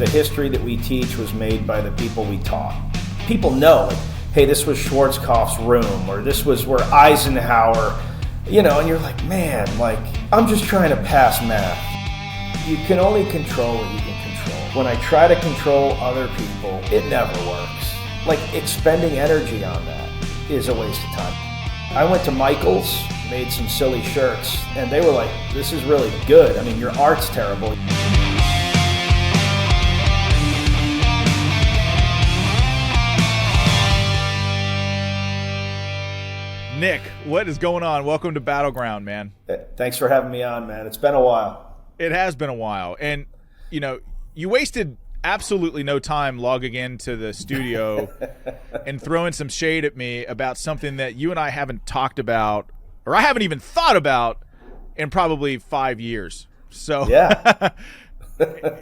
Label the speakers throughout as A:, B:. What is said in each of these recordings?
A: the history that we teach was made by the people we taught. People know, like, hey, this was Schwarzkopf's room, or this was where Eisenhower, and you're like, man, like, I'm just trying to pass math. You can only control what you can control. When I try to control other people, it never works. Like, expending energy on that is a waste of time. I went to Michael's, made some silly shirts, and they were like, this is really good. I mean, your art's terrible.
B: Nick, what is going on? Welcome to Battleground, man.
A: Thanks for having me on, man. It's been a while.
B: It has been a while. And, you wasted absolutely no time logging into the studio and throwing some shade at me about something that you and I haven't talked about, or I haven't even thought about in probably 5 years. So
A: yeah.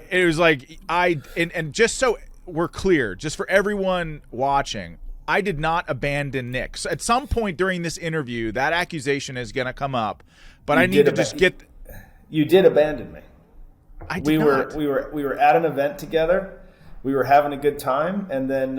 B: It was like and just so we're clear, just for everyone watching, I did not abandon Nick. So at some point during this interview, that accusation is going to come up, but I need to just get.
A: You did abandon me.
B: I did not.
A: We were at an event together. We were having a good time, and then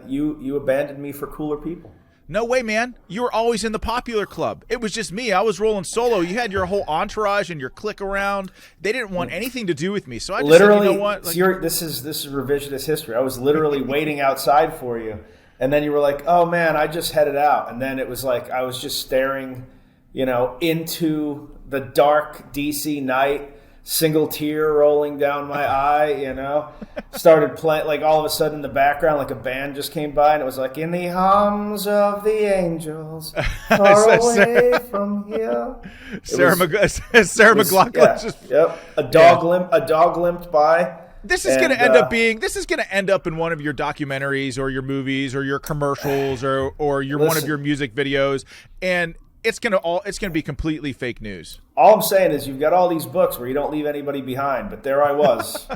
A: you abandoned me for cooler people.
B: No way, man. You were always in the popular club. It was just me. I was rolling solo. You had your whole entourage and your clique around. They didn't want anything to do with me. So I just said, you know what? Like,
A: this is revisionist history. I was literally waiting outside for you. And then you were like, oh, man, I just headed out. And then it was like I was just staring, into the dark D.C. night, single tear rolling down my eye, Started playing, like all of a sudden in the background, like a band just came by. And it was like, in the arms of the angels, far away from here.
B: Sarah McLachlan.
A: Yep. A dog limped by.
B: This is going to end up in one of your documentaries or your movies or your commercials or one of your music videos, and it's going to be completely fake news.
A: All I'm saying is you've got all these books where you don't leave anybody behind, but there I was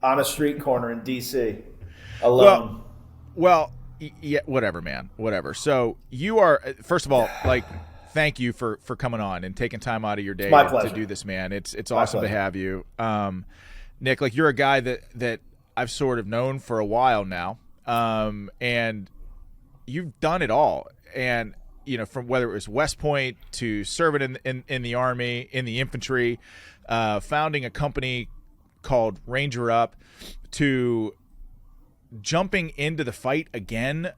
A: on a street corner in DC alone.
B: Well, yeah, whatever, man, whatever. So you are, first of all, like, thank you for coming on and taking time out of your day to do this, man. It's awesome to have you. Nick, like, you're a guy that I've sort of known for a while now, and you've done it all. And, from whether it was West Point to serving in the Army, in the infantry, founding a company called Ranger Up, to jumping into the fight again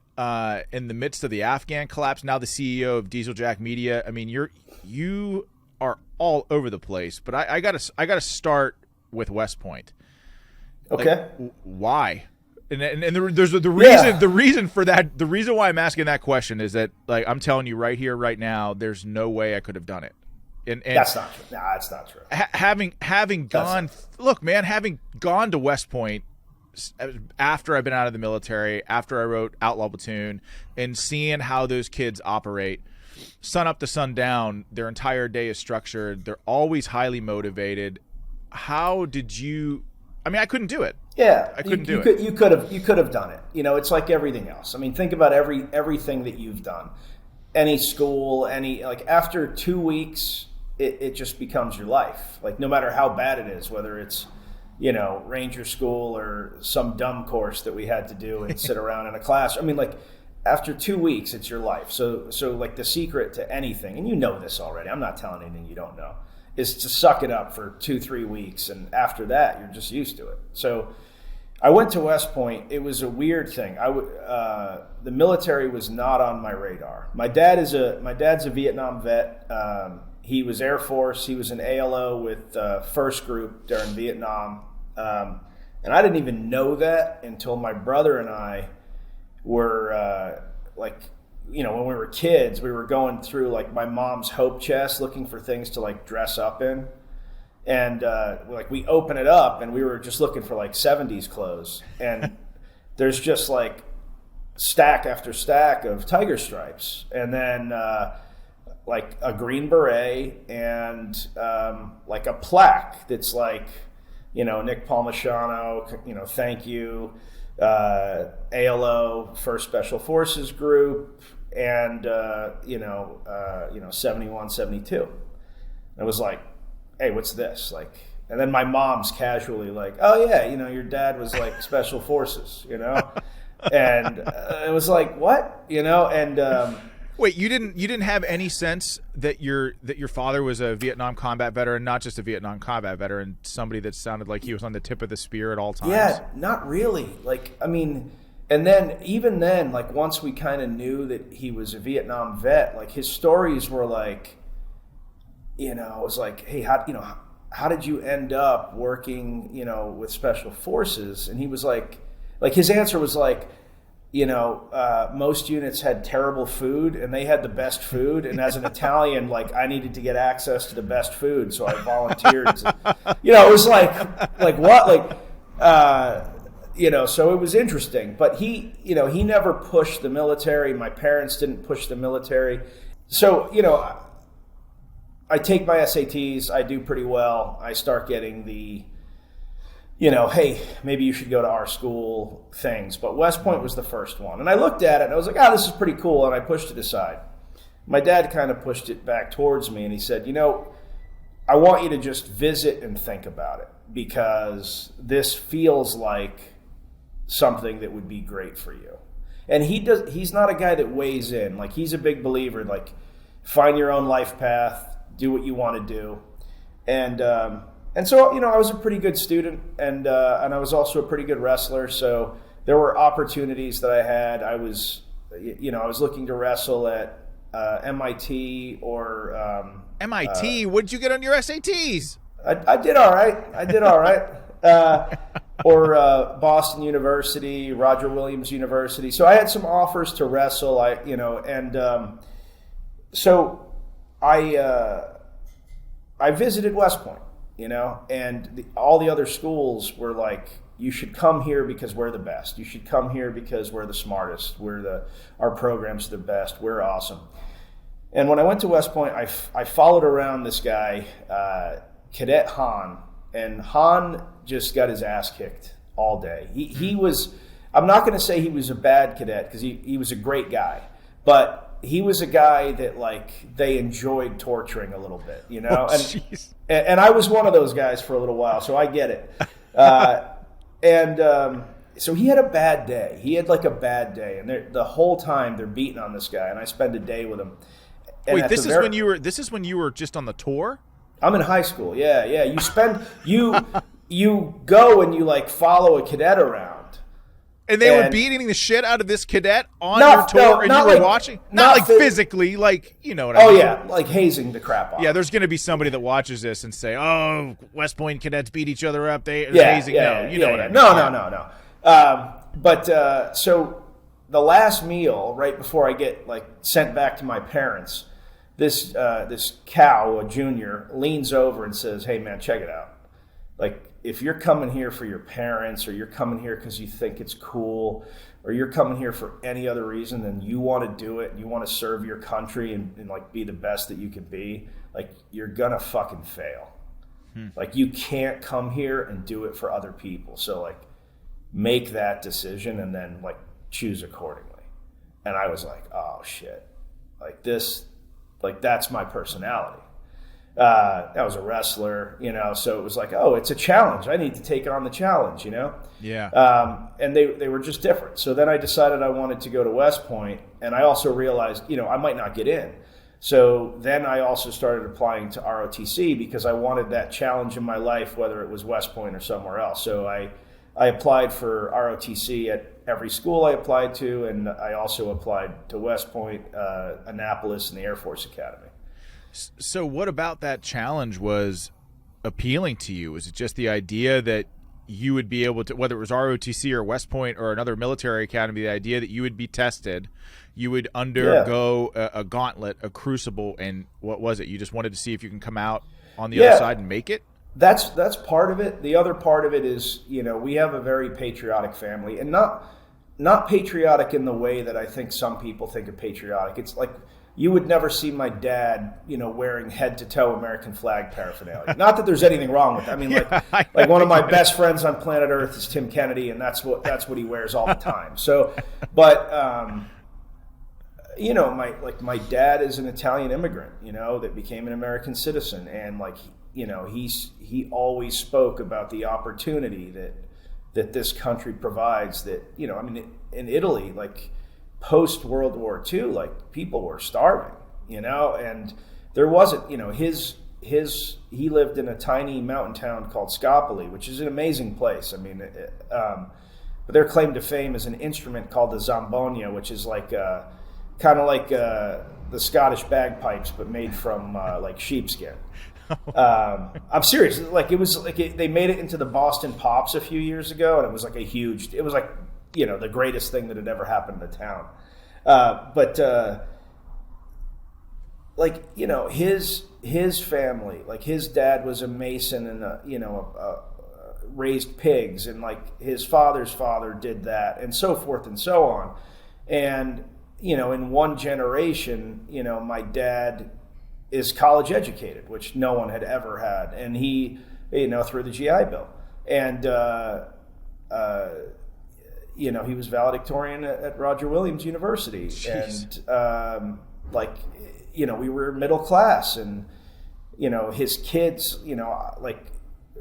B: in the midst of the Afghan collapse, now the CEO of Dieseljack Media. I mean, you are all over the place, but I gotta start with West Point.
A: Okay.
B: Like, why? And there's the reason. Yeah. The reason for that. The reason why I'm asking that question is that, like, I'm telling you right here, right now, there's no way I could have done it. And
A: that's not true. Nah, that's not true.
B: Having gone to West Point after I've been out of the military, after I wrote Outlaw Platoon, and seeing how those kids operate, sun up to sun down, their entire day is structured. They're always highly motivated. How did you? I mean, I couldn't do it.
A: Yeah,
B: I couldn't do it.
A: You could have done it. It's like everything else. I mean, think about everything that you've done. Any school, like, after 2 weeks, it just becomes your life. Like, no matter how bad it is, whether it's Ranger School or some dumb course that we had to do and sit around in a class. I mean, like, after 2 weeks, it's your life. So like, the secret to anything, and you know this already, I'm not telling anything you don't know, is to suck it up for 2-3 weeks, and after that, you're just used to it. So I went to West Point. It was a weird thing. The military was not on my radar. My dad's a Vietnam vet. He was Air Force. He was an ALO with First Group during Vietnam, and I didn't even know that until my brother and I were when we were kids, we were going through, like, my mom's hope chest looking for things to, like, dress up in. And, we open it up and we were just looking for, like, 70s clothes. And there's just, like, stack after stack of tiger stripes. And then, like, a green beret and, like, a plaque that's like, Nick Palmisciano, thank you. ALO, First Special Forces Group, and 71, 72. I was like, hey, what's this? Like, And then my mom's casually like, oh yeah, you know, your dad was like special forces, you know? And it was like, what? You know? And
B: wait, you didn't have any sense that your father was a Vietnam combat veteran, not just a Vietnam combat veteran, somebody that sounded like he was on the tip of the spear at all times?
A: Yeah, not really. Like, I mean, and then even then, like once we kind of knew that he was a Vietnam vet, like his stories were like, you know, it was like, hey, how did you end up working, you know, with special forces? And he was like his answer was like, you know, most units had terrible food and they had the best food. And as an Italian, like I needed to get access to the best food. So I volunteered. You know, it was like what? Like, you know, so it was interesting. But he, you know, he never pushed the military. My parents didn't push the military. So, you know, I take my SATs. I do pretty well. I start getting the, you know, hey, maybe you should go to our school things. But West Point was the first one. And I looked at it and I was like, this is pretty cool. And I pushed it aside. My dad kind of pushed it back towards me and he said, you know, I want you to just visit and think about it because this feels like something that would be great for you. And he's not a guy that weighs in. Like he's a big believer, like find your own life path, do what you want to do. And so, you know, I was a pretty good student and I was also a pretty good wrestler. So there were opportunities that I had. I was looking to wrestle at MIT or
B: MIT. What'd you get on your SATs?
A: I did all right. Or Boston University, Roger Williams University. So I had some offers to wrestle. So I visited West Point. You know, and all the other schools were like, you should come here because we're the best. You should come here because we're the smartest. Our program's the best. We're awesome. And when I went to West Point, I followed around this guy, Cadet Han, and Han just got his ass kicked all day. He was, I'm not going to say he was a bad cadet because he was a great guy, but he was a guy that like they enjoyed torturing a little bit, you know? And I was one of those guys for a little while, so I get it. So he had a bad day. He had like a bad day, and the whole time they're beating on this guy, and I spend a day with him. And
B: wait, this is when you were just on the tour?
A: I'm in high school. Yeah. You go and you like follow a cadet around.
B: And they were beating the shit out of this cadet on your tour, and you were watching? Not like physically, like, you know what I mean?
A: Oh, yeah, like hazing the crap out.
B: Yeah, there's going to be somebody that watches this and say, oh, West Point cadets beat each other up. They're hazing. No, you know what I mean. No. So the last meal, right before I get like sent back to my parents, this cow, a junior, leans over and says, hey, man, check it out. Like, if you're coming here for your parents or you're coming here because you think it's cool or you're coming here for any other reason than you want to do it and you want to serve your country and like be the best that you can be, like you're gonna fucking fail. Like you can't come here and do it for other people. So like make that decision and then like choose accordingly. And I was like, oh shit, like this, like that's my personality. I was a wrestler, you know, so it was like, oh, it's a challenge. I need to take on the challenge, you know? Yeah.
A: And they were just different. So then I decided I wanted to go to West Point, and I also realized, you know, I might not get in. So then I also started applying to ROTC because I wanted that challenge in my life, whether it was West Point or somewhere else. So I applied for ROTC at every school I applied to, and I also applied to West Point, Annapolis, and the Air Force Academy.
B: So what about that challenge was appealing to you? Was it just the idea that you would be able to, whether it was ROTC or West Point or another military academy, the idea that you would be tested, you would undergo a gauntlet, a crucible, and what was it? You just wanted to see if you can come out on the other side and make it?
A: That's part of it. The other part of it is, you know, we have a very patriotic family, and not patriotic in the way that I think some people think of patriotic. It's like, you would never see my dad, you know, wearing head-to-toe American flag paraphernalia. Not that there's anything wrong with it. I mean, like one of my best friends on planet Earth is Tim Kennedy, and that's what he wears all the time. So, but you know, my dad is an Italian immigrant, you know, that became an American citizen, and like he always spoke about the opportunity that this country provides. That, in Italy, like post World War II, like people were starving, and there wasn't, he lived in a tiny mountain town called Scopoli, which is an amazing place. I mean, but their claim to fame is an instrument called the Zambonia, which is like kind of like the Scottish bagpipes, but made from like sheepskin. I'm serious. Like it was like they made it into the Boston Pops a few years ago, and it was like the greatest thing that had ever happened in the town. His family, like his dad was a mason and raised pigs, and like his father's father did that, and so forth and so on. And in one generation, my dad is college educated, which no one had ever had, and he, through the GI Bill, and he was valedictorian at Roger Williams University. Jeez. And we were middle class, and his kids, like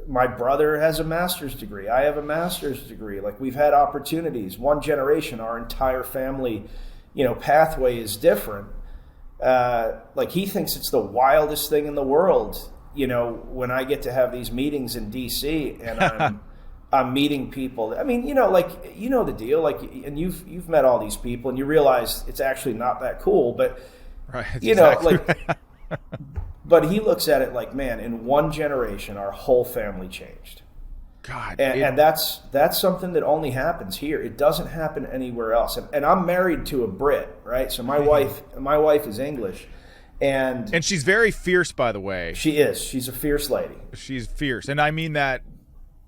A: my brother has a master's degree, I have a master's degree. Like we've had opportunities. One generation, our entire family, pathway is different. Like he thinks it's the wildest thing in the world, when I get to have these meetings in DC and I'm meeting people. I mean, the deal, like, and you've met all these people and you realize it's actually not that cool, but
B: right, exactly.
A: But he looks at it like, man, in one generation, our whole family changed.
B: God,
A: and that's something that only happens here. It doesn't happen anywhere else. And I'm married to a Brit, right? So my wife is English, and
B: she's very fierce, by the way.
A: She is. She's a fierce lady.
B: She's fierce, and I mean that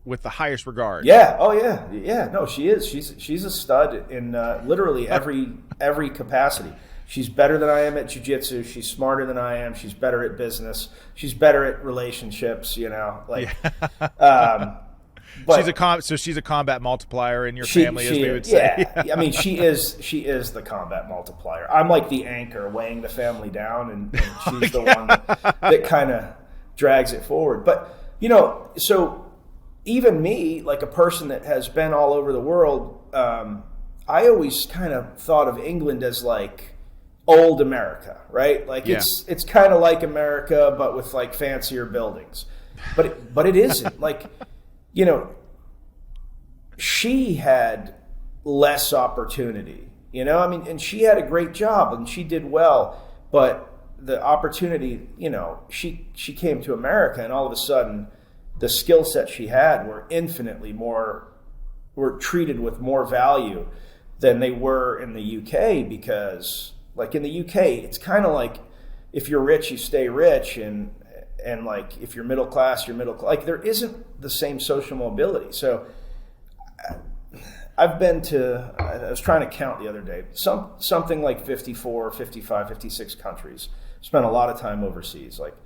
B: with the highest regard.
A: Yeah. Oh yeah. Yeah. No, she is. She's a stud in literally every capacity. She's better than I am at jiu-jitsu. She's smarter than I am. She's better at business. She's better at relationships. But
B: she's a combat multiplier in your family, as we would say.
A: Yeah. I mean, she is the combat multiplier. I'm like the anchor weighing the family down, and she's the one that kind of drags it forward. But so even me, like a person that has been all over the world, I always kind of thought of England as like old America, right? Like it's kind of like America, but with like fancier buildings. But it isn't. Like, she had less opportunity, I mean, and she had a great job and she did well, but the opportunity, she came to America, and all of a sudden the skill set she had were treated with more value than they were in the UK, because like in the UK, it's kind of like if you're rich, you stay rich, and like if you're middle class, you're middle class. Like there isn't the same social mobility. So I've been to, I was trying to count the other day, something like 54, 55, 56 countries. Spent a lot of time overseas. Like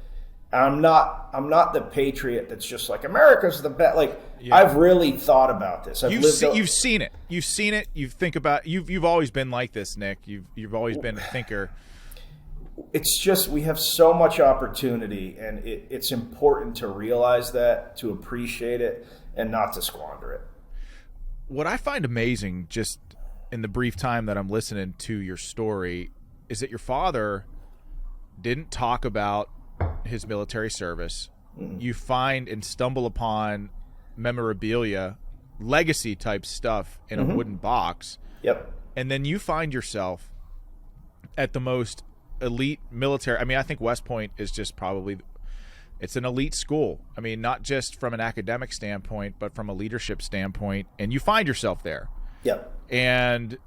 A: I'm not the patriot that's just like America's the best. Like I've really thought about this.
B: You've seen it. You think about you've always been like this, Nick. You've always been a thinker.
A: It's just we have so much opportunity, and it's important to realize that, to appreciate it, and not to squander it.
B: What I find amazing, just in the brief time that I'm listening to your story, is that your father didn't talk about his military service. Mm-hmm. You find and stumble upon memorabilia, legacy type stuff in a wooden box.
A: Yep.
B: And then you find yourself at the most elite military. I mean, I think West Point is just probably, it's an elite school. I mean, not just from an academic standpoint, but from a leadership standpoint. And you find yourself there.
A: Yep.
B: And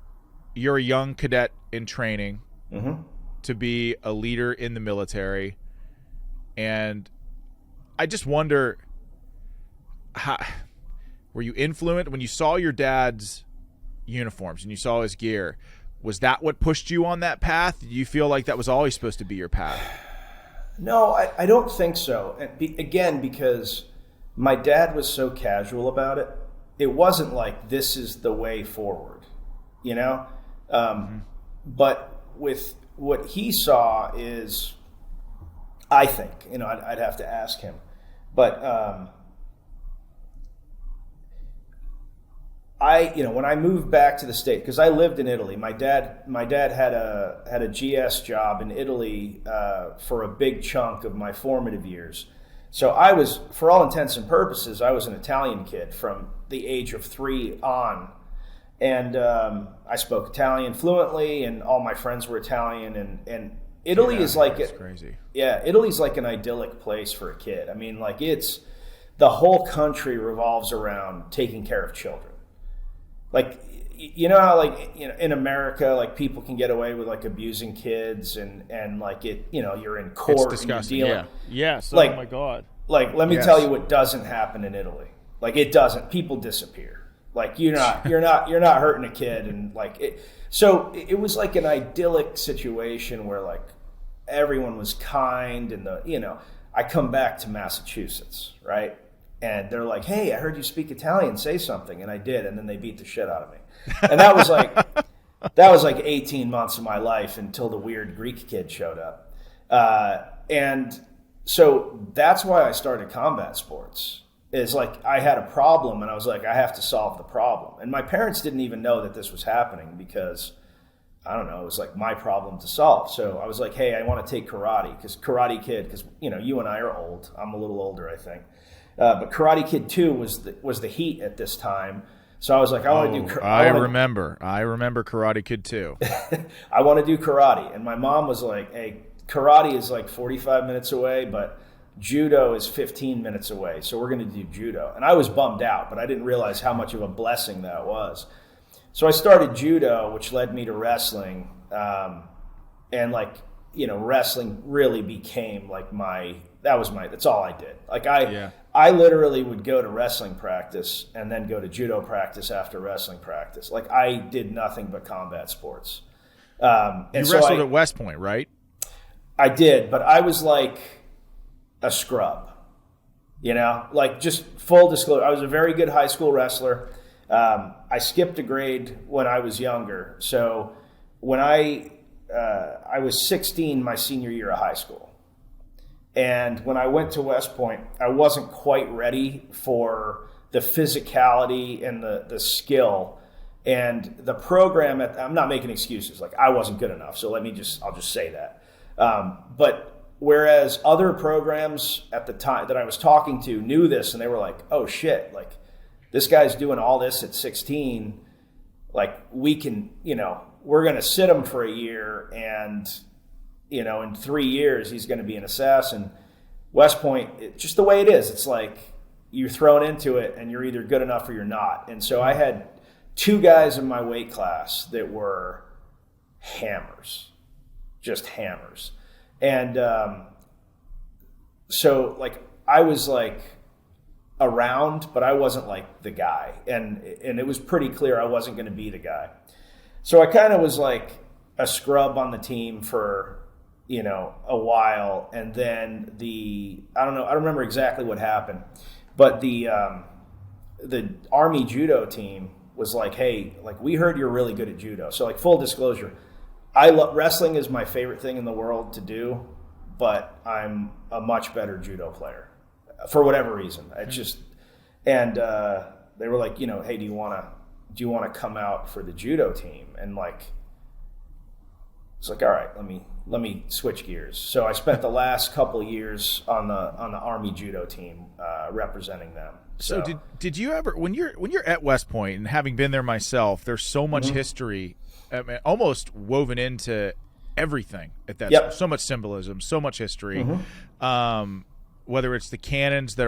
B: you're a young cadet in training to be a leader in the military. And I just wonder, how were you influenced when you saw your dad's uniforms and you saw his gear? Was that what pushed you on that path? Did you feel like that was always supposed to be your path?
A: No, I don't think so. Again, because my dad was so casual about it. It wasn't like this is the way forward, But with what he saw is, I think, I'd have to ask him. But when I moved back to the States, because I lived in Italy, my dad had a GS job in Italy for a big chunk of my formative years. So I was, for all intents and purposes, I was an Italian kid from the age of 3 on. And I spoke Italian fluently, and all my friends were Italian. And Italy is like
B: crazy.
A: Yeah, Italy's like an idyllic place for a kid. I mean, like the whole country revolves around taking care of children. Like, you know how in America, like people can get away with like abusing kids and like you're in court.
B: It's disgusting.
A: And you're dealing.
C: Yeah. Yes.
A: Like,
C: oh my God.
A: Like, let me tell you what doesn't happen in Italy. Like, it doesn't. People disappear. Like, you're not hurting a kid, and like it. So it was like an idyllic situation where like everyone was kind, and I come back to Massachusetts, right? And they're like, "Hey, I heard you speak Italian. Say something." And I did, and then they beat the shit out of me. And that was like 18 months of my life until the weird Greek kid showed up. And so that's why I started combat sports. Is like I had a problem, and I was like, I have to solve the problem. And my parents didn't even know that this was happening because, I don't know, it was like my problem to solve. So I was like, hey, I want to take karate, because Karate Kid, because you and I are old. I'm a little older, I think. But Karate Kid 2 was the heat at this time. So I was like, I want to do.
B: I remember Karate Kid 2.
A: I want to do karate, and my mom was like, hey, karate is like 45 minutes away, but judo is 15 minutes away, so we're going to do judo. And I was bummed out, but I didn't realize how much of a blessing that was. So I started judo, which led me to wrestling. And wrestling really became like that's all I did. Like I literally would go to wrestling practice and then go to judo practice after wrestling practice. Like I did nothing but combat sports.
B: You wrestled at West Point, right?
A: I did, but I was like a scrub, like just full disclosure. I was a very good high school wrestler. I skipped a grade when I was younger. So when I was 16 my senior year of high school. And when I went to West Point, I wasn't quite ready for the physicality and the skill. And the program, I'm not making excuses. Like I wasn't good enough. So I'll just say that. But whereas other programs at the time that I was talking to knew this, and they were like, oh shit, like this guy's doing all this at 16. Like we can, we're going to sit him for a year, and, in 3 years, he's going to be an assassin. West Point, just the way it is, it's like you're thrown into it and you're either good enough or you're not. And so I had 2 guys in my weight class that were hammers, just hammers. And so like I was like around, but I wasn't like the guy. And it was pretty clear I wasn't going to be the guy. So I kind of was like a scrub on the team for, a while. And then I don't remember exactly what happened, but the Army judo team was like, hey, like we heard you're really good at judo. So like full disclosure, wrestling is my favorite thing in the world to do, but I'm a much better judo player for whatever reason. And they were like, hey, do you want to come out for the judo team? And like, it's like, all right, let me switch gears. So I spent the last couple of years on the Army judo team representing them.
B: So did you ever, when you're at West Point, and having been there myself, there's so much history, I mean, almost woven into everything at that.
A: Yep.
B: So much symbolism, so much history. Whether it's the cannons that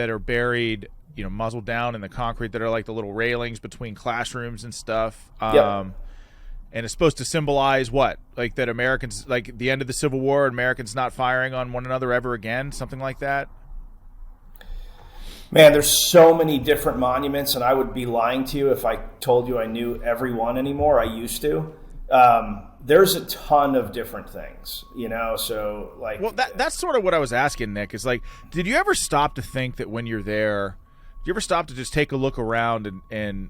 B: are buried, muzzled down in the concrete, that are like the little railings between classrooms and stuff. And it's supposed to symbolize what? Like that Americans, like the end of the Civil War, Americans not firing on one another ever again, something like that.
A: Man, there's so many different monuments, and I would be lying to you if I told you I knew every one anymore. I used to. There's a ton of different things, so like.
B: Well, that's sort of what I was asking, Nick, is like, did you ever stop to think that when you're there, do you ever stop to just take a look around and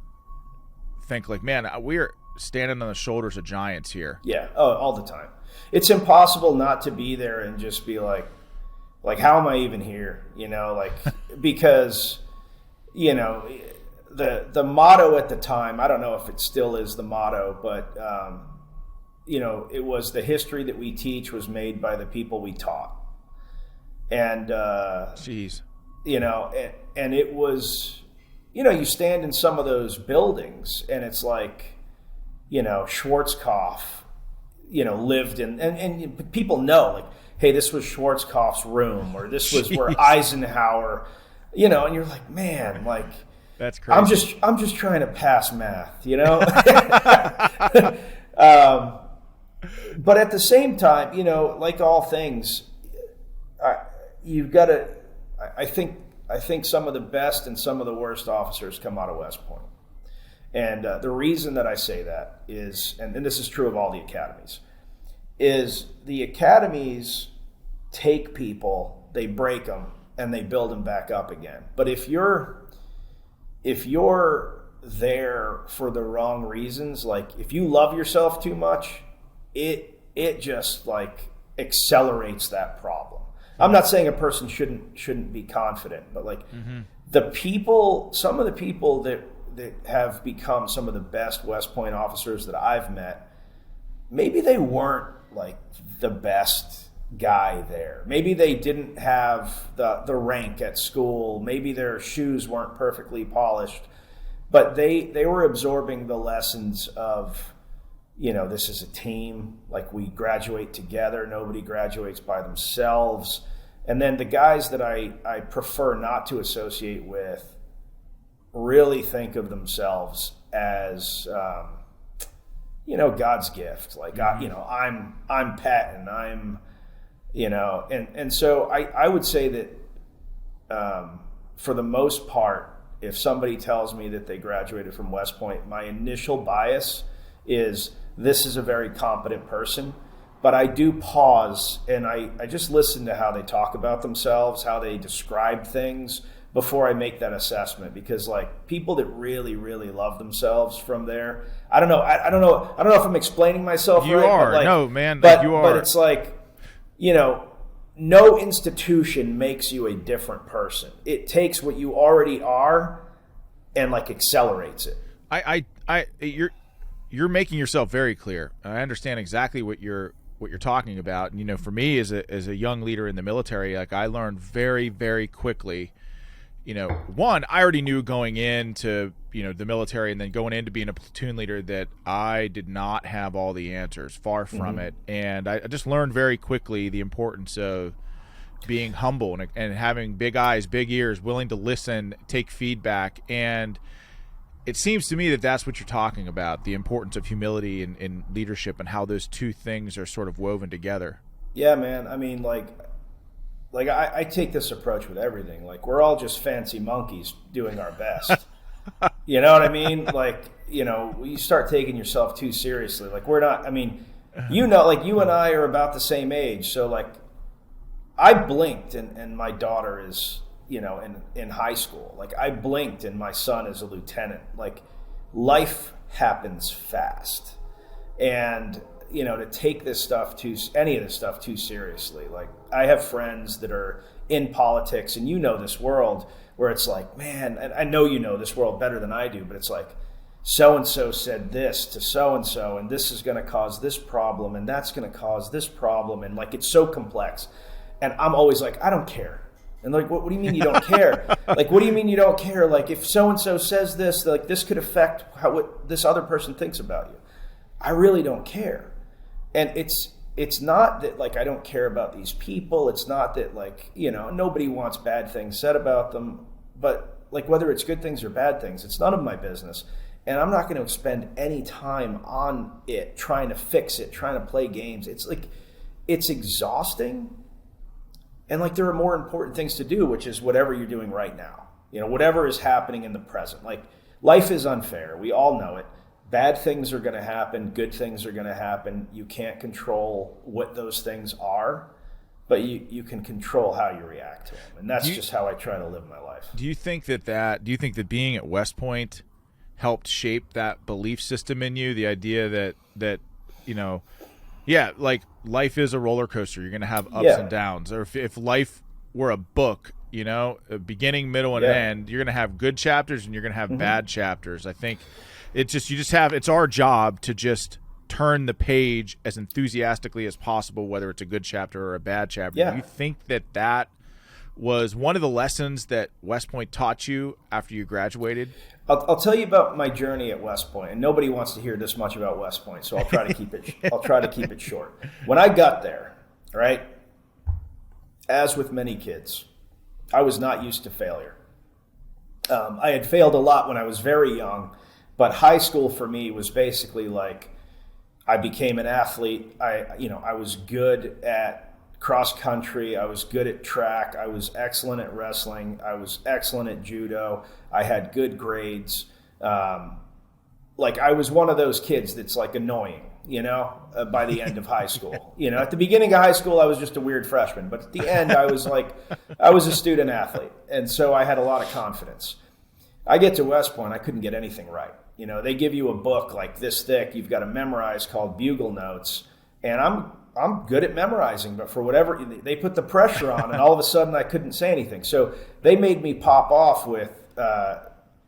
B: think like, man, we're standing on the shoulders of giants here?
A: Yeah. Oh, all the time. It's impossible not to be there and just be like, like, how am I even here? Like, because, the motto at the time, I don't know if it still is the motto, but, it was the history that we teach was made by the people we taught. And,
B: jeez,
A: and it was, you stand in some of those buildings and it's like, Schwarzkopf, lived in, and people know, like, hey, this was Schwarzkopf's room, or this was where Eisenhower, and you're like, man, like,
B: that's crazy.
A: I'm just trying to pass math, But at the same time, like all things, you've got to, I think some of the best and some of the worst officers come out of West Point. And the reason that I say that is, and this is true of all the academies, is the academies take people, they break them, and they build them back up again. But if you're there for the wrong reasons, like if you love yourself too much, it just like accelerates that problem. I'm not saying a person shouldn't be confident, but like some of the people that have become some of the best West Point officers that I've met, maybe they weren't like the best guy there. Maybe they didn't have the rank at school. Maybe their shoes weren't perfectly polished, but they were absorbing the lessons of, this is a team, like we graduate together. Nobody graduates by themselves. And then the guys that I prefer not to associate with really think of themselves as, God's gift. Like, I'm Patton, I'm, and so I would say that for the most part, if somebody tells me that they graduated from West Point, my initial bias is this is a very competent person. But I do pause and I just listen to how they talk about themselves, how they describe things before I make that assessment. Because like people that really, really love themselves from there, I don't know if I'm explaining myself
B: you
A: right.
B: Are.
A: But like,
B: no, man,
A: but,
B: you are.
A: But it's like, no institution makes you a different person. It takes what you already are and like accelerates it.
B: You're making yourself very clear. I understand exactly what you're talking about. And, for me as a young leader in the military, like I learned very, very quickly, one, I already knew going into, the military and then going into being a platoon leader that I did not have all the answers, far from it. And I just learned very quickly the importance of being humble and having big eyes, big ears, willing to listen, take feedback. And it seems to me that that's what you're talking about, the importance of humility in leadership and how those two things are sort of woven together.
A: Yeah, man. I mean, like I take this approach with everything. Like we're all just fancy monkeys doing our best. You know what I mean? Like, you start taking yourself too seriously. Like we're not, like you and I are about the same age. So like I blinked and my daughter is, in high school. Like I blinked and my son is a lieutenant. Like life happens fast. And, to take any of this stuff too seriously. Like I have friends that are in politics and this world where it's like, man, and I know this world better than I do, but it's like so-and-so said this to so-and-so and this is going to cause this problem and that's going to cause this problem. And like, it's so complex. And I'm always like, I don't care. And like, what do you mean you don't care? Like, what do you mean you don't care? Like, if so-and-so says this, like this could affect what this other person thinks about you. I really don't care. And it's not that like, I don't care about these people. It's not that like, nobody wants bad things said about them, but like whether it's good things or bad things, it's none of my business. And I'm not going to spend any time on it, trying to fix it, trying to play games. It's like, it's exhausting. And like there are more important things to do, which is whatever you're doing right now. Whatever is happening in the present. Like life is unfair. We all know it. Bad things are going to happen. Good things are going to happen. You can't control what those things are, but you can control how you react to them. And that's just how I try to live my life.
B: Do you think that being at West Point helped shape that belief system in you? The idea that like life is a roller coaster. You're going to have ups and downs. Or if life we're a book, you know, a beginning, middle, and end. You're going to have good chapters and you're going to have bad chapters. I think it's our job to just turn the page as enthusiastically as possible, whether it's a good chapter or a bad chapter. Do you think that was one of the lessons that West Point taught you after you graduated?
A: I'll tell you about my journey at West Point, and nobody wants to hear this much about West Point, so I'll try to keep it short. When I got there, right, as with many kids, I was not used to failure. I had failed a lot when I was very young, but high school for me was basically like I became an athlete. I was good at cross country. I was good at track. I was excellent at wrestling. I was excellent at judo. I had good grades. Like I was one of those kids that's like annoying, by the end of high school. At the beginning of high school, I was just a weird freshman, but at the end, I was a student athlete. And so I had a lot of confidence. I get to West Point, I couldn't get anything right. They give you a book like this thick, you've got to memorize, called Bugle Notes. And I'm good at memorizing, but for whatever, they put the pressure on, and all of a sudden I couldn't say anything. So they made me pop off with,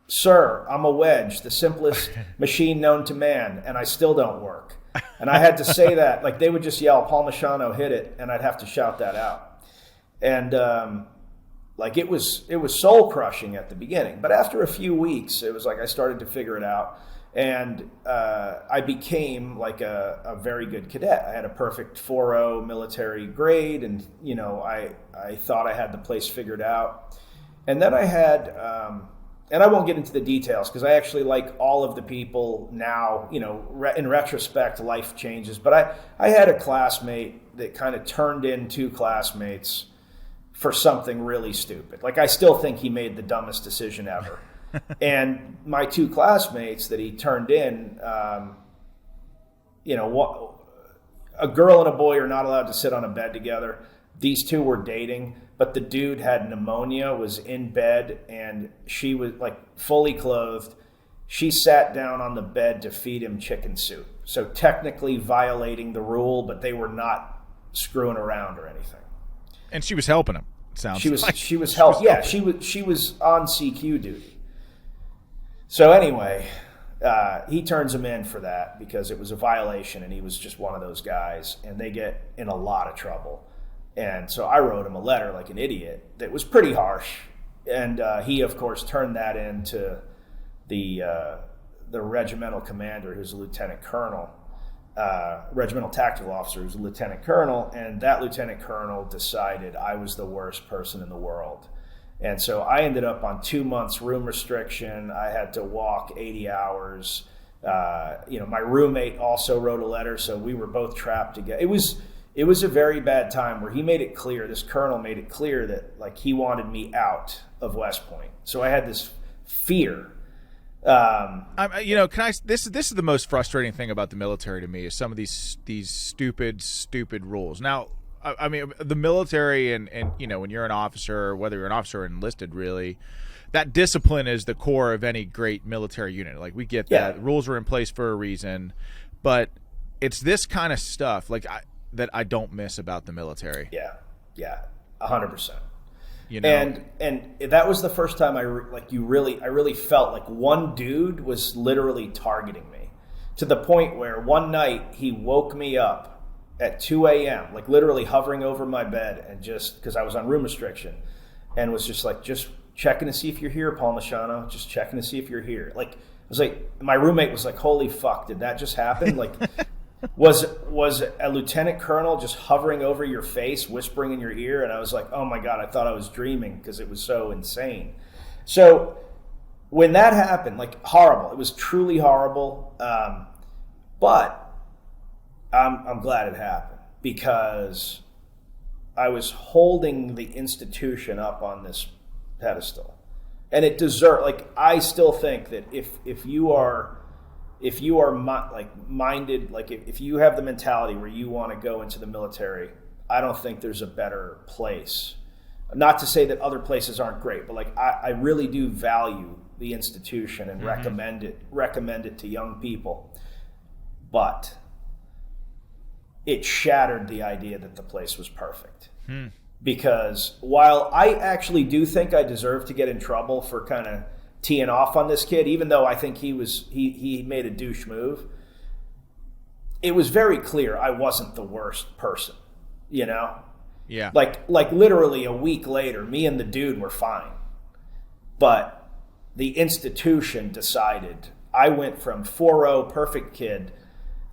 A: sir, I'm a wedge, the simplest machine known to man, and I still don't work. And I had to say that, like they would just yell, Palmisciano, hit it, and I'd have to shout that out. And it was soul crushing at the beginning. But after a few weeks, it was like I started to figure it out. And I became like a very good cadet. I had a perfect 4.0 military grade, and I thought I had the place figured out. And then I had, and I won't get into the details because I actually like all of the people now. In retrospect, life changes. But I had a classmate that kind of turned in two classmates for something really stupid. Like I still think he made the dumbest decision ever. And my two classmates that he turned in, a girl and a boy are not allowed to sit on a bed together. These two were dating, but the dude had pneumonia, was in bed, and she was like fully clothed. She sat down on the bed to feed him chicken soup. So technically violating the rule, but they were not screwing around or anything.
B: And she was helping him. She was
A: helping. Yeah, she was on CQ duty. So anyway, he turns him in for that because it was a violation and he was just one of those guys, and they get in a lot of trouble. And so I wrote him a letter like an idiot that was pretty harsh. And he, of course, turned that into the regimental commander, who's a lieutenant colonel, regimental tactical officer, who's a lieutenant colonel. And that lieutenant colonel decided I was the worst person in the world. And so I ended up on 2 months room restriction. I had to walk 80 hours. My roommate also wrote a letter, so we were both trapped together. It was a very bad time where he made it clear, this colonel made it clear that like he wanted me out of West Point. So I had this fear.
B: This is the most frustrating thing about the military to me is some of these stupid rules. Now, I mean, the military and when you're an officer, whether you're an officer or enlisted, really, that discipline is the core of any great military unit. Like, we get that. Rules are in place for a reason. But it's this kind of stuff that I don't miss about the military.
A: Yeah, 100%. And that was the first time I really felt like one dude was literally targeting me, to the point where one night he woke me up at 2 a.m., like literally hovering over my bed, and just because I was on room restriction, and was just checking to see if you're here, Palmisciano, just checking to see if you're here. Like, I was like, my roommate was like, holy fuck, did that just happen? Like, was a lieutenant colonel just hovering over your face, whispering in your ear? And I was like, oh my God, I thought I was dreaming because it was so insane. So when that happened, like, horrible, it was truly horrible. But I'm glad it happened because I was holding the institution up on this pedestal, and it deserved. Like, I still think that if you are minded, like if you have the mentality where you want to go into the military, I don't think there's a better place. Not to say that other places aren't great, but like I really do value the institution and recommend it to young people. But it shattered the idea that the place was perfect. because while I actually do think I deserve to get in trouble for kind of teeing off on this kid, even though I think he made a douche move, it was very clear I wasn't the worst person, you know?
B: Yeah.
A: Like literally a week later, me and the dude were fine. But the institution decided I went from 4.0 perfect kid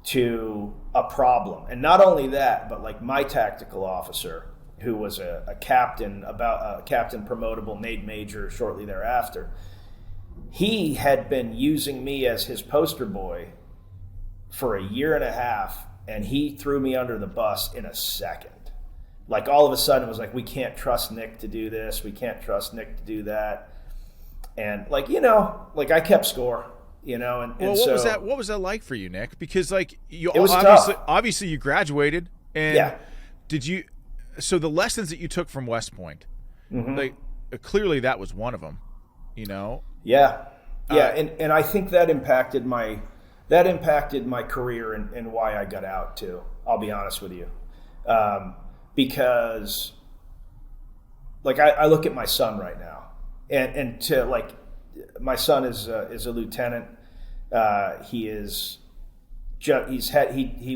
A: to a problem. And not only that, but like my tactical officer, who was a captain, about a captain promotable, made major shortly thereafter, he had been using me as his poster boy for a year and a half, and he threw me under the bus in a second. Like all of a sudden it was like, we can't trust Nick to do this, we can't trust Nick to do that. And like, you know, like I kept score, you know, and
B: well,
A: so
B: what was that like for you, Nick? Because like you
A: it was
B: obviously you graduated, and
A: yeah.
B: So the lessons that you took from West Point, like clearly that was one of them, you know?
A: Yeah. And I think that impacted my career and why I got out too. I'll be honest with you. Because like I look at my son right now, and to like, my son is a lieutenant. He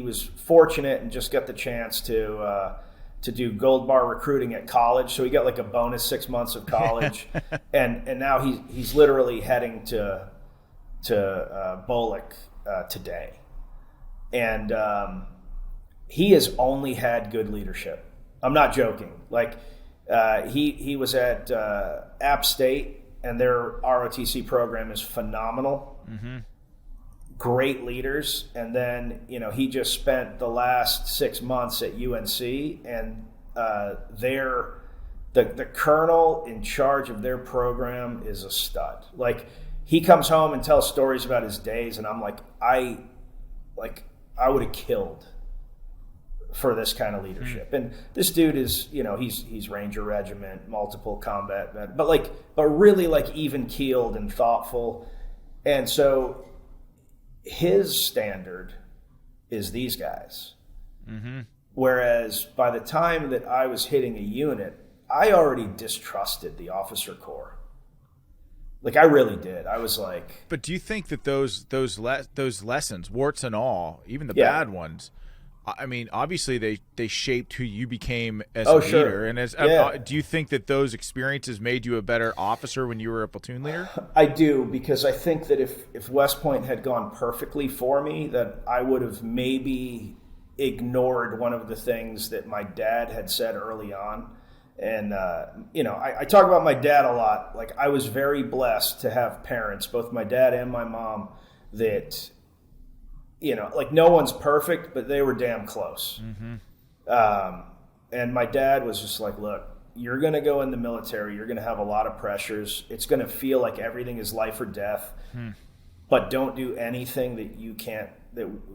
A: was fortunate and just got the chance to do gold bar recruiting at college. So he got like a bonus 6 months of college, and now he's literally heading to Bullock today, and he has only had good leadership. I'm not joking. Like he was at App State, and their ROTC program is phenomenal. Great leaders. And then, you know, he just spent the last 6 months at UNC, and the colonel in charge of their program is a stud. Like he comes home and tells stories about his days, and I'm like, I would have killed for this kind of leadership. And this dude is, you know, he's Ranger Regiment, multiple combat, but really like even keeled and thoughtful. And so his standard is these guys. Whereas by the time that I was hitting a unit, I already distrusted the officer corps. Like I really did. I was like.
B: But do you think that those lessons, warts and all, even the bad ones, I mean, obviously they shaped who you became as a leader.
A: Sure.
B: And do you think that those experiences made you a better officer when you were a platoon leader?
A: I do, because I think that if West Point had gone perfectly for me, that I would have maybe ignored one of the things that my dad had said early on. And, you know, I talk about my dad a lot. Like I was very blessed to have parents, both my dad and my mom, that, you know, like no one's perfect, but they were damn close. And my dad was just like, look, you're going to go in the military. You're going to have a lot of pressures. It's going to feel like everything is life or death, but don't do anything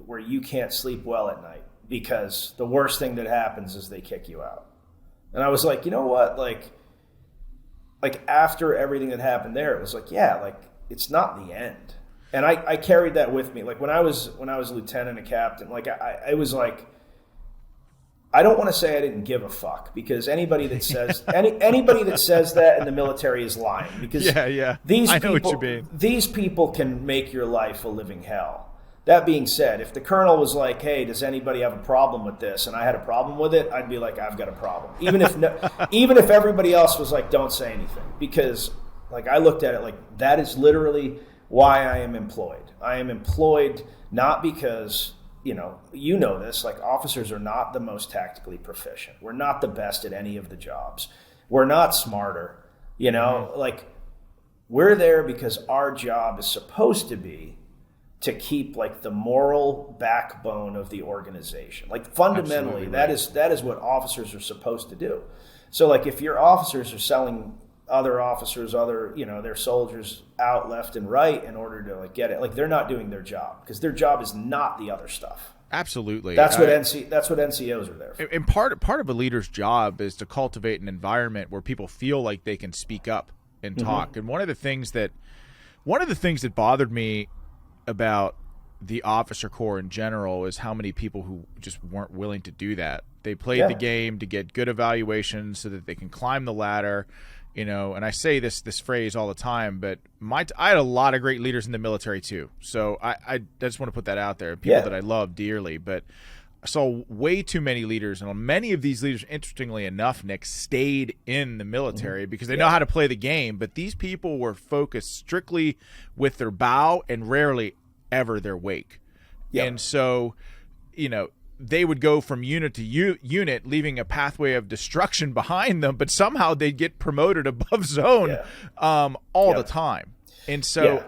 A: where you can't sleep well at night, because the worst thing that happens is they kick you out. And I was like, you know what? Like after everything that happened there, it was like, yeah, like it's not the end. And I carried that with me. Like when I was a lieutenant and captain, like I was like, I don't want to say I didn't give a fuck, because anybody that says anybody that says that in the military is lying. Because these people can make your life a living hell. That being said, if the colonel was like, hey, does anybody have a problem with this? And I had a problem with it, I'd be like, I've got a problem. Even if everybody else was like, don't say anything. Because like I looked at it like that is literally why I am employed. I am employed not because, you know this, like officers are not the most tactically proficient. We're not the best at any of the jobs. We're not smarter, you know, like we're there because our job is supposed to be to keep like the moral backbone of the organization. Like fundamentally, that is what officers are supposed to do. So like if your officers are selling other officers, their soldiers out left and right in order to like get it, like they're not doing their job, because their job is not the other stuff.
B: Absolutely.
A: That's what NCOs are there for.
B: And part of a leader's job is to cultivate an environment where people feel like they can speak up and talk. And one of the things that bothered me about the officer corps in general is how many people who just weren't willing to do that. They played the game to get good evaluations so that they can climb the ladder, and I say this phrase all the time, but I had a lot of great leaders in the military too. So I just want to put that out there. People that I love dearly, but I saw way too many leaders, and many of these leaders, interestingly enough, Nick, stayed in the military because they know how to play the game. But these people were focused strictly with their bow and rarely ever their wake. And so, they would go from unit to unit, leaving a pathway of destruction behind them, but somehow they'd get promoted above zone all the time. And so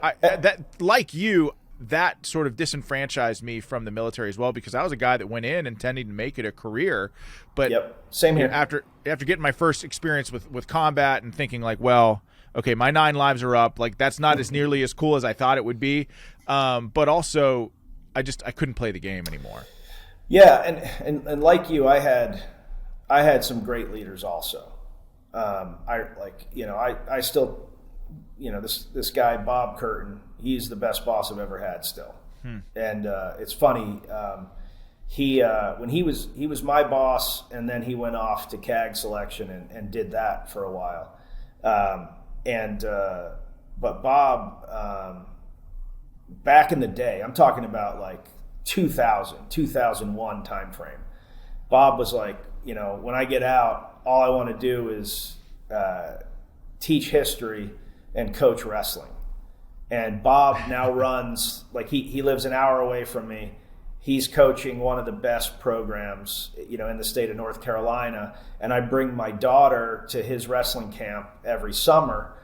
B: that sort of disenfranchised me from the military as well, because I was a guy that went in intending to make it a career. But
A: same here.
B: After getting my first experience with combat and thinking like, well, okay, my 9 lives are up. Like, that's not as nearly as cool as I thought it would be. But also I couldn't play the game anymore.
A: Yeah, and like you, I had some great leaders also. I still, this guy Bob Curtin, he's the best boss I've ever had still. And it's funny, when he was my boss, and then he went off to CAG selection and did that for a while. But Bob, back in the day, I'm talking about like 2001 time frame. Bob was like, when I get out, all I want to do is teach history and coach wrestling. And Bob now runs, like he lives an hour away from me. He's coaching one of the best programs, in the state of North Carolina. And I bring my daughter to his wrestling camp every summer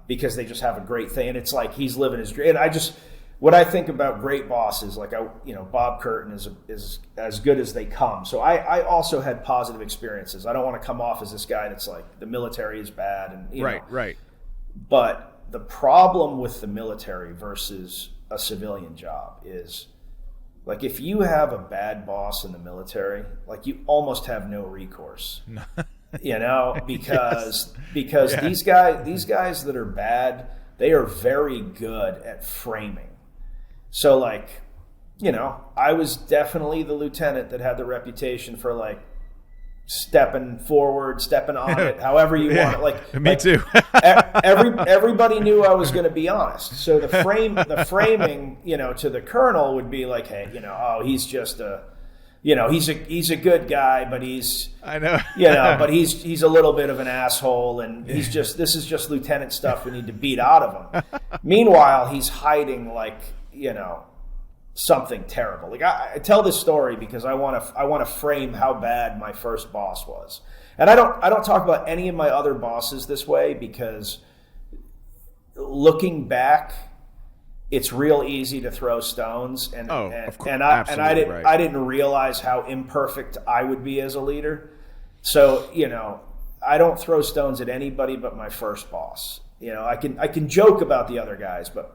A: because they just have a great thing. And it's like he's living his dream. And what I think about great bosses, like Bob Curtin is as good as they come. So I also had positive experiences. I don't want to come off as this guy that's like the military is bad and
B: right.
A: But the problem with the military versus a civilian job is, like, if you have a bad boss in the military, like, you almost have no recourse. Because these guys that are bad, they are very good at framing. So, like, I was definitely the lieutenant that had the reputation for, like, stepping forward, stepping on it, however you want it. Like,
B: me too.
A: Everybody knew I was going to be honest. So the framing, to the colonel would be like, hey, he's just he's a good guy, but but he's a little bit of an asshole, and this is just lieutenant stuff we need to beat out of him. Meanwhile, he's hiding like, something terrible. Like, I tell this story because I want to frame how bad my first boss was. And I don't talk about any of my other bosses this way, because looking back, it's real easy to throw stones, and I didn't realize how imperfect I would be as a leader. So, I don't throw stones at anybody but my first boss. I can joke about the other guys, but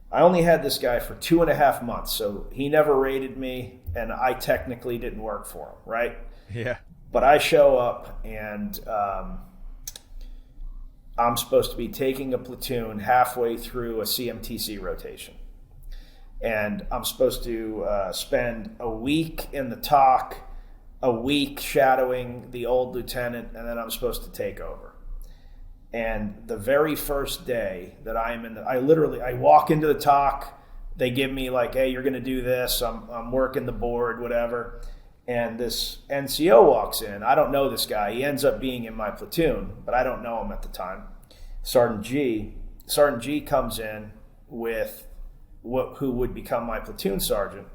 A: I only had this guy for 2.5 months, so he never rated me, and I technically didn't work for him, right?
B: Yeah.
A: But I show up, and I'm supposed to be taking a platoon halfway through a CMTC rotation. And I'm supposed to spend a week in the TOC, a week shadowing the old lieutenant, and then I'm supposed to take over. And the very first day that I walk into the TOC, they give me like, hey, you're going to do this. I'm working the board, whatever. And this NCO walks in. I don't know this guy. He ends up being in my platoon, but I don't know him at the time. Sergeant G. Sergeant G comes in with who would become my platoon sergeant.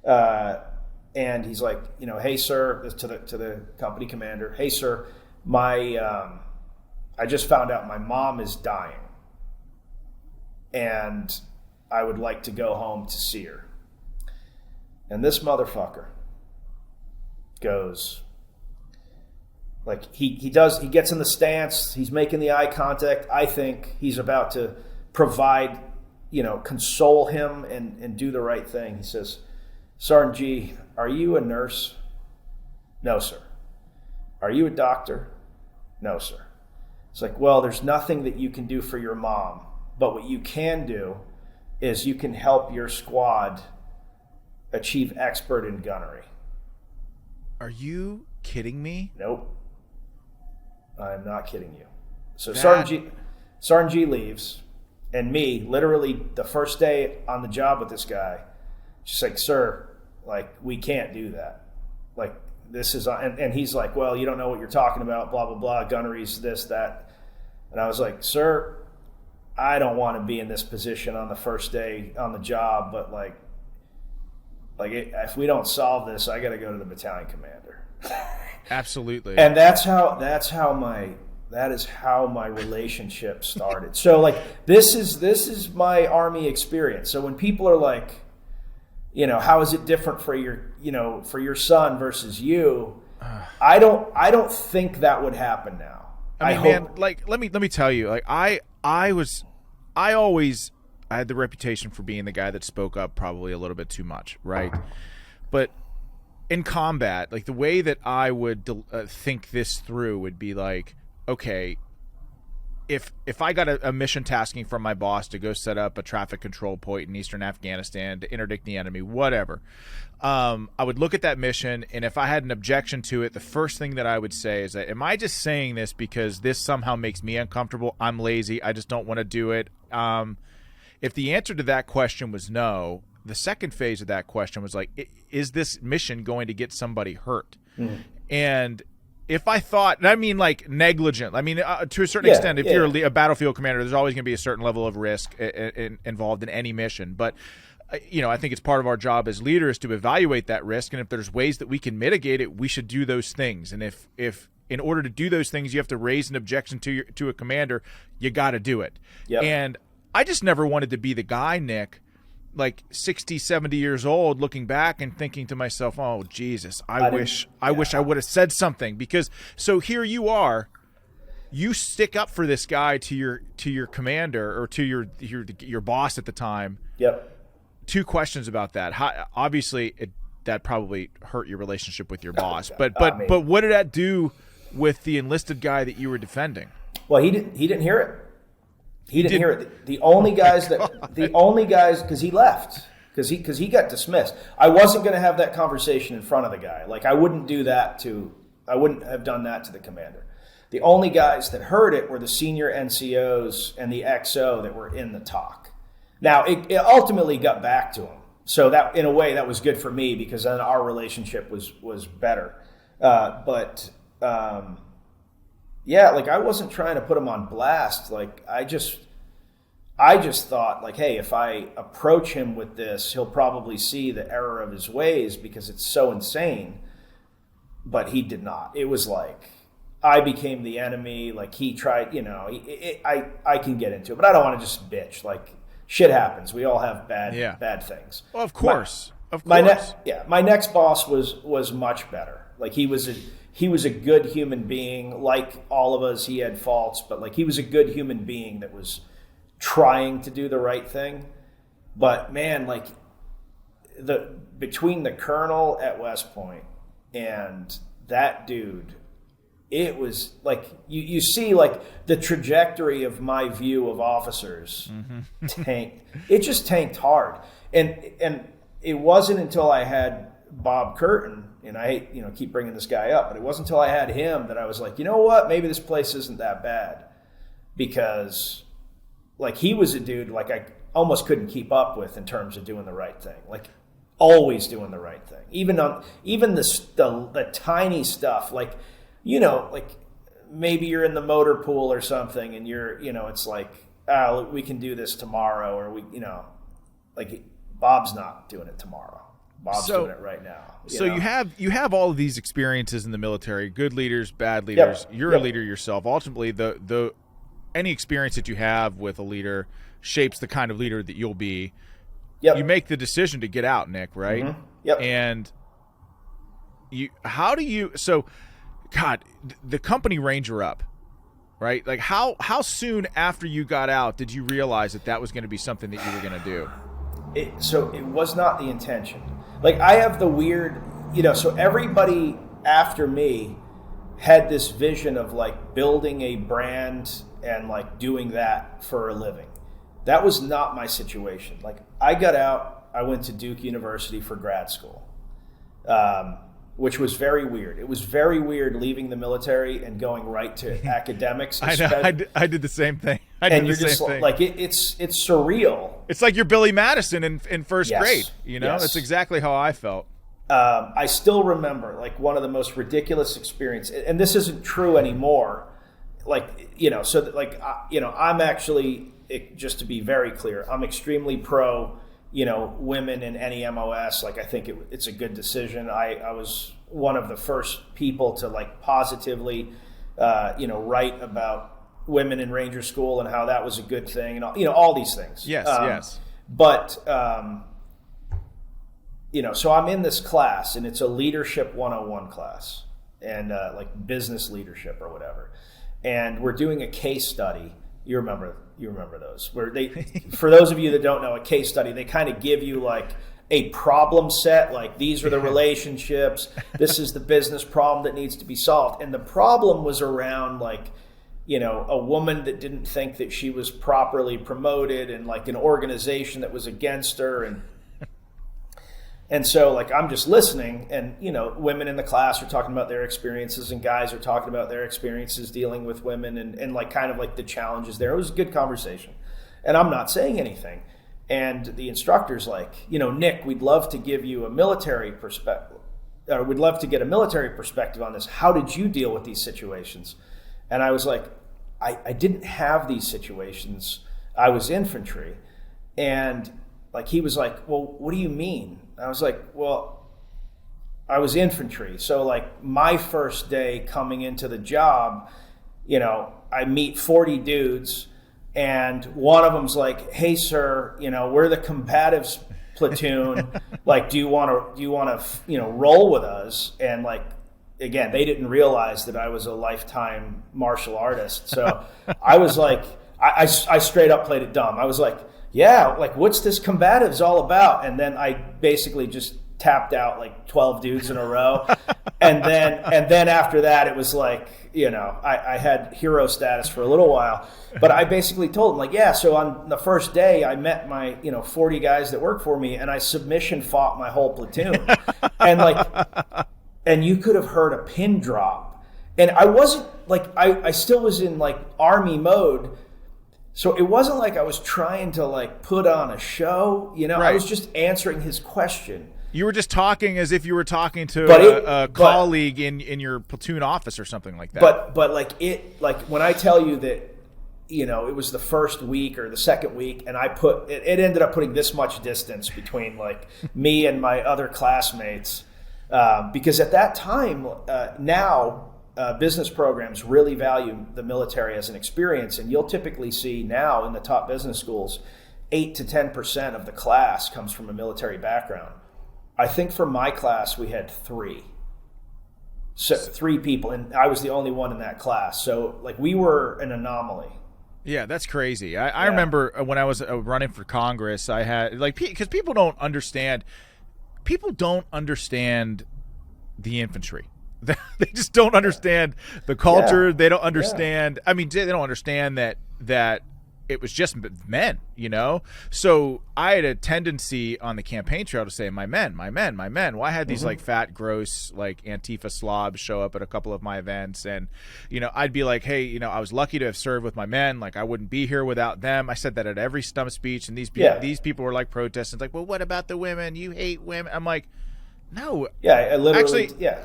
A: And he's like, hey, sir, to the company commander, hey, sir, I just found out my mom is dying, and I would like to go home to see her. And this motherfucker goes, like, he gets in the stance, he's making the eye contact. I think he's about to provide, console him and do the right thing. He says, Sergeant G, are you a nurse? No, sir. Are you a doctor? No, sir. It's like, well, there's nothing that you can do for your mom, but what you can do is you can help your squad achieve expert in gunnery.
B: Are you kidding me?
A: Nope. I'm not kidding you. So Sergeant G leaves, and me, literally the first day on the job with this guy, just like, sir, like, we can't do that. Like, this is, and he's like, well, you don't know what you're talking about, blah, blah, blah, gunnery's this, that. And I was like, sir, I don't want to be in this position on the first day on the job, but like if we don't solve this, I got to go to the battalion commander.
B: Absolutely.
A: And that is how my relationship started. So like, this is my Army experience. So when people are like, how is it different for your son versus you? I don't think that would happen now.
B: I mean, man, like, let me tell you, like, I had the reputation for being the guy that spoke up probably a little bit too much, right? But in combat, like, the way that I would think this through would be like, okay, if I got a mission tasking from my boss to go set up a traffic control point in eastern Afghanistan to interdict the enemy, whatever, I would look at that mission, and if I had an objection to it, the first thing that I would say is that, am I just saying this because this somehow makes me uncomfortable? I'm lazy. I just don't want to do it. If the answer to that question was no, the second phase of that question was like, is this mission going to get somebody hurt? And if I thought, and I mean like negligent, I mean to a certain extent, if you're a battlefield commander, there's always going to be a certain level of risk involved in any mission. But I think it's part of our job as leaders to evaluate that risk, and if there's ways that we can mitigate it, we should do those things. And if in order to do those things, you have to raise an objection to a commander, you got to do it. Yep. And I just never wanted to be the guy, Nick, like 60, 70 years old, looking back and thinking to myself, oh, Jesus, I wish I would have said something. Because so here you are, you stick up for this guy to your commander or to your boss at the time.
A: Yep.
B: Two questions about that. Obviously, that probably hurt your relationship with your boss. But what did that do with the enlisted guy that you were defending?
A: Well, he didn't hear it. He didn't hear it. The only guys, because he left, because he got dismissed. I wasn't going to have that conversation in front of the guy. Like, I wouldn't have done that to the commander. The only guys that heard it were the senior NCOs and the XO that were in the talk. Now, it ultimately got back to him. So that, in a way, that was good for me, because then our relationship was better. Like, I wasn't trying to put him on blast. Like, I just thought, like, hey, if I approach him with this, he'll probably see the error of his ways because it's so insane. But he did not. It was like, I became the enemy. Like, he tried, I can get into it, but I don't want to just bitch. Like, shit happens. We all have bad things.
B: Well, of course.
A: My next boss was much better. Like, he was a good human being. Like all of us, he had faults, but like, he was a good human being that was trying to do the right thing. But man, like, between the colonel at West Point and that dude, it was like, you see like the trajectory of my view of officers tanked. It just tanked hard. And it wasn't until I had Bob Curtin, and I hate, keep bringing this guy up, but it wasn't until I had him that I was like, you know what, maybe this place isn't that bad. Because like, he was a dude like I almost couldn't keep up with in terms of doing the right thing. Like, always doing the right thing. Even the tiny stuff, like, like maybe you're in the motor pool or something and you're, it's like, we can do this tomorrow, or like, Bob's not doing it tomorrow. Bob's doing it right now.
B: You have all of these experiences in the military, good leaders, bad leaders. Yep. You're a leader yourself. Ultimately, any experience that you have with a leader shapes the kind of leader that you'll be. Yep. You make the decision to get out, Nick, right?
A: Mm-hmm. Yep.
B: And God, the company ranger up, right? Like, how soon after you got out did you realize that was going to be something that you were going to do?
A: So it was not the intention. Like, I have the weird, so everybody after me had this vision of like building a brand and like doing that for a living. That was not my situation. Like, I got out, I went to Duke University for grad school, which was very weird. It was very weird leaving the military and going right to academics.
B: I know. I did the same thing. It's
A: surreal.
B: It's like you're Billy Madison in first grade. You know, that's exactly how I felt.
A: I still remember, like, one of the most ridiculous experiences, and this isn't true anymore. Like, you know, so that, like, you know, I'm actually, just to be very clear, I'm extremely pro, you know, women in any MOS. Like, I think it's a good decision. I was one of the first people to, like, positively, you know, write about women in Ranger School and how that was a good thing, and all, you know, all these things.
B: Yes, yes.
A: But, you know, so I'm in this class, and it's a leadership 101 class, and like business leadership or whatever. And we're doing a case study. You remember those, where they, for those of you that don't know, a case study, they kind of give you like a problem set, like these are the relationships, this is the business problem that needs to be solved. And the problem was around, like, you know, a woman that didn't think that she was properly promoted, and like an organization that was against her. And so, like, I'm just listening, and, you know, women in the class are talking about their experiences, and guys are talking about their experiences dealing with women, and like, kind of like the challenges there. It was a good conversation, and I'm not saying anything. And the instructor's like, you know, Nick, we'd love to give you a military perspective, or we'd love to get a military perspective on this. How did you deal with these situations? And I was like, I didn't have these situations. I was infantry. And like, he was like, well, what do you mean? I was like, well, I was infantry. So like, my first day coming into the job, you know, I meet 40 dudes, and one of them's like, hey sir, you know, we're the combatives platoon. Like, do you want to, you know, roll with us? And like, again, they didn't realize that I was a lifetime martial artist. So I was like, I straight up played it dumb. I was like, yeah, like, what's this combatives all about? And then I basically just tapped out like 12 dudes in a row. And then after that, it was like, you know, I had hero status for a little while. But I basically told him, like, yeah, so on the first day, I met my, you know, 40 guys that work for me, and I submission fought my whole platoon. And like, and you could have heard a pin drop. And I wasn't, like, I still was in like army mode. So it wasn't like I was trying to like put on a show, you know. Right. I was just answering his question.
B: You were just talking as if you were talking to a colleague in your platoon office or something like that.
A: But like when I tell you that, you know, it was the first week or the second week, and it ended up putting this much distance between like me and my other classmates, because at that time, now. Business programs really value the military as an experience, and you'll typically see now in the top business schools, 8 to 10% of the class comes from a military background. I think for my class we had 3 people, and I was the only one in that class. So like, we were an anomaly.
B: Yeah, that's crazy. I remember when I was running for Congress, I had like, because people don't understand the infantry. They just don't understand the culture. Yeah. They don't understand. Yeah. I mean, they don't understand that it was just men, you know? So I had a tendency on the campaign trail to say, my men, my men, my men. Well, I had these like fat, gross, like Antifa slobs show up at a couple of my events. And, you know, I'd be like, hey, you know, I was lucky to have served with my men. Like, I wouldn't be here without them. I said that at every stump speech. And these people were like protesting. It's like, well, what about the women? You hate women. I'm like, no.
A: Yeah,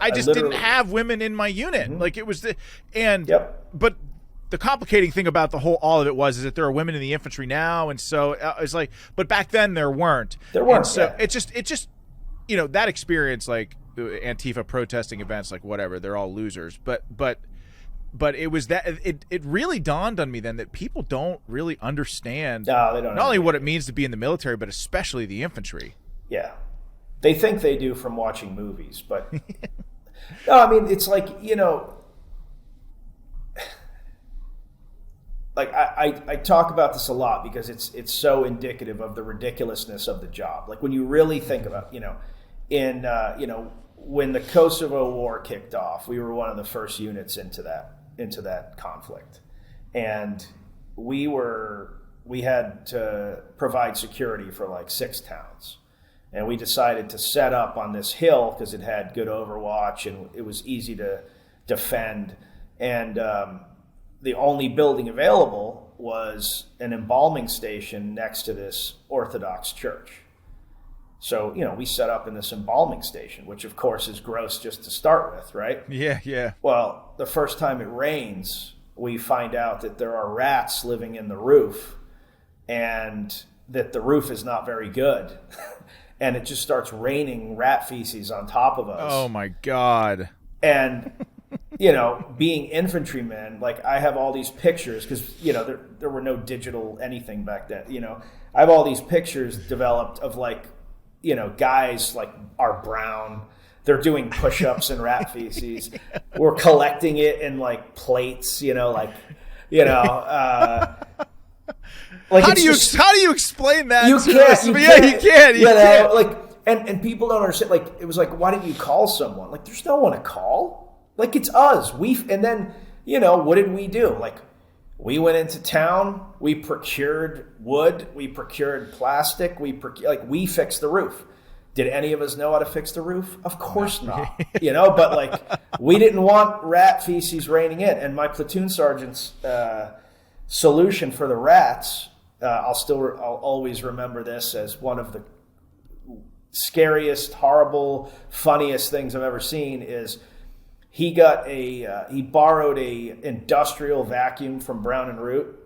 B: I just didn't have women in my unit. Like, it was but the complicating thing about all of it is that there are women in the infantry now, and so it's like, but back then there weren't. And so it's just, you know, that experience, like Antifa protesting events, like whatever, they're all losers. But it was that it really dawned on me then that people don't really understand not only what it means to be in the military, but especially the infantry.
A: Yeah. They think they do from watching movies, but no, I mean, it's like, you know, like I talk about this a lot because it's so indicative of the ridiculousness of the job. Like, when you really think about, you know, you know, when the Kosovo War kicked off, we were one of the first units into that conflict, and we were we had to provide security for like 6 towns. And we decided to set up on this hill because it had good overwatch and it was easy to defend. And the only building available was an embalming station next to this Orthodox church. So, we set up in this embalming station, which of course is gross just to start with, right?
B: Yeah, yeah.
A: Well, the first time it rains, we find out that there are rats living in the roof and that the roof is not very good. And it just starts raining rat feces on top of us.
B: Oh my God.
A: And, being infantrymen, like I have all these pictures because, there were no digital anything back then. I have all these pictures developed of like, guys like are brown. They're doing push-ups in rat feces. We're collecting it in like plates, like
B: how do you explain that?
A: You can't.
B: You can.
A: Like, and people don't understand. Like, it was like, why didn't you call someone? Like, there's no one to call. Like, it's us. And then, what did we do? Like, we went into town. We procured wood. We procured plastic. We fixed the roof. Did any of us know how to fix the roof? Of course not. But like, we didn't want rat feces raining in. And my platoon sergeant's solution for the rats, I'll always remember this as one of the scariest, horrible, funniest things I've ever seen, is he borrowed a industrial vacuum from Brown and Root.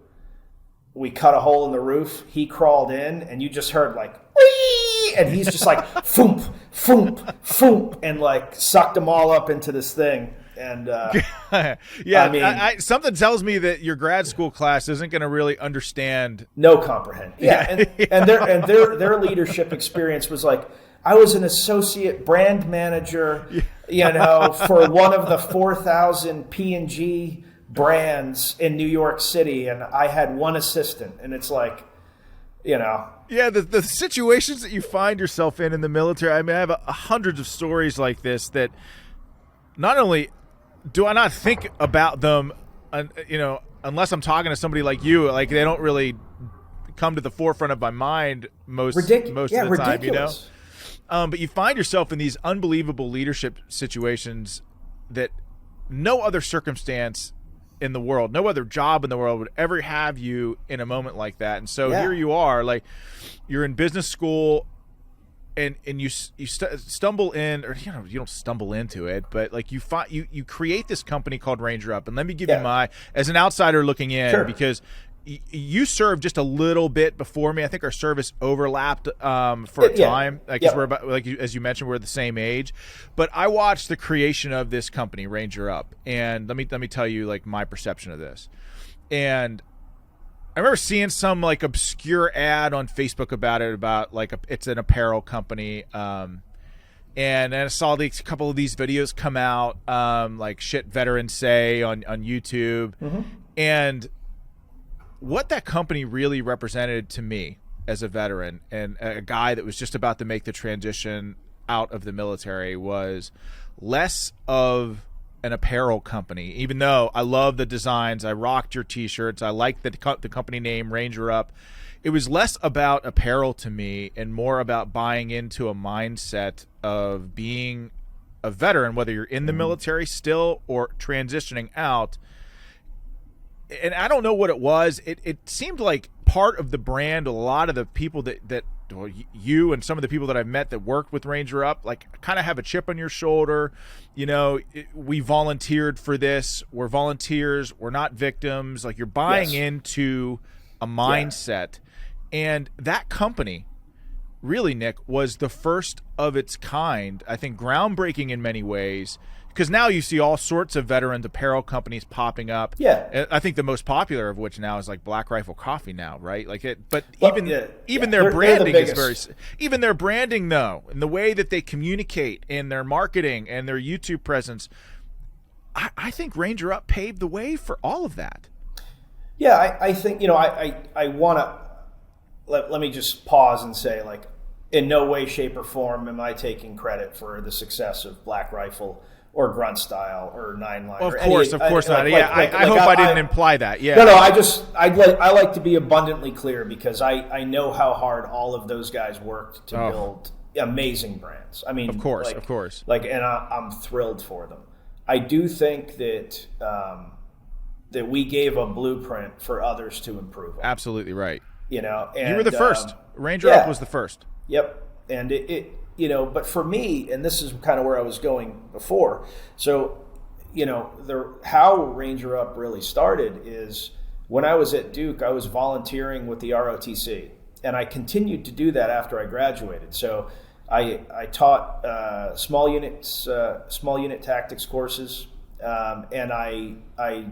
A: We cut a hole in the roof. He crawled in, and you just heard like, whee! And he's just like, foomp, foomp, foomp, and like sucked them all up into this thing. And
B: yeah, I mean, something tells me that your grad school class isn't going to really underst
A: no comprehend. Yeah, and their leadership experience was like, I was an associate brand manager, for one of the 4,000 P&G brands in New York City, and I had one assistant, and it's like,
B: Yeah, the situations that you find yourself in the military. I mean, I have hundreds of stories like this that not only do I not think about them, unless I'm talking to somebody like you, like they don't really come to the forefront of my mind most of the time, But you find yourself in these unbelievable leadership situations that no other circumstance in the world, no other job in the world would ever have you in a moment like that. And so here you are, like you're in business school, and you stumble in, or you don't stumble into it, but like you create this company called Ranger Up. And let me give you my, as an outsider looking in, because you served just a little bit before me. I think our service overlapped for a time, because we're about, like as you mentioned, we're the same age. But I watched the creation of this company, Ranger Up, and let me tell you like my perception of this. And I remember seeing some like obscure ad on Facebook about it, about like it's an apparel company. And then I saw a couple of these videos come out, like shit veterans say on YouTube. Mm-hmm. And what that company really represented to me as a veteran and a guy that was just about to make the transition out of the military was less of an apparel company. Even though I love the designs, I rocked your t-shirts, I liked the company name Ranger Up, it was less about apparel to me and more about buying into a mindset of being a veteran, whether you're in the military still or transitioning out. And I don't know what it was. It seemed like part of the brand, a lot of the people that you and some of the people that I've met that worked with Ranger Up, like kind of have a chip on your shoulder. We volunteered for this. We're volunteers. We're not victims. Like you're buying into a mindset. And that company, really, Nick, was the first of its kind. I think groundbreaking in many ways. Because now you see all sorts of veterans apparel companies popping up. Yeah, I think the most popular of which now is like Black Rifle Coffee now, right? Like it, but even their branding is very. Even their branding though, and the way that they communicate in their marketing and their YouTube presence, I think Ranger Up paved the way for all of that.
A: Yeah, I think I want to let me just pause and say, like, in no way, shape, or form am I taking credit for the success of Black Rifle or grunt style or 9-line.
B: Of course not. I hope I didn't imply that. Yeah.
A: No. I like to be abundantly clear because I know how hard all of those guys worked to build amazing brands. I mean,
B: of course.
A: And I'm thrilled for them. I do think that that we gave a blueprint for others to improve on.
B: Absolutely right.
A: And
B: you were the first. Ranger Up was the first.
A: Yep. And it but for me, and this is kind of where I was going before. So, how Ranger Up really started is when I was at Duke, I was volunteering with the ROTC, and I continued to do that after I graduated. So I taught small unit tactics courses, and I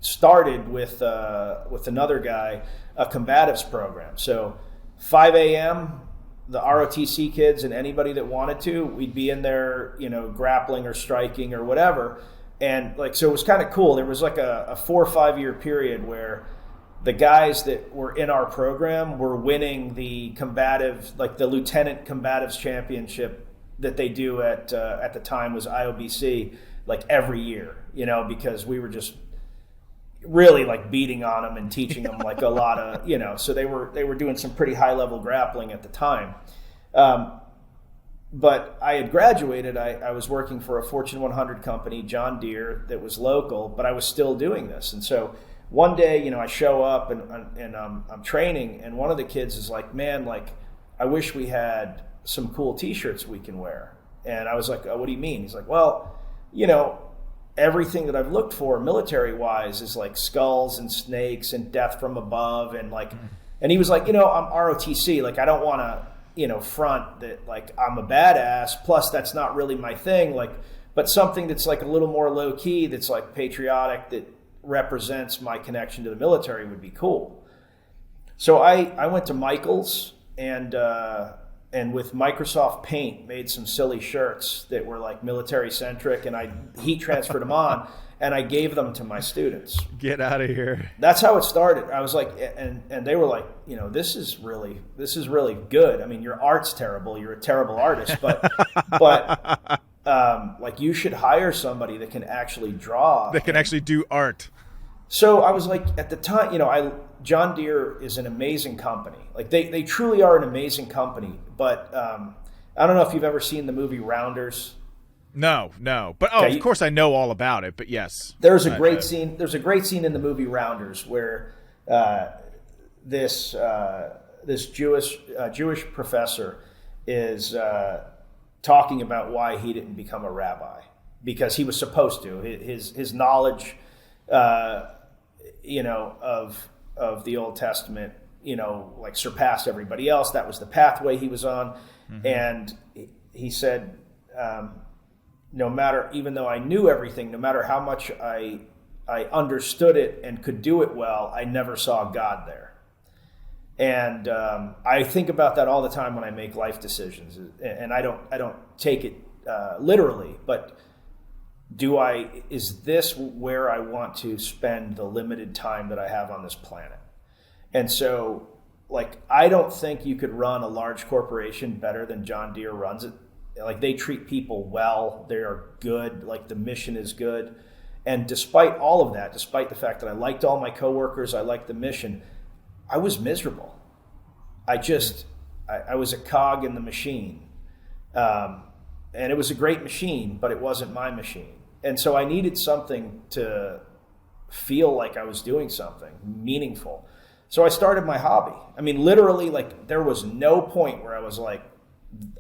A: started with another guy a combatives program. So 5 a.m. the ROTC kids and anybody that wanted to, we'd be in there, grappling or striking or whatever. And so it was kind of cool. There was like a 4 or 5 year period where the guys that were in our program were winning the combative, like the Lieutenant Combatives Championship that they do at the time was IOBC, like every year, because we were just really like beating on them and teaching them like a lot of, so they were doing some pretty high level grappling at the time. But I had graduated. I was working for a Fortune 100 company, John Deere, that was local, but I was still doing this. And so one day, I show up and I'm training, and one of the kids is like, man, like, I wish we had some cool t-shirts we can wear. And I was like, oh, what do you mean? He's like, well, everything that I've looked for military-wise is like skulls and snakes and death from above, and like, and he was like, I'm ROTC, like I don't want to, front that like I'm a badass. Plus, that's not really my thing. Like, but something that's like a little more low key, that's like patriotic, that represents my connection to the military would be cool. So I went to Michael's and with Microsoft Paint made some silly shirts that were like military centric, and I heat transferred them on and I gave them to my students.
B: Get out of here.
A: That's how it started. I was like, and they were like, this is really good. I mean, your art's terrible. You're a terrible artist, but like you should hire somebody that can actually draw.
B: That can actually do art.
A: So I was like, at the time, John Deere is an amazing company. Like they truly are an amazing company. But I don't know if you've ever seen the movie Rounders.
B: No. But of course I know all about it. But yes,
A: there's a great scene. There's a great scene in the movie Rounders where this Jewish professor is talking about why he didn't become a rabbi, because he was supposed to. His knowledge, of the Old Testament, like surpassed everybody else. That was the pathway he was on. Mm-hmm. And he said, even though I knew everything, no matter how much I understood it and could do it well, I never saw God there. And I think about that all the time when I make life decisions. And I don't take it literally, but is this where I want to spend the limited time that I have on this planet? And so, like, I don't think you could run a large corporation better than John Deere runs it. Like, they treat people well. They are good. Like, the mission is good. And despite all of that, despite the fact that I liked all my coworkers, I liked the mission, I was miserable. I was a cog in the machine. And it was a great machine, but it wasn't my machine. And so I needed something to feel like I was doing something meaningful. So I started my hobby. I mean, literally, like, there was no point where I was like,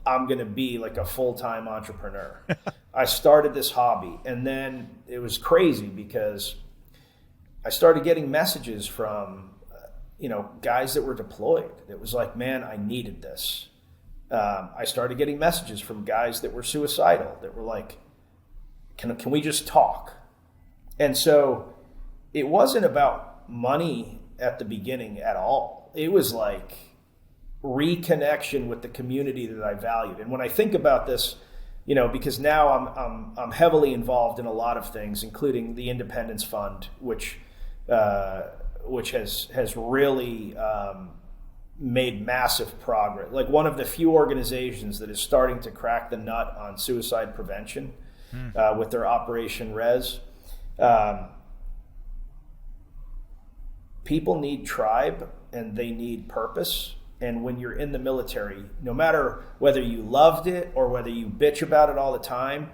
A: I'm going to be like a full-time entrepreneur. I started this hobby, and then it was crazy because I started getting messages from, guys that were deployed. It was like, man, I needed this. I started getting messages from guys that were suicidal, that were like, can we just talk? And so it wasn't about money at the beginning at all. It was like reconnection with the community that I valued. And when I think about this, because now I'm heavily involved in a lot of things, including the Independence Fund, which has really made massive progress. Like, one of the few organizations that is starting to crack the nut on suicide prevention. with their Operation Res. People need tribe and they need purpose. And when you're in the military, no matter whether you loved it or whether you bitch about it all the time,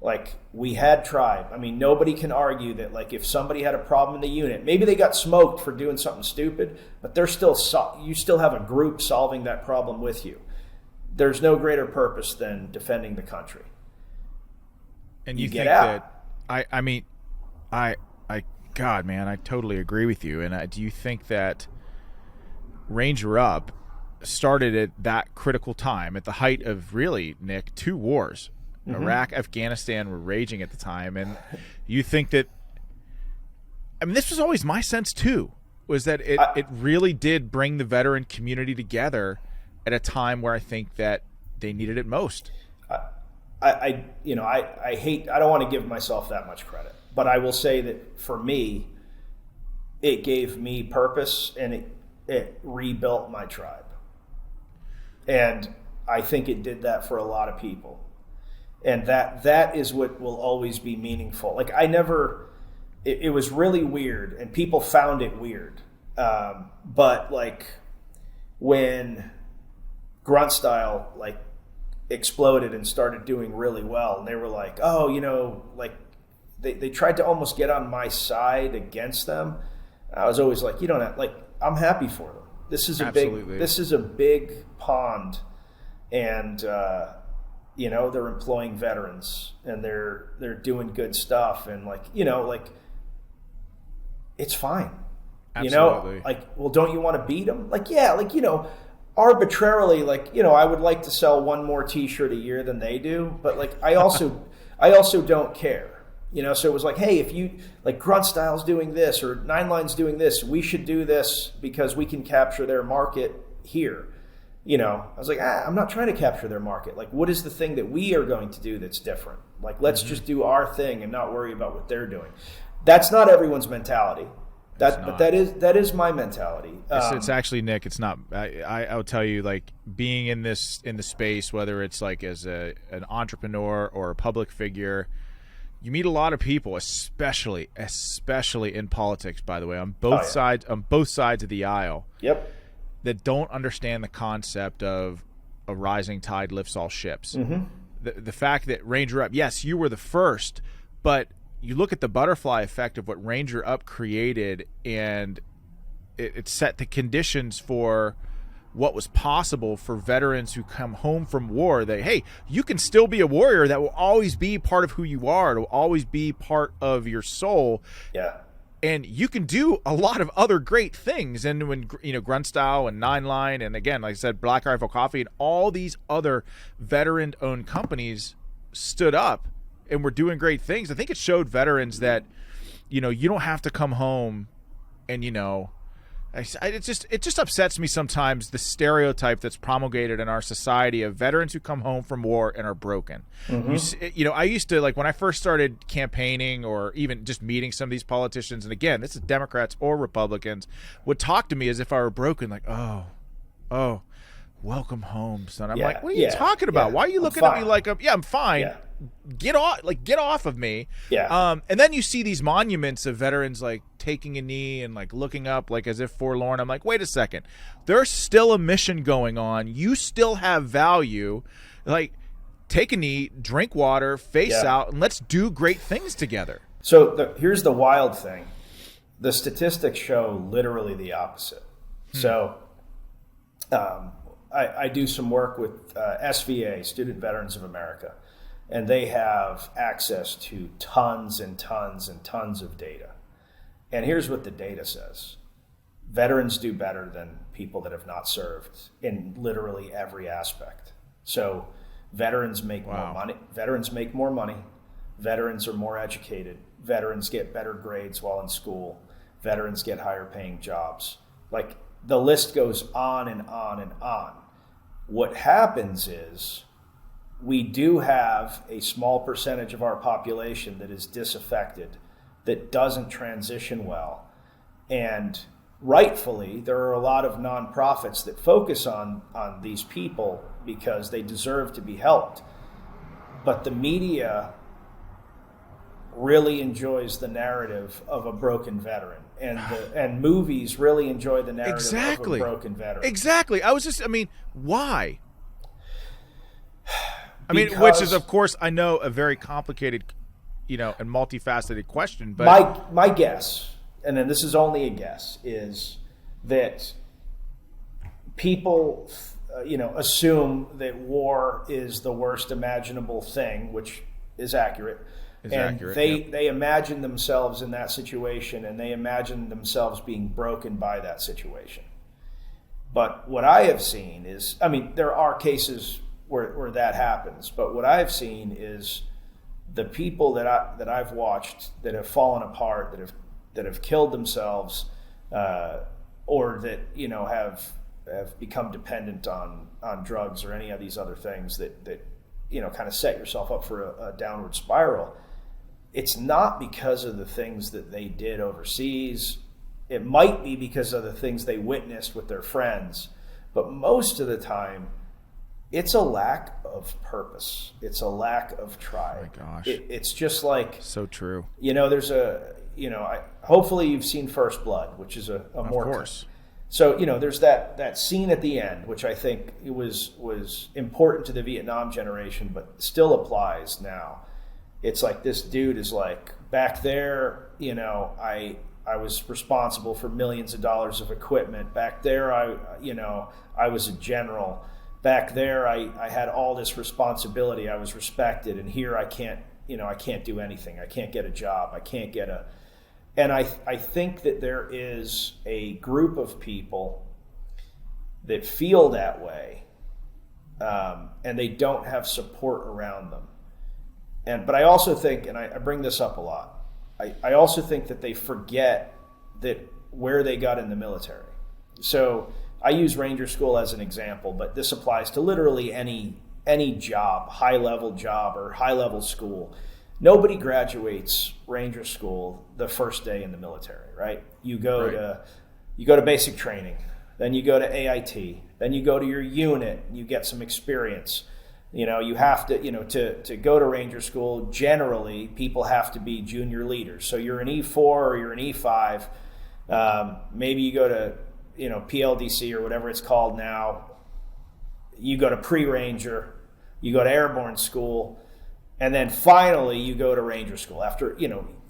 A: like, we had tribe. I mean, nobody can argue that, like, if somebody had a problem in the unit, maybe they got smoked for doing something stupid, but you still have a group solving that problem with you. There's no greater purpose than defending the country.
B: And you think that, I mean, God, man, I totally agree with you. And do you think that Ranger Up started at that critical time, at the height of, really, Nick, 2 wars? Iraq, Afghanistan were raging at the time. And you think that, I mean, this was always my sense too, was that it really did bring the veteran community together at a time where I think that they needed it most.
A: I don't want to give myself that much credit, but I will say that for me, it gave me purpose and it rebuilt my tribe. And I think it did that for a lot of people. And that is what will always be meaningful. Like, it was really weird and people found it weird. But like, when Grunt Style, like, exploded and started doing really well, and they were like, oh, like, they tried to almost get on my side against them. I was always like, you don't have, like, I'm happy for them. This is a big pond, and they're employing veterans and they're doing good stuff, and like it's fine.
B: Absolutely.
A: Like, well, don't you want to beat them? Like, yeah, like, arbitrarily, like, I would like to sell one more T-shirt a year than they do, but like, I also don't care. So it was like, hey, if you, like, Grunt Style's doing this or Nine Line's doing this, we should do this because we can capture their market here. I was like, I'm not trying to capture their market. Like, what is the thing that we are going to do that's different? Like, let's just do our thing and not worry about what they're doing. That's not everyone's mentality. But that is my mentality.
B: It's actually, Nick, it's not. I will tell you, like, being in the space, whether it's like as an entrepreneur or a public figure, you meet a lot of people, especially in politics, by the way, on both sides of the aisle.
A: Yep.
B: That don't understand the concept of a rising tide lifts all ships. Mm-hmm. The fact that Ranger Up, yes, you were the first, but you look at the butterfly effect of what Ranger Up created, and it set the conditions for what was possible for veterans who come home from war. That, hey, you can still be a warrior. That will always be part of who you are. It will always be part of your soul. Yeah. And you can do a lot of other great things. And when, Grunt Style and Nine Line, and again, like I said, Black Rifle Coffee and all these other veteran-owned companies stood up and were doing great things, I think it showed veterans that, you don't have to come home and, it just upsets me sometimes, the stereotype that's promulgated in our society of veterans who come home from war and are broken. Mm-hmm. I used to, like, when I first started campaigning or even just meeting some of these politicians, and again, this is Democrats or Republicans, would talk to me as if I were broken, like, oh, welcome home, son. I'm like, what are you talking about? Why are you looking at me like I'm fine. Yeah. Get off of me. Yeah. And then you see these monuments of veterans, like, taking a knee and, like, looking up, like, as if forlorn. I'm like, wait a second. There's still a mission going on. You still have value. Like, take a knee, drink water, face out, and let's do great things together.
A: So here's the wild thing. The statistics show literally the opposite. So I do some work with SVA, Student Veterans of America. And they have access to tons and tons and tons of data. And here's what the data says. Veterans do better than people that have not served in literally every aspect. So veterans make more money. Veterans make more money. Veterans are more educated. Veterans get better grades while in school. Veterans get higher paying jobs. Like, the list goes on and on and on. What happens is, we do have a small percentage of our population that is disaffected, that doesn't transition well. And rightfully, there are a lot of nonprofits that focus on these people because they deserve to be helped. But the media really enjoys the narrative of a broken veteran, and movies really enjoy the narrative of a broken veteran.
B: Exactly. Why? Which is, of course, I know a very complicated, and multifaceted question, but
A: my guess, and then this is only a guess, is that people, assume that war is the worst imaginable thing, which is accurate. They imagine themselves in that situation, and they imagine themselves being broken by that situation. But what I have seen is, there are cases where that happens, but what I've seen is the people that I've watched that have fallen apart, that have killed themselves, or that have become dependent on drugs or any of these other things that kind of set yourself up for a downward spiral. It's not because of the things that they did overseas. It might be because of the things they witnessed with their friends, but most of the time, it's a lack of purpose. It's a lack of try.
B: Oh my gosh.
A: It's just like...
B: So true.
A: There's hopefully you've seen First Blood, which is a more...
B: Of course.
A: So, there's that scene at the end, which I think was important to the Vietnam generation, but still applies now. It's like this dude is like, back there, I was responsible for millions of dollars of equipment. Back there, I was a general. Back there, I had all this responsibility. I was respected, and here I can't do anything. I can't get a job. I can't get a... And I think that there is a group of people that feel that way, and they don't have support around them. But I also think, and I bring this up a lot, I also think that they forget that where they got in the military. So I use Ranger School as an example, but this applies to literally any job, high-level job or high-level school. Nobody graduates Ranger School the first day in the military, right? You go to basic training, then you go to AIT, then you go to your unit, you get some experience. You have to go to Ranger School. Generally, people have to be junior leaders. So you're an E4 or you're an E5. Maybe you go to PLDC or whatever it's called now. You go to pre-Ranger. You go to airborne school. And then finally, you go to Ranger School after,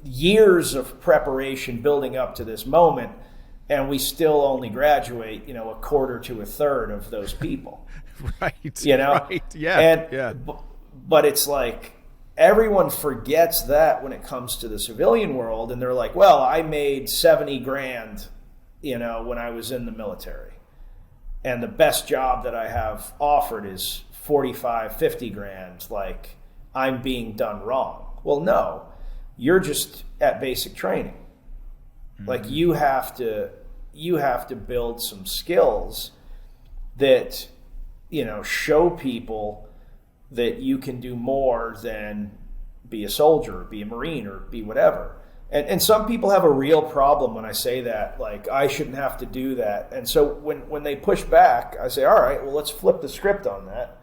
A: years of preparation building up to this moment, and we still only graduate, a quarter to a third of those people.
B: Right. Right. Yeah.
A: But it's like everyone forgets that when it comes to the civilian world, and they're like, well, I made $70,000, when I was in the military. And the best job that I have offered is $45,000-$50,000. Like, I'm being done wrong. Well, no, you're just at basic training. Mm-hmm. Like you have to build some skills that, show people that you can do more than be a soldier, or be a Marine, or be whatever. And some people have a real problem when I say that, like, I shouldn't have to do that. And so when they push back, I say, all right, well, let's flip the script on that.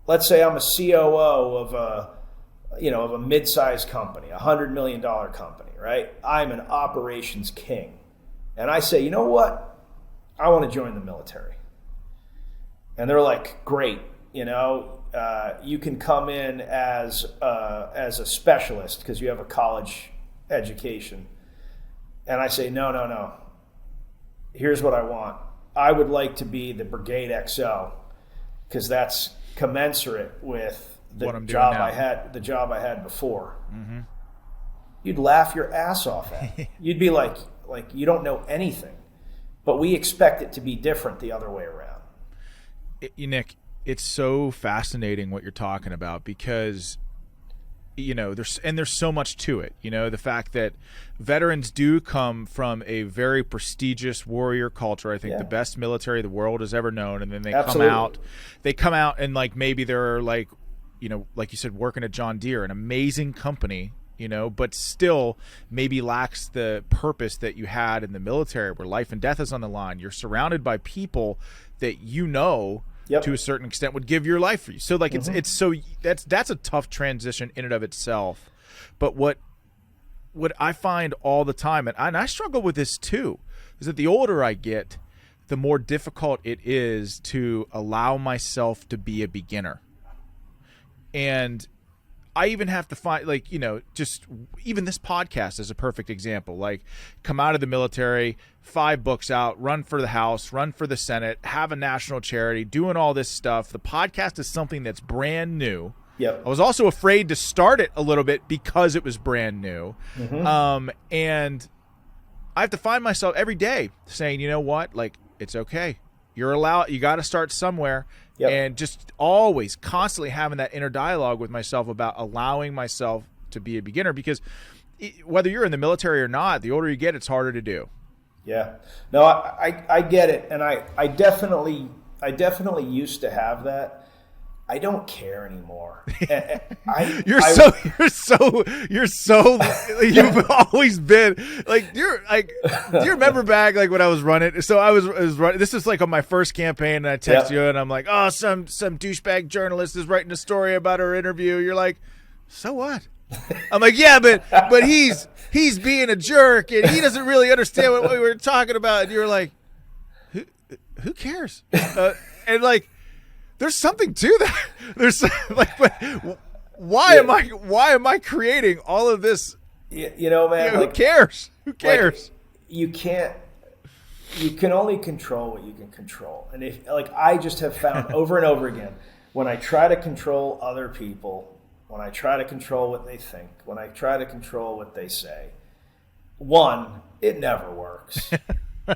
A: Let's say I'm a COO of a mid-sized company, $100 million company, right? I'm an operations king. And I say, you know what? I want to join the military. And they're like, great, you can come in as a specialist because you have a college education. And I say, no. Here's what I want. I would like to be the Brigade XO because that's commensurate with the job I had before. Mm-hmm. You'd laugh your ass off at it. You'd be like you don't know anything. But we expect it to be different the other way around.
B: Nick, it's so fascinating what you're talking about because there's so much to it. The fact that veterans do come from a very prestigious warrior culture. I think the best military the world has ever known. And then they come out and like maybe they're like you said, working at John Deere, an amazing company, but still maybe lacks the purpose that you had in the military where life and death is on the line. You're surrounded by people that to a certain extent would give your life for you. So like it's so that's a tough transition in and of itself. But what I find all the time, and I struggle with this too, is that the older I get, the more difficult it is to allow myself to be a beginner. And I even have to find, like, you know, just even this podcast is a perfect example. Like, come out of the military, 5 books out, run for the House, run for the Senate, have a national charity, doing all this stuff. The podcast is something that's brand new.
A: Yep.
B: I was also afraid to start it a little bit because it was brand new. And I have to find myself every day saying, you know what, like, it's okay. You're allowed, you got to start somewhere. Yep. And just always constantly having that inner dialogue with myself about allowing myself to be a beginner, because whether you're in the military or not, the older you get, it's harder to do.
A: Yeah, no, I get it. And I definitely used to have that. I don't care anymore. You've always been like, do you remember back, like, when I was running? So I was running, this is like on my first campaign, and I text you and I'm like, oh, some douchebag journalist is writing a story about our interview. You're like, so what? I'm like, yeah, but he's being a jerk and he doesn't really understand what we were talking about. And you're like, who cares? And like, there's something to that. There's like, but why am I creating all of this? You know, man.
B: Who cares? Who cares?
A: Like, you can only control what you can control. And if, like, I just have found over and over again, when I try to control other people, when I try to control what they think, when I try to control what they say, one, it never works.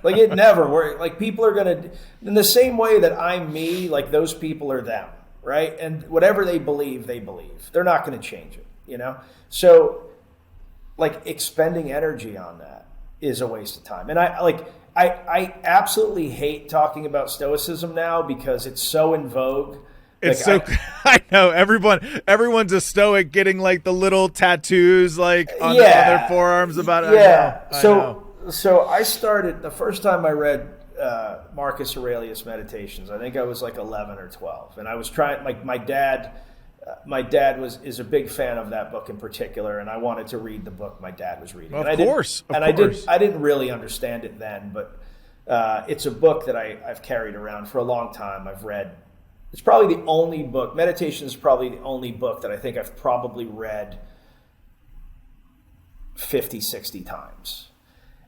A: Like, it never works. Like, people are going to, in the same way that I'm me, like, those people are them, right? And whatever they believe, they believe. They're not going to change it, you know? So, like, expending energy on that is a waste of time. And I absolutely hate talking about stoicism now because it's so in vogue.
B: It's like, I know everyone's a stoic, getting like the little tattoos like on their forearms about it.
A: Yeah. So I started, the first time I read Marcus Aurelius Meditations, I think I was like 11 or 12, and I was trying. Like, my dad is a big fan of that book in particular, and I wanted to read the book my dad was reading.
B: Of course.
A: I didn't really understand it then, but it's a book that I've carried around for a long time. I've read. It's probably the only book. Meditation is probably the only book that I think I've probably read 50, 60 times.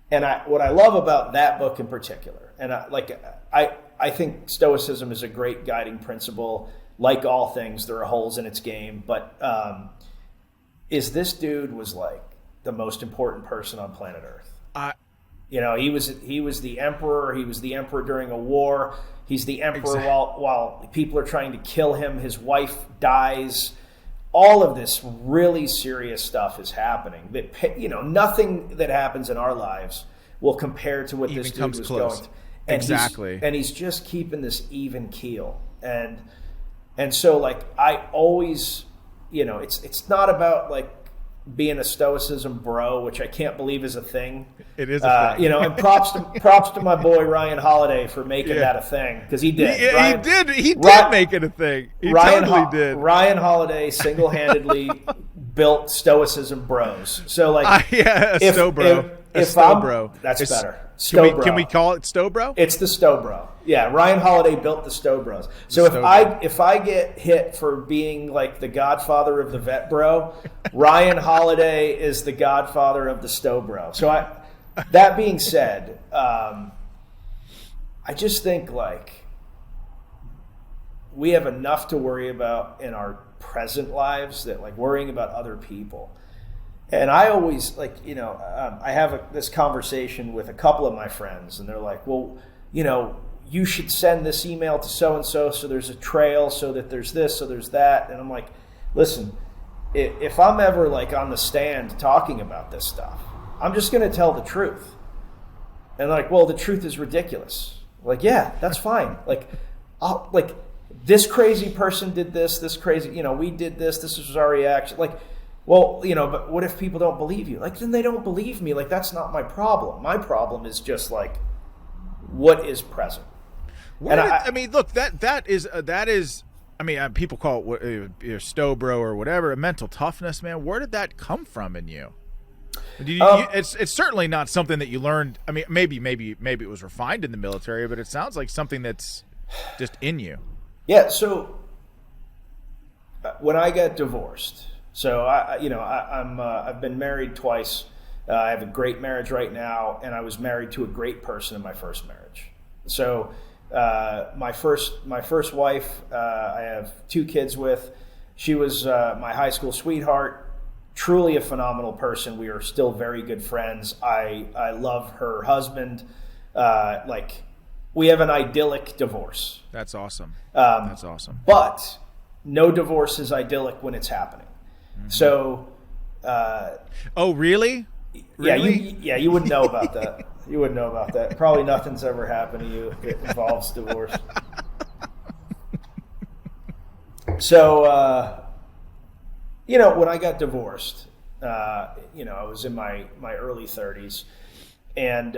A: And what I love about that book in particular, and I think Stoicism is a great guiding principle. Like all things, there are holes in its game, but is this dude was like the most important person on planet Earth. You know, he was the emperor. He was the emperor during a war. He's the emperor while people are trying to kill him. His wife dies. All of this really serious stuff is happening. That, you know, nothing that happens in our lives will compare to what this dude was going through. And he's just keeping this even keel. And so, like, I always, you know, it's not about like being a stoicism bro, which I can't believe is a thing.
B: It is a thing.
A: You know, and props to my boy Ryan Holiday for making that a thing, because he did.
B: He did make it a thing. He totally did.
A: Ryan Holiday single-handedly built Stoicism Bros. So, like,
B: Sto Bro.
A: That's better.
B: Can we call it Sto Bro?
A: It's the Sto Bro. Yeah, Ryan Holiday built the Sto Bros. So if I get hit for being like the godfather of the vet bro, Ryan Holiday is the godfather of the Sto Bro. So that being said, I just think, like, we have enough to worry about in our present lives that, like, worrying about other people. And I always, like, you know, I have this conversation with a couple of my friends, and they're like, well, you know, you should send this email to so-and-so so there's a trail, so that there's this, so there's that. And I'm like, listen, if I'm ever, like, on the stand talking about this stuff, I'm just going to tell the truth. And they're like, well, the truth is ridiculous. Like, yeah, that's fine. Like, this crazy person did this crazy, you know, we did this was our reaction. Like, well, you know, but what if people don't believe you? Like, then they don't believe me. Like, that's not my problem. My problem is just, like, what is present.
B: I mean, look, that is I mean, people call it stow bro or whatever, a mental toughness, man. Where did that come from in you? It's certainly not something that you learned. I mean, maybe it was refined in the military, but it sounds like something that's just in you.
A: Yeah. So when I got divorced, I've been married twice. I have a great marriage right now, and I was married to a great person in my first marriage. So my first wife, I have 2 kids with. She was my high school sweetheart. Truly a phenomenal person. We are still very good friends. I love her husband. We have an idyllic divorce.
B: That's awesome. That's awesome.
A: But no divorce is idyllic when it's happening. Mm-hmm. So.
B: Oh, really?
A: Really? You wouldn't know about that. You wouldn't know about that. Probably nothing's ever happened to you that involves divorce. So. When I got divorced, I was in my early 30s, and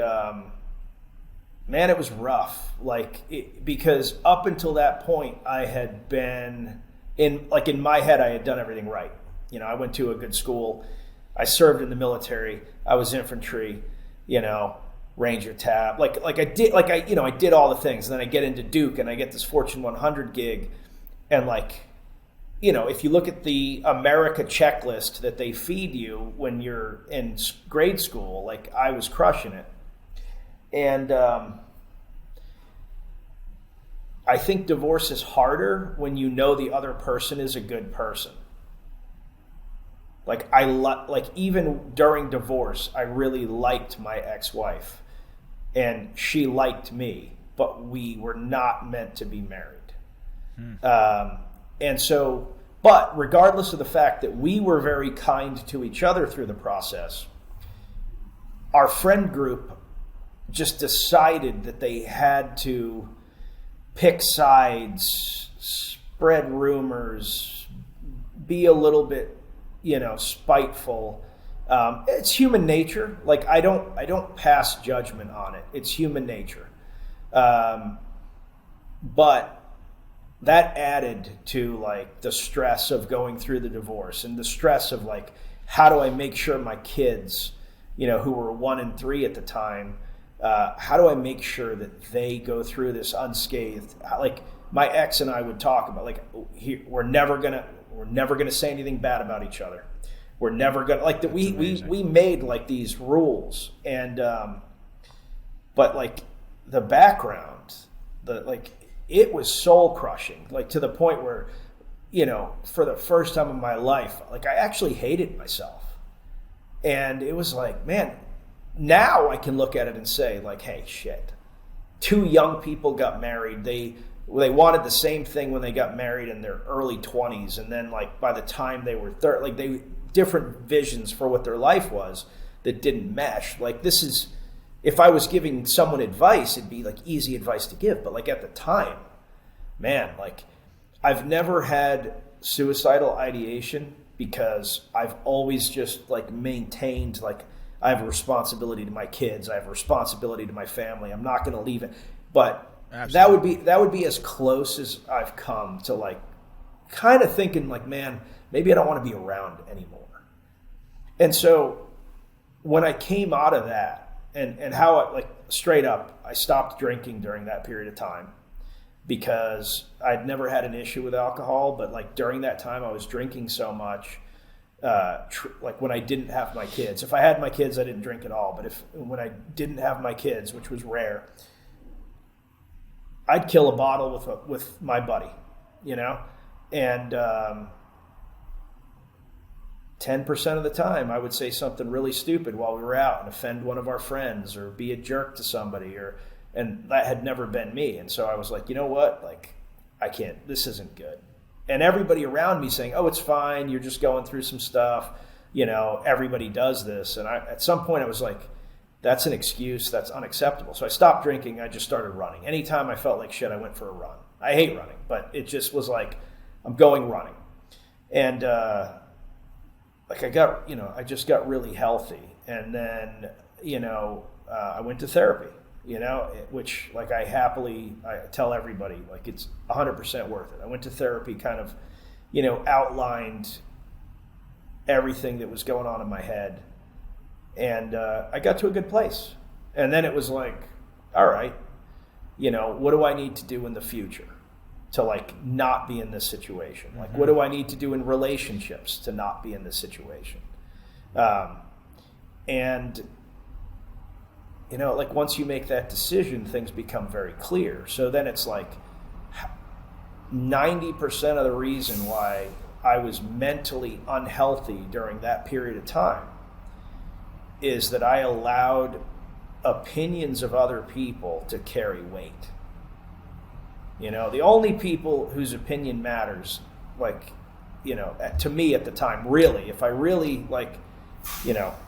A: man, it was rough. Because up until that point, I had been in my head, I had done everything right. I went to a good school, I served in the military, I was infantry, Ranger tab, I did all the things, and then I get into Duke, and I get this Fortune 100 gig, and if you look at the America checklist that they feed you when you're in grade school, I was crushing it. And I think divorce is harder when you know the other person is a good person. Even during divorce, I really liked my ex-wife, and she liked me, but we were not meant to be married. But regardless of the fact that we were very kind to each other through the process, our friend group just decided that they had to pick sides, spread rumors, be a little bit, spiteful. It's human nature. I don't pass judgment on it. It's human nature. But that added to the stress of going through the divorce, and the stress of how do I make sure my kids, who were 1 and 3 at the time, how do I make sure that they go through this unscathed? My ex and I would talk about we're never gonna say anything bad about each other. We're never gonna we made these rules, and but the background, it was soul crushing, to the point where, for the first time in my life, I actually hated myself. And it was man, now I can look at it and say hey, shit, 2 young people got married. They wanted the same thing when they got married in their early 20s. And then by the time they were 30, they different visions for what their life was that didn't mesh. This is, if I was giving someone advice, it'd be easy advice to give. But at the time, man, I've never had suicidal ideation, because I've always just maintained I have a responsibility to my kids. I have a responsibility to my family. I'm not going to leave it. But absolutely, that would be as close as I've come to kind of thinking man, maybe I don't want to be around anymore. And so when I came out of that, and how straight up, I stopped drinking during that period of time, because I'd never had an issue with alcohol, but during that time I was drinking so much. When I didn't have my kids. If I had my kids, I didn't drink at all. But when I didn't have my kids, which was rare, I'd kill a bottle with my buddy, and 10% of the time I would say something really stupid while we were out and offend one of our friends, or be a jerk to somebody, and that had never been me. And so I was you know what? I can't, this isn't good. And everybody around me saying, oh, it's fine, you're just going through some stuff, everybody does this. And at some point I was that's an excuse, that's unacceptable. So I stopped drinking, I just started running. Anytime I felt like shit, I went for a run. I hate running, but it just was I'm going running. And I just got really healthy. And then, I went to therapy. which like I tell everybody, like it's 100% worth it. I went to therapy, kind of, outlined everything that was going on in my head, and I got to a good place. And then it was like, all right, what do I need to do in the future to like not be in this situation? Like, what do I need to do in relationships to not be in this situation? And like once you make that decision, things become very clear. So then it's like 90% of the reason why I was mentally unhealthy during that period of time is that I allowed opinions of other people to carry weight. The only people whose opinion matters, like, to me at the time, really, if I really like,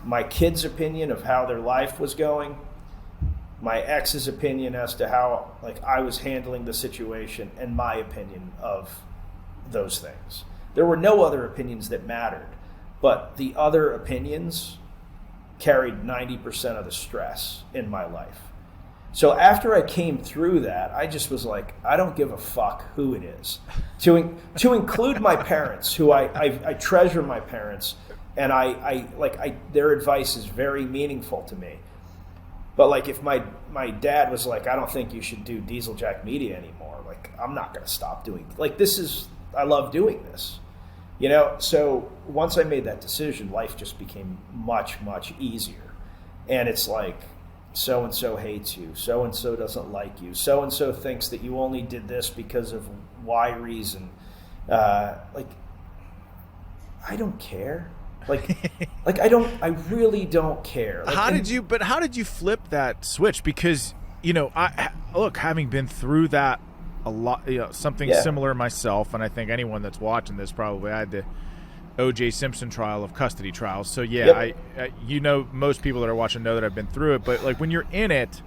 A: my kid's opinion of how their life was going, my ex's opinion as to how like I was handling the situation, and my opinion of those things. There were no other opinions that mattered, but the other opinions carried 90% of the stress in my life. So after I came through that, I just was like, I don't give a fuck who it is. To include my parents, who I treasure my parents, and their advice is very meaningful to me. But like if my dad was like, I don't think you should do Diesel Jack Media anymore, like I'm not going to stop doing, like I love doing this. So once I made that decision, life just became much, much easier. And it's like, so-and-so hates you, so-and-so doesn't like you, so-and-so thinks that you only did this because of Y reason. Like, I don't care. I really don't care. Like,
B: how did you flip that switch? Because, having been through that a lot, something similar myself, and I think anyone that's watching this probably had the O.J. Simpson trial of custody trials. So I most people that are watching know that I've been through it. But like when you're in it,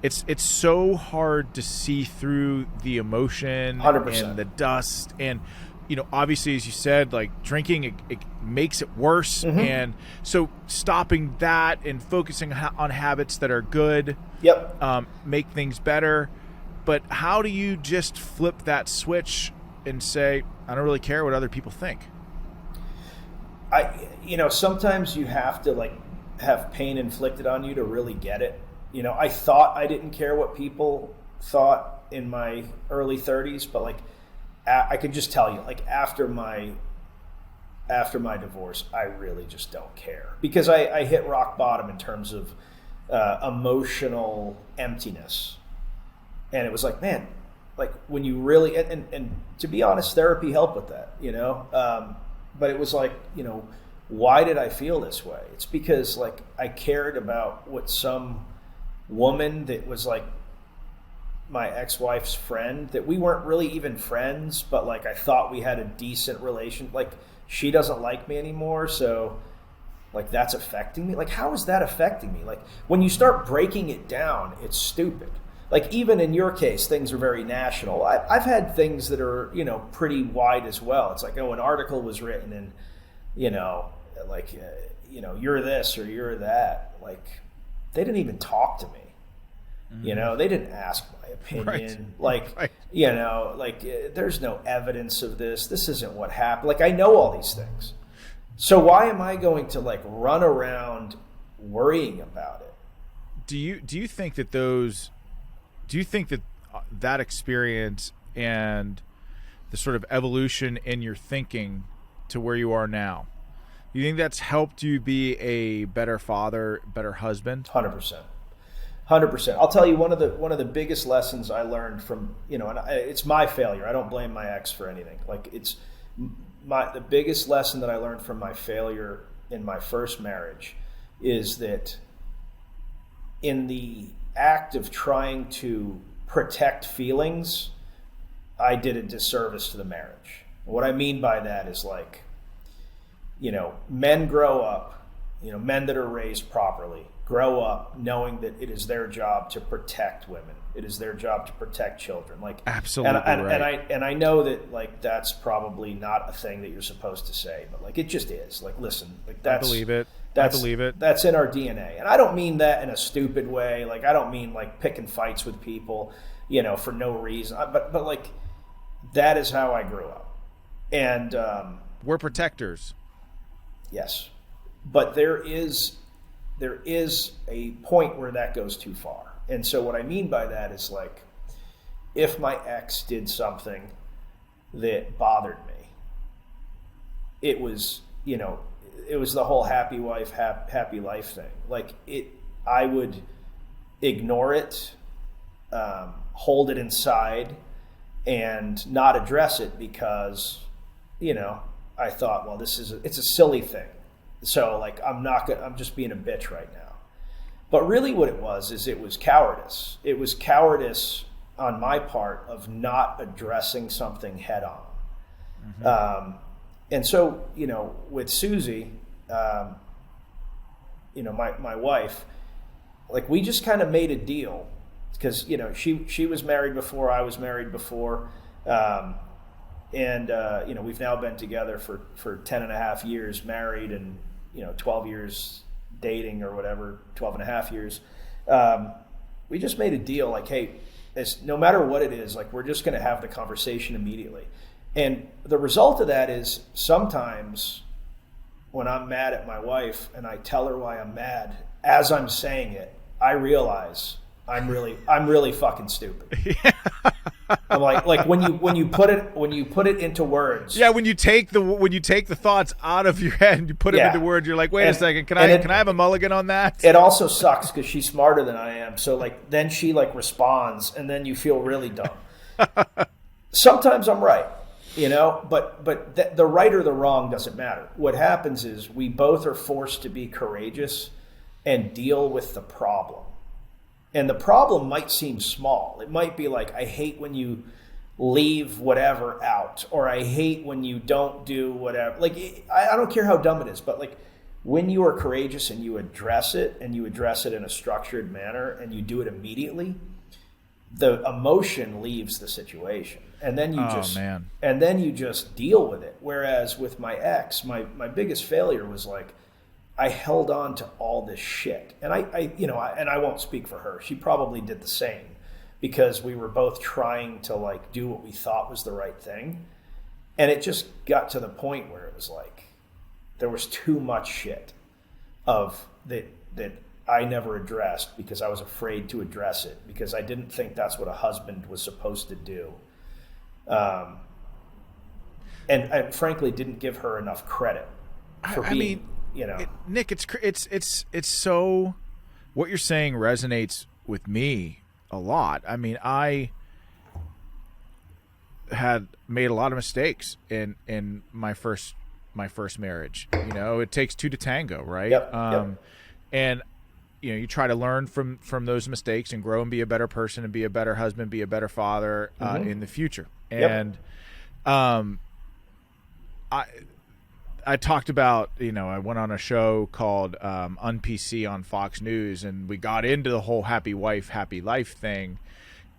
B: it's so hard to see through the emotion
A: 100%.
B: And the dust, and obviously, as you said, like drinking it makes it worse, and so stopping that and focusing on habits that are good, make things better. But how do you just flip that switch and say, I don't really care what other people think?
A: Sometimes you have to like have pain inflicted on you to really get it. I thought I didn't care what people thought in my early 30s, but like I could just tell you, like after my divorce, I really just don't care, because I hit rock bottom in terms of emotional emptiness. And it was like, man, like when you really, and to be honest, therapy helped with that, but it was like, why did I feel this way? It's because like I cared about what some woman that was like my ex-wife's friend, that we weren't really even friends, but like I thought we had a decent relation. Like she doesn't like me anymore, so like that's affecting me. Like how is that affecting me? Like when you start breaking it down, it's stupid. Like even in your case, things are very national. I've had things that are, pretty wide as well. It's like, an article was written and, you're this or you're that. Like they didn't even talk to me. They didn't ask my opinion. Right. There's no evidence of this. This isn't what happened. Like I know all these things. So why am I going to like run around worrying about it?
B: Do you think that that experience and the sort of evolution in your thinking to where you are now, you think that's helped you be a better father, better husband?
A: 100%. I'll tell you one of the biggest lessons I learned from, and it's my failure. I don't blame my ex for anything. Like it's the biggest lesson that I learned from my failure in my first marriage is that in the act of trying to protect feelings, I did a disservice to the marriage. What I mean by that is like, men grow up, men that are raised properly grow up knowing that it is their job to protect women. It is their job to protect children. Like
B: absolutely, right.
A: And I know that like that's probably not a thing that you're supposed to say, but like it just is. Like listen, like that's,
B: I believe it. I believe it.
A: That's in our DNA. And I don't mean that in a stupid way. Like, I don't mean like picking fights with people, for no reason. But like, that is how I grew up. And
B: we're protectors.
A: Yes. But there is a point where that goes too far. And so what I mean by that is, like, if my ex did something that bothered me, it was the whole happy wife, happy life thing. Like, I would ignore it, hold it inside, and not address it because, I thought, well, it's a silly thing. So, like, I'm just being a bitch right now. But really what it was cowardice. It was cowardice on my part of not addressing something head on. Mm-hmm. And so, with Susie, my wife, like, we just kind of made a deal because, she was married before, I was married before. We've now been together for 10 and a half years married and, 12 years dating or whatever, 12 and a half years. We just made a deal like, hey, no matter what it is, like, we're just going to have the conversation immediately. And the result of that is sometimes when I'm mad at my wife and I tell her why I'm mad, as I'm saying it, I realize I'm really fucking stupid. I'm like when you put it into words.
B: Yeah, when you take the thoughts out of your head and you put them into words, you're like, wait a second, can I have a mulligan on that?
A: It also sucks because she's smarter than I am. So, like, then she, like, responds, and then you feel really dumb. Sometimes I'm right, but the right or the wrong doesn't matter. What happens is we both are forced to be courageous and deal with the problem. And the problem might seem small. It might be like, I hate when you leave whatever out, or I hate when you don't do whatever. Like, I don't care how dumb it is, but, like, when you are courageous and you address it in a structured manner and you do it immediately, the emotion leaves the situation. And then you just deal with it. Whereas with my ex, my biggest failure was, like, I held on to all this shit. And I won't speak for her. She probably did the same because we were both trying to, like, do what we thought was the right thing. And it just got to the point where it was like, there was too much shit that I never addressed because I was afraid to address it because I didn't think that's what a husband was supposed to do. And I frankly didn't give her enough credit for being...
B: Nick, it's so, what you're saying resonates with me a lot. I mean, I had made a lot of mistakes in my first marriage. It takes two to tango, right?
A: Yep.
B: And you try to learn from those mistakes and grow and be a better person and be a better husband, be a better father in the future. And I talked about, I went on a show called UnPC on Fox News, and we got into the whole happy wife, happy life thing.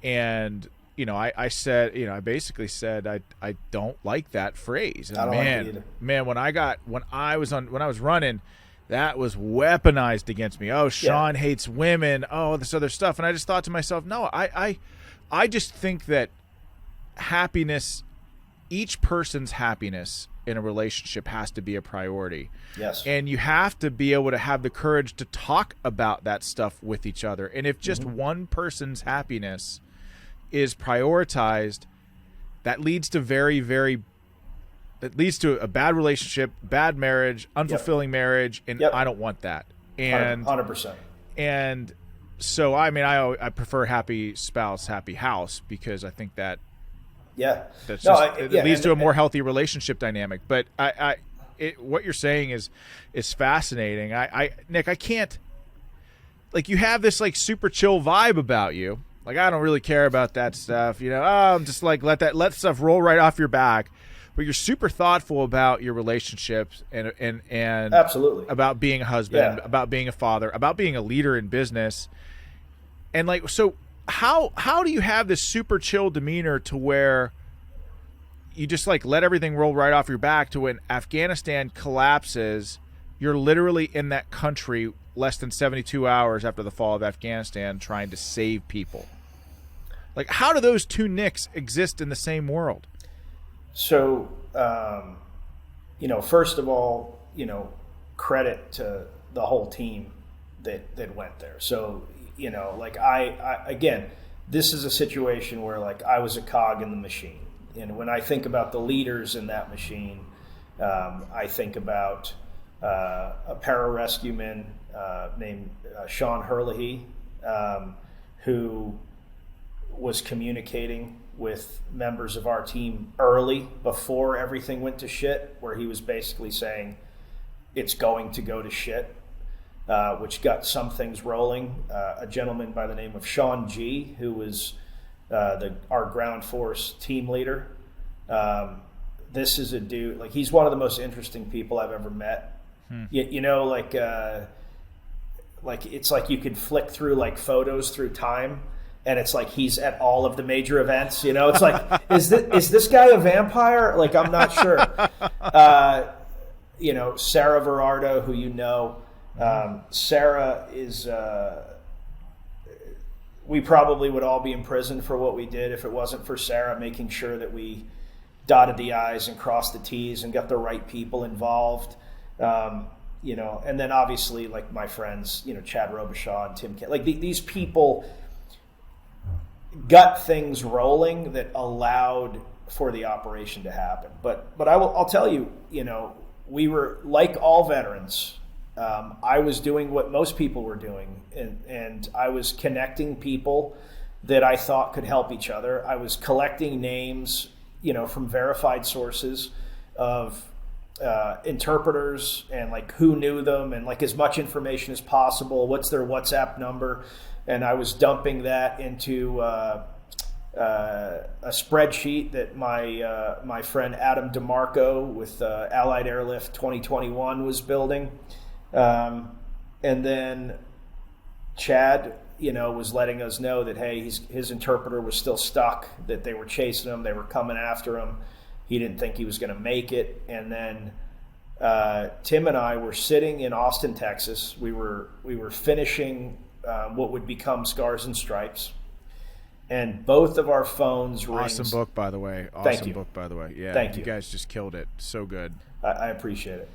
B: And, I said, I basically said, I don't like that phrase. And
A: I don't like it either.
B: Man, when I was running, that was weaponized against me. Oh, Sean hates women. Oh, this other stuff. And I just thought to myself, no, I just think that happiness, each person's happiness in a relationship has to be a priority.
A: Yes.
B: And you have to be able to have the courage to talk about that stuff with each other. And if just one person's happiness is prioritized, that leads to a bad relationship, bad marriage, unfulfilling marriage, and I don't want that. And
A: 100%.
B: And so, I mean, I prefer happy spouse, happy house, because I think that it leads to a more healthy relationship dynamic. But what you're saying is fascinating. Nick, I can't, like, you have this, like, super chill vibe about you. Like, I don't really care about that stuff. I'm just like, let stuff roll right off your back. But you're super thoughtful about your relationships and
A: absolutely
B: about being a husband, about being a father, about being a leader in business. And, like, so how do you have this super chill demeanor to where you just, like, let everything roll right off your back to when Afghanistan collapses you're literally in that country less than 72 hours after the fall of Afghanistan trying to save people. Like, how do those two Nicks exist in the same world?
A: So, first of all, credit to the whole team that went there. So, I again, this is a situation where like I was a cog in the machine. And when I think about the leaders in that machine, I think about a pararescueman named Sean Herlihy, who was communicating with members of our team early before everything went to shit, where he was basically saying it's going to go to shit, which got some things rolling. A gentleman by the name of Sean G., who was our ground force team leader. This is a dude, like he's one of the most interesting people I've ever met. Like it's like you could flick through like photos through time, and it's like he's at all of the major events. It's like, is this guy a vampire? Like, I'm not sure. Sarah Verardo, who Sarah is. We probably would all be in prison for what we did if it wasn't for Sarah making sure that we dotted the I's and crossed the T's and got the right people involved. And then obviously like my friends, Chad Robichaud and Tim Kent, like these people got things rolling that allowed for the operation to happen. But I'll tell you, we were like all veterans. I was doing what most people were doing, and I was connecting people that I thought could help each other. I was collecting names, from verified sources of interpreters and like who knew them and like as much information as possible. What's their WhatsApp number? And I was dumping that into a spreadsheet that my friend Adam DeMarco with Allied Airlift 2021 was building. And then Chad, was letting us know that, hey, his interpreter was still stuck, that they were chasing him, they were coming after him. He didn't think he was going to make it. And then Tim and I were sitting in Austin, Texas. We were finishing what would become Scars and Stripes. And both of our phones rings.
B: Awesome book, by the way.
A: Thank you.
B: Book, by the way. Yeah,
A: Thank you.
B: You guys just killed it. So good.
A: I appreciate it.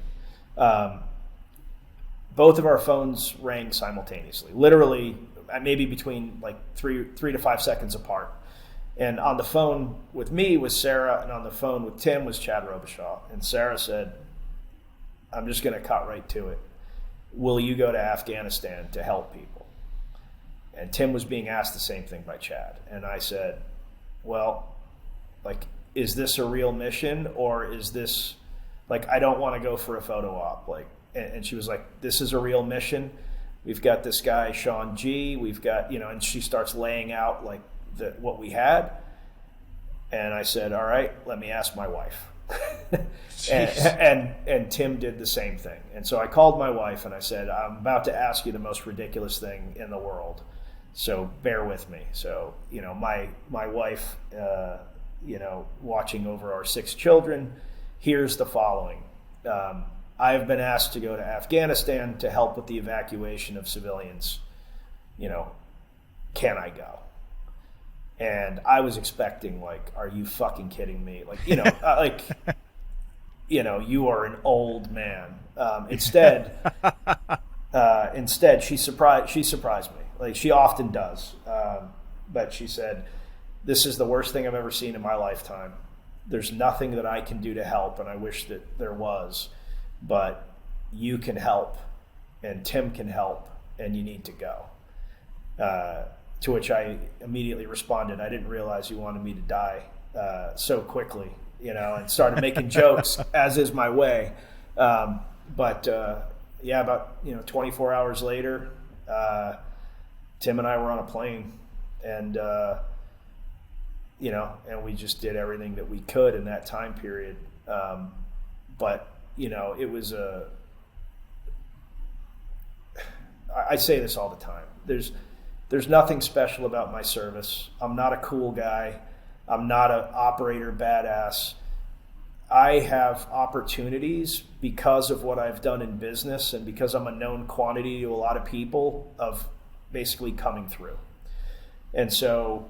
A: Both of our phones rang simultaneously, literally maybe between like 3 to 5 seconds apart. And on the phone with me was Sarah, and on the phone with Tim was Chad Robichaud. And Sarah said, I'm just going to cut right to it. Will you go to Afghanistan to help people? And Tim was being asked the same thing by Chad. And I said, well, like, is this a real mission, or is this like, I don't want to go for a photo op? Like, and she was like, this is a real mission. We've got this guy, Sean G. We've got, and she starts laying out like what we had. And I said, all right, let me ask my wife. and Tim did the same thing. And so I called my wife and I said, I'm about to ask you the most ridiculous thing in the world, so bear with me. So, my wife, watching over our 6 children, here's the following. I have been asked to go to Afghanistan to help with the evacuation of civilians. Can I go? And I was expecting, like, are you fucking kidding me? Like, you are an old man. Instead, she surprised me. Like, she often does. But she said, this is the worst thing I've ever seen in my lifetime. There's nothing that I can do to help, and I wish that there was. But you can help, and Tim can help, and you need to go. To which I immediately responded, I didn't realize you wanted me to die so quickly, and started making jokes, as is my way. But about 24 hours later, Tim and I were on a plane, and and we just did everything that we could in that time period. But it was I say this all the time. There's nothing special about my service. I'm not a cool guy. I'm not an operator badass. I have opportunities because of what I've done in business and because I'm a known quantity to a lot of people of basically coming through. And so,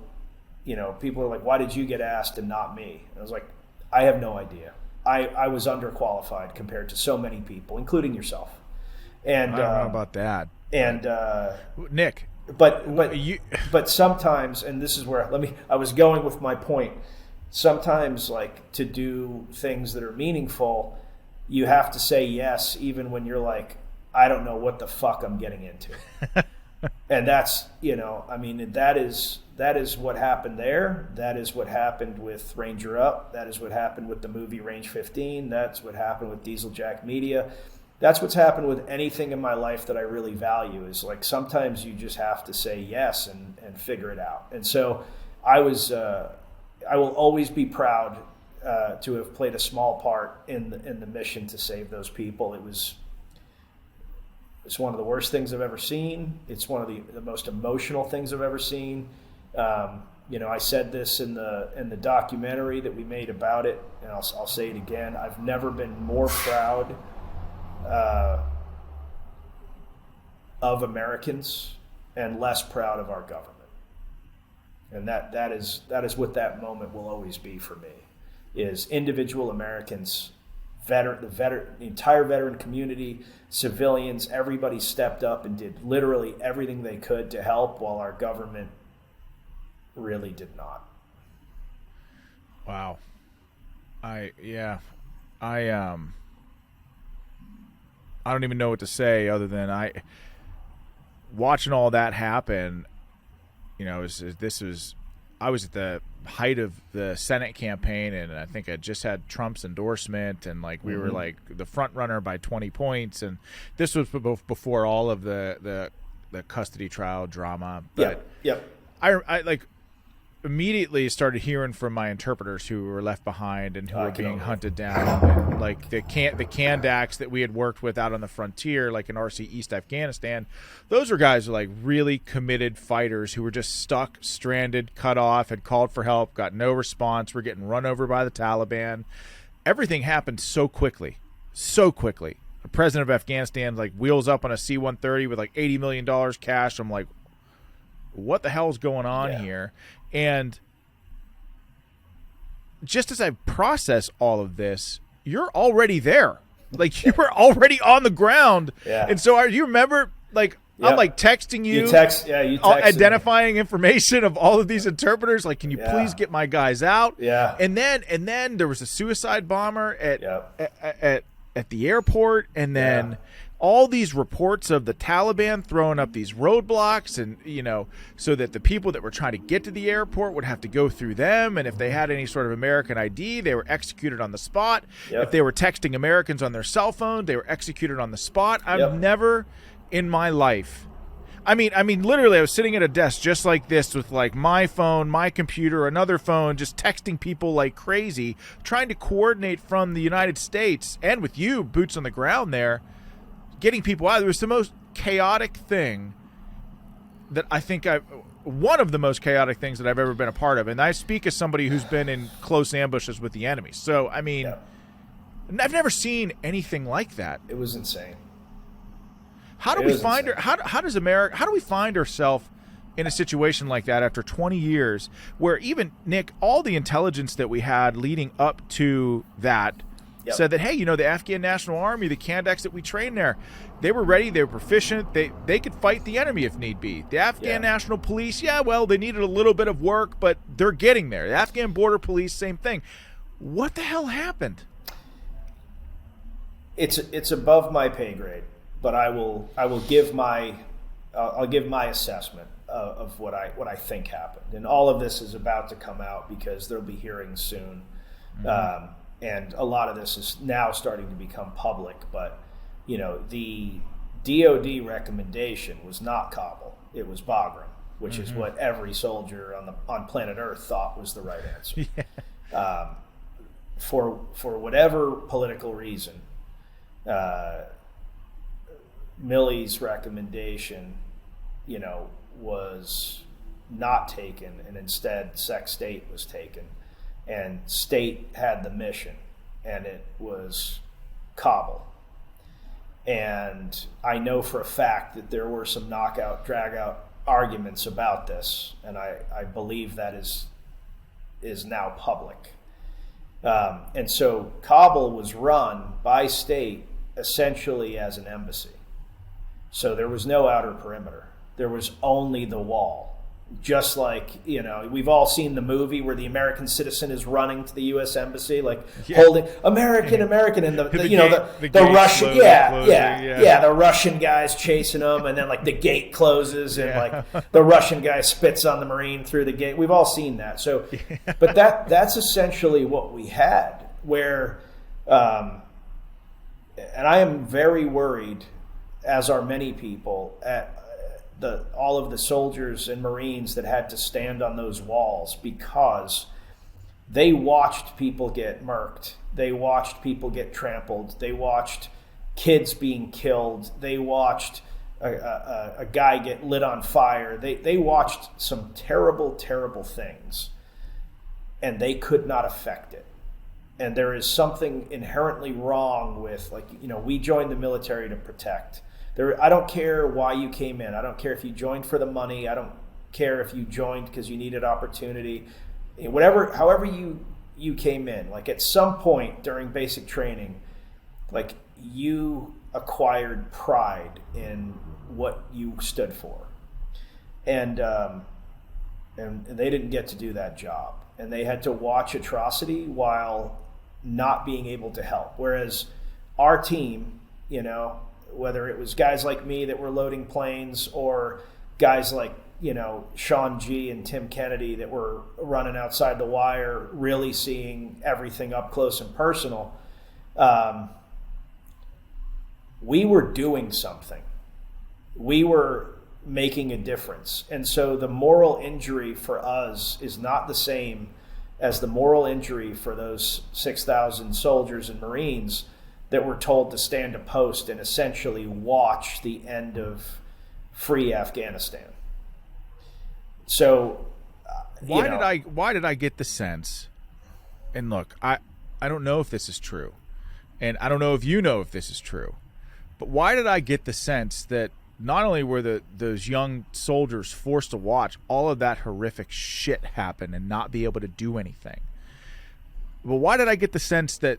A: people are like, why did you get asked and not me? And I was like, I have no idea. I was underqualified compared to so many people, including yourself. And
B: I don't know about that.
A: And
B: Nick,
A: but sometimes, and this is where I was going with my point. Sometimes, like, to do things that are meaningful, you have to say yes, even when you're like, I don't know what the fuck I'm getting into. And that's, that is what happened there. That is what happened with Ranger Up. That is what happened with the movie Range 15. That's what happened with Diesel Jack Media. That's what's happened with anything in my life that I really value, is like sometimes you just have to say yes and figure it out. And so I will always be proud to have played a small part in the mission to save those people. It's one of the worst things I've ever seen. It's one of the most emotional things I've ever seen. I said this in the documentary that we made about it, and I'll say it again. I've never been more proud of Americans and less proud of our government. And that is what that moment will always be for me, is individual Americans, the entire veteran community, civilians, everybody stepped up and did literally everything they could to help, while our government really did not.
B: Wow. I don't even know what to say other than watching all that happen. I was at the height of the Senate campaign, and I think I just had Trump's endorsement, and we were like the front runner by 20 points, and this was before all of the custody trial drama. But
A: yep.
B: I immediately started hearing from my interpreters who were left behind and who were being hunted down, and the Kandaks that we had worked with out on the frontier, like in RC East Afghanistan. Those were guys who really committed fighters who were just stuck, stranded, cut off, had called for help, got no response, were getting run over by the Taliban. Everything happened so quickly. The president of Afghanistan wheels up on a C-130 with $80 million cash. I'm like, what the hell is going on here? And just as I process all of this, you're already there. You were already on the ground.
A: Yeah.
B: And so you remember, I'm texting you.
A: You text
B: identifying information of all of these interpreters. Can you please get my guys out?
A: Yeah.
B: And then there was a suicide bomber at the airport, and then all these reports of the Taliban throwing up these roadblocks, and so that the people that were trying to get to the airport would have to go through them, and if they had any sort of American ID, they were executed on the spot. If they were texting Americans on their cell phone, they were executed on the spot. I've never in my life, I mean literally I was sitting at a desk just like this with my phone, my computer, another phone, just texting people like crazy, trying to coordinate from the United States, and with you, boots on the ground there, getting people out. It was the most chaotic thing that I think one of the most chaotic things that I've ever been a part of. And I speak as somebody who's been in close ambushes with the enemy. So, I've never seen anything like that.
A: It was insane.
B: How do we find ourselves in a situation like that after 20 years, where even, Nick, all the intelligence that we had leading up to that said that, hey, the Afghan National Army, the Kandaks that we trained there, they were ready, they were proficient, they could fight the enemy if need be. The Afghan National Police, they needed a little bit of work, but they're getting there. The Afghan Border Police, same thing. What the hell happened?
A: It's above my pay grade, but I'll give my assessment of what I think happened. And all of this is about to come out because there'll be hearings soon. Mm-hmm. And a lot of this is now starting to become public, but the DOD recommendation was not Kabul; it was Bagram, which is what every soldier on planet Earth thought was the right answer. For whatever political reason, Milley's recommendation, was not taken, and instead Sec State was taken. And state had the mission, and it was Kabul. And I know for a fact that there were some knockout, drag-out arguments about this, and I believe that is now public. And so Kabul was run by state essentially as an embassy. So there was no outer perimeter. There was only the wall. Just like, we've all seen the movie where the American citizen is running to the U.S. embassy, holding American, and the Russian, the Russian guy's chasing them, and then the gate closes, and the Russian guy spits on the Marine through the gate. We've all seen that. So, but that's essentially what we had. Where, and I am very worried, as are many people, at all of the soldiers and Marines that had to stand on those walls, because they watched people get murked. They watched people get trampled. They watched kids being killed. They watched a guy get lit on fire. They watched some terrible, terrible things, and they could not affect it. And there is something inherently wrong with, we joined the military to protect. I don't care why you came in. I don't care if you joined for the money. I don't care if you joined because you needed opportunity. However you came in. At some point during basic training, you acquired pride in what you stood for, and they didn't get to do that job, and they had to watch atrocity while not being able to help. Whereas our team, whether it was guys like me that were loading planes, or guys like, Sean G and Tim Kennedy that were running outside the wire, really seeing everything up close and personal, we were doing something. We were making a difference. And so the moral injury for us is not the same as the moral injury for those 6,000 soldiers and Marines that were told to stand a post and essentially watch the end of free Afghanistan. So,
B: why did I get the sense? And look, I don't know if this is true, and I don't know if you know if this is true, but why did I get the sense that not only were those young soldiers forced to watch all of that horrific shit happen and not be able to do anything, but why did I get the sense that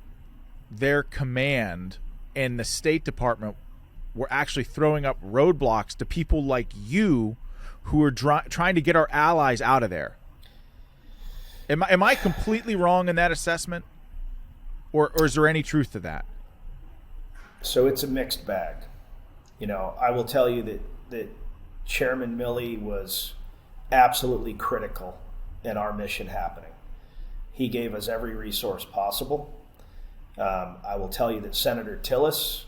B: their command and the State Department were actually throwing up roadblocks to people like you who are trying to get our allies out of there? Am I completely wrong in that assessment? Or is there any truth to that?
A: So it's a mixed bag. I will tell you that Chairman Milley was absolutely critical in our mission happening. He gave us every resource possible. I will tell you that Senator Tillis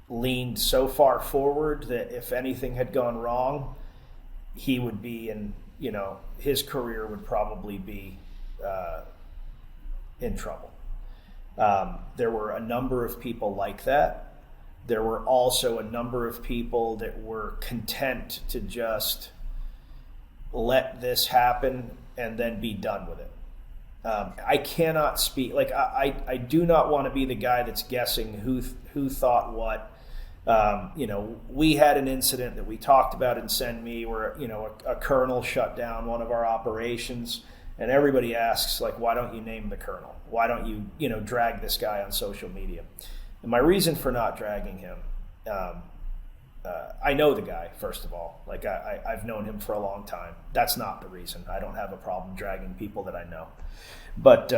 A: leaned so far forward that if anything had gone wrong, he would be his career would probably be in trouble. There were a number of people like that. There were also a number of people that were content to just let this happen and then be done with it. I cannot speak, I do not want to be the guy that's guessing who thought what. We had an incident that we talked about in Send Me where, a colonel shut down one of our operations, and everybody asks, why don't you name the colonel? Why don't you, drag this guy on social media? And my reason for not dragging him, I know the guy, first of all. I've known him for a long time. That's not the reason. I don't have a problem dragging people that I know. But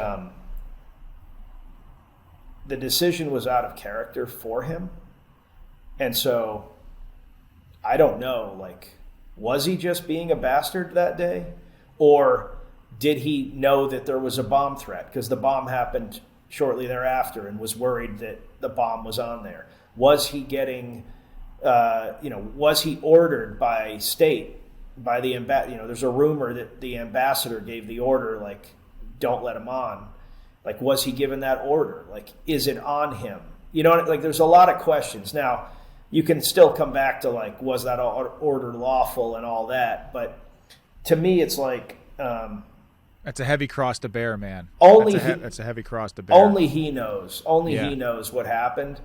A: the decision was out of character for him. And so I don't know, was he just being a bastard that day? Or did he know that there was a bomb threat? Because the bomb happened shortly thereafter and was worried that the bomb was on there. Was he getting, was he ordered by state, by the there's a rumor that the ambassador gave the order, don't let him on. Was he given that order? Is it on him? There's a lot of questions. Now, you can still come back to was that order lawful and all that, but to me it's
B: That's a heavy cross to bear, man. That's a heavy cross to bear.
A: Only he knows. He knows what happened.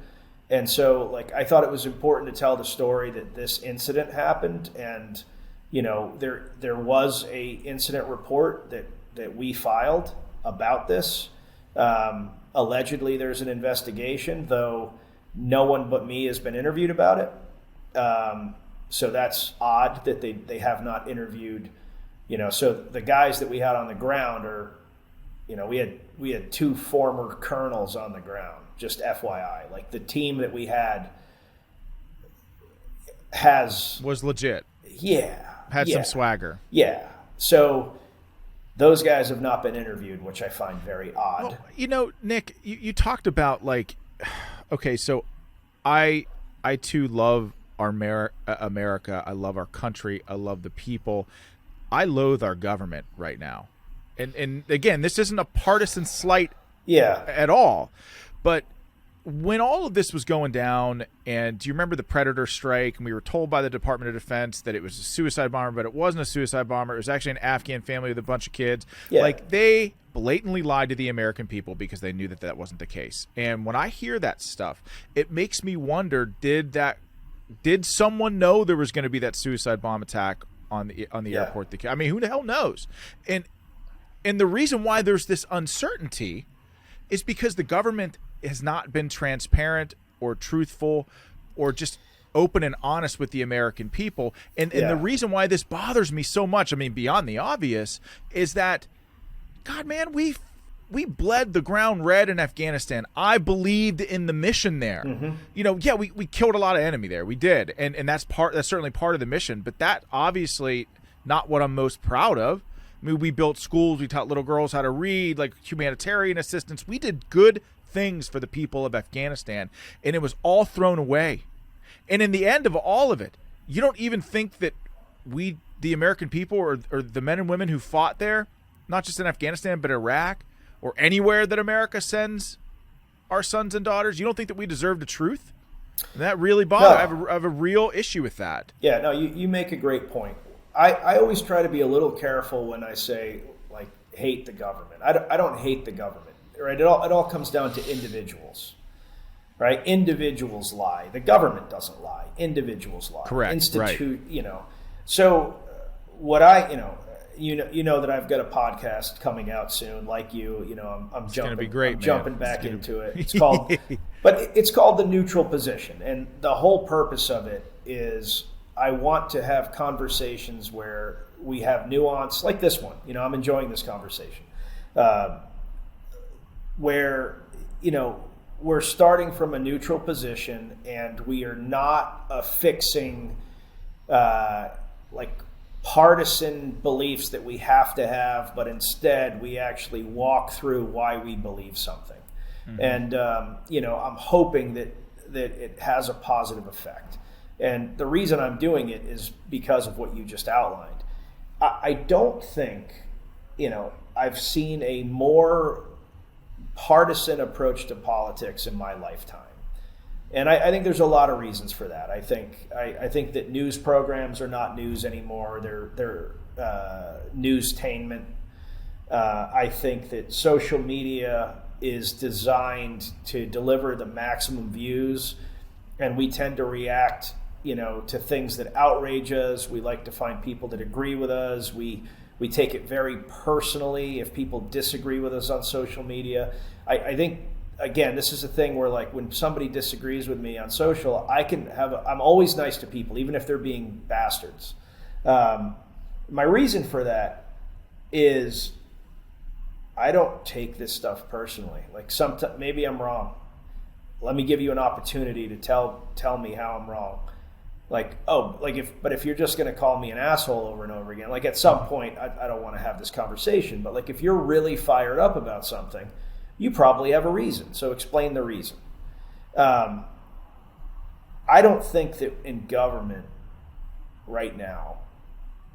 A: And so, like, I thought it was important to tell the story that this incident happened, and there was a incident report that we filed about this. Allegedly, there's an investigation, though no one but me has been interviewed about it. So that's odd that they have not interviewed. So the guys that we had on the ground are, we had 2 former colonels on the ground. Just FYI, like the team that we had
B: was legit.
A: Yeah.
B: Had some swagger.
A: Yeah. So those guys have not been interviewed, which I find very odd.
B: Well, Nick, you talked about okay, so I too love our America. I love our country. I love the people. I loathe our government right now. And again, this isn't a partisan slight at all. But when all of this was going down, and do you remember the Predator strike? And we were told by the Department of Defense that it was a suicide bomber, but it wasn't a suicide bomber. It was actually an Afghan family with a bunch of kids. Yeah. They blatantly lied to the American people because they knew that wasn't the case. And when I hear that stuff, it makes me wonder, did someone know there was going to be that suicide bomb attack on the airport? I mean, who the hell knows? And the reason why there's this uncertainty is because the government has not been transparent or truthful or just open and honest with the American people. And the reason why this bothers me so much, I mean, beyond the obvious, is that, God, man, we bled the ground red in Afghanistan. I believed in the mission there. Mm-hmm. We killed a lot of enemy there. We did. And that's certainly part of the mission, but that obviously not what I'm most proud of. I mean, we built schools. We taught little girls how to read, humanitarian assistance. We did good things for the people of Afghanistan, and it was all thrown away. And in the end of all of it, you don't even think that we, the American people, or the men and women who fought there, not just in Afghanistan, but Iraq, or anywhere that America sends our sons and daughters, you don't think that we deserve the truth? And that really bothers me. I have a real issue with that.
A: Yeah, no, you make a great point. I always try to be a little careful when I say, hate the government. I don't hate the government, right? It all comes down to individuals, right? Individuals lie. The government doesn't lie. Individuals lie.
B: Correct.
A: Right. So what you know that I've got a podcast coming out soon, like I'm jumping back into it. It's called, but it's called The Neutral Position, and the whole purpose of it is I want to have conversations where we have nuance, like this one. I'm enjoying this conversation, where we're starting from a neutral position, and we are not affixing partisan beliefs that we have to have, but instead we actually walk through why we believe something. Mm-hmm. And I'm hoping that it has a positive effect. And the reason I'm doing it is because of what you just outlined. I don't think, I've seen a more partisan approach to politics in my lifetime. And I think there's a lot of reasons for that. I think that news programs are not news anymore. They're newstainment. I think that social media is designed to deliver the maximum views, and we tend to react to things that outrage us. We like to find people that agree with us. We take it very personally if people disagree with us on social media. I think, again, this is a thing where, when somebody disagrees with me on social, I'm always nice to people, even if they're being bastards. My reason for that is I don't take this stuff personally. Sometimes maybe I'm wrong. Let me give you an opportunity to tell me how I'm wrong. If you're just going to call me an asshole over and over again, at some point, I don't want to have this conversation. But if you're really fired up about something, you probably have a reason. So explain the reason. I don't think that in government right now,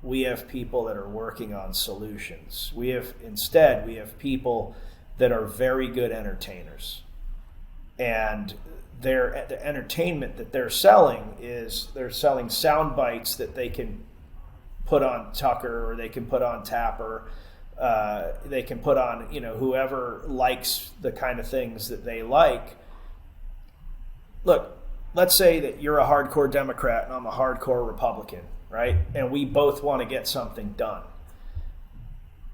A: we have people that are working on solutions. Instead, we have people that are very good entertainers. And the entertainment that they're selling is they're selling sound bites that they can put on Tucker or they can put on Tapper, They can put on, whoever likes the kind of things that they like. Look, let's say that you're a hardcore Democrat and I'm a hardcore Republican, right? And we both want to get something done.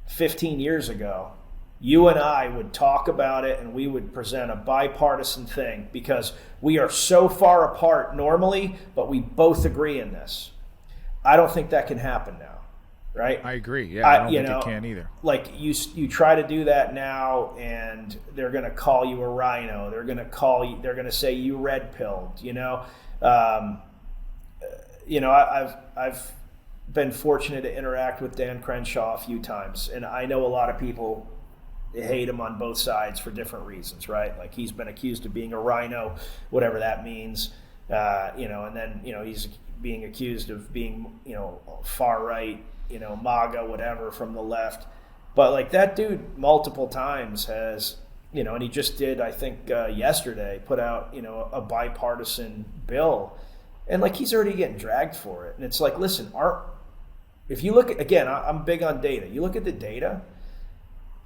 A: 15 years ago, you and I would talk about it and we would present a bipartisan thing because we are so far apart normally, but we both agree in this. I don't think that can happen now. Right?
B: I agree. Yeah, I don't think it can either.
A: Like you try to do that now, and they're going to call you a rhino. They're going to call you. They're going to say you red pilled. I've been fortunate to interact with Dan Crenshaw a few times, and I know a lot of people hate him on both sides for different reasons. Right? Like he's been accused of being a rhino, whatever that means. And then he's being accused of being far right. MAGA, whatever, from the left. But like that dude multiple times has, and he just did, I think yesterday, put out, a bipartisan bill. And like he's already getting dragged for it. And it's like, listen, if you look at, again, I'm big on data. You look at the data,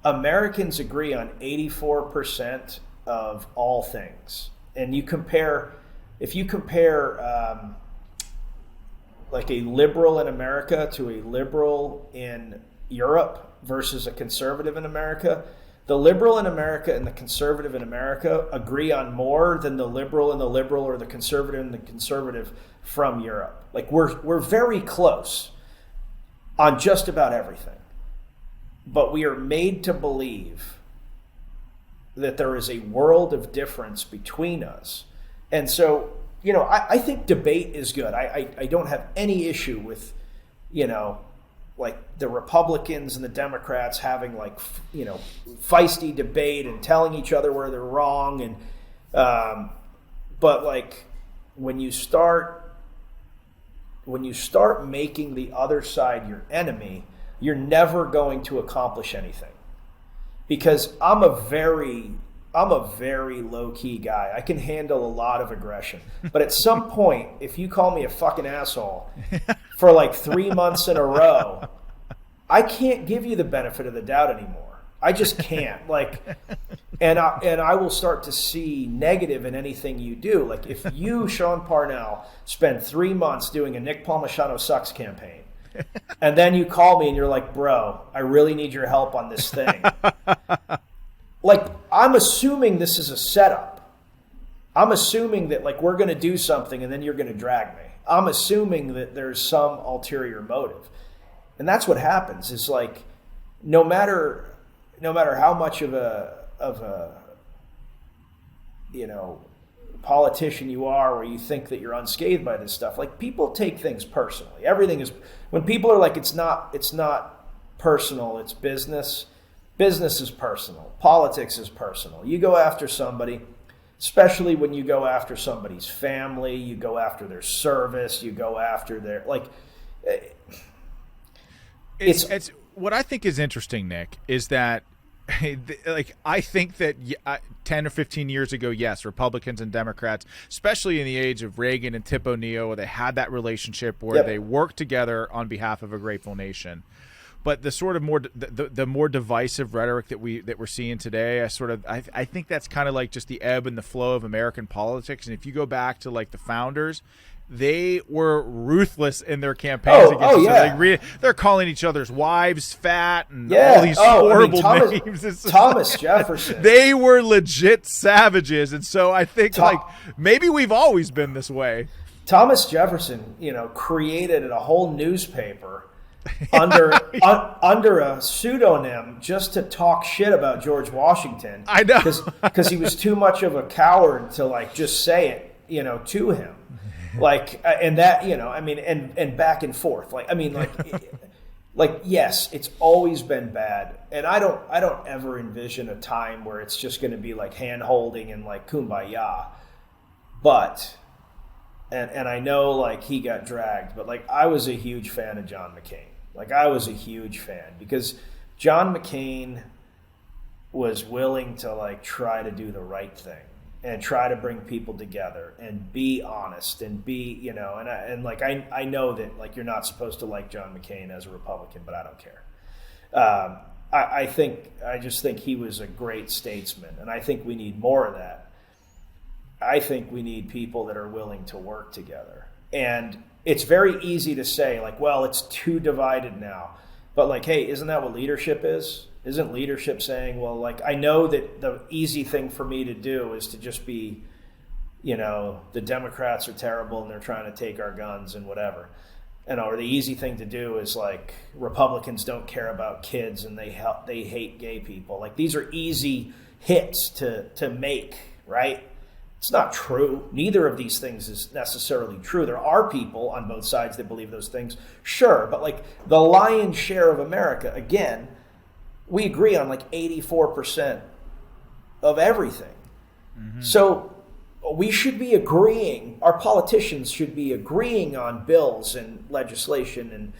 A: Americans agree on 84% of all things. And if you compare like a liberal in America to a liberal in Europe versus a conservative in America, the liberal in America and the conservative in America agree on more than the liberal and the liberal or the conservative and the conservative from Europe. Like we're very close on just about everything. But we are made to believe that there is a world of difference between us. And so I think debate is good. I don't have any issue with, like the Republicans and the Democrats having like, feisty debate and telling each other where they're wrong. And, but like when you start making the other side your enemy, you're never going to accomplish anything. Because I'm a very low-key guy. I can handle a lot of aggression. But at some point, if you call me a fucking asshole for like 3 months in a row, I can't give you the benefit of the doubt anymore. I just can't. Like, and I will start to see negative in anything you do. Like if you, Sean Parnell, spend 3 months doing a Nick Palmisciano sucks campaign, and then you call me and you're like, bro, I really need your help on this thing. Like, I'm assuming this is a setup. I'm assuming that, like, we're going to do something and then you're going to drag me. I'm assuming that there's some ulterior motive. And that's what happens is, like, no matter how much of a politician you are or you think that you're unscathed by this stuff, like, people take things personally. Everything is, when people are like, it's not personal, it's business. Business is personal. Politics is personal. You go after somebody, especially when you go after somebody's family, you go after their service, you go after their, like,
B: it's what I think is interesting, Nick, is that like I think that 10 or 15 years ago, yes, Republicans and Democrats, especially in the age of Reagan and Tip O'Neill, they had that relationship where they worked together on behalf of a grateful nation. But the sort of the more divisive rhetoric that we're seeing today, I think that's kind of like just the ebb and the flow of American politics. And if you go back to like the founders, they were ruthless in their campaigns against each other. They're calling each other's wives fat and all these horrible names.
A: Thomas Jefferson.
B: They were legit savages. And so I think like maybe we've always been this way.
A: Thomas Jefferson, created a whole newspaper under a pseudonym just to talk shit about George Washington.
B: I know.
A: Because he was too much of a coward to like just say it, to him. Like, and that, and back and forth. Like, I mean, like, yes, it's always been bad. And I don't ever envision a time where it's just going to be like hand holding and like kumbaya. But, and I know like he got dragged, but like I was a huge fan of John McCain. Like I was a huge fan because John McCain was willing to like try to do the right thing and try to bring people together and be honest and be, I know that like you're not supposed to like John McCain as a Republican, but I don't care. I just think he was a great statesman, and I think we need more of that. I think we need people that are willing to work together. And it's very easy to say, like, well, it's too divided now. But, like, hey, isn't that what leadership is? Isn't leadership saying, well, like, I know that the easy thing for me to do is to just be, the Democrats are terrible and they're trying to take our guns and whatever. Or the easy thing to do is, like, Republicans don't care about kids and they hate gay people. Like, these are easy hits to make, right? It's not true. Neither of these things is necessarily true. There are people on both sides that believe those things, sure. But, like, the lion's share of America, again, we agree on like 84% of everything. Mm-hmm. So we should be agreeing, our politicians should be agreeing on bills and legislation and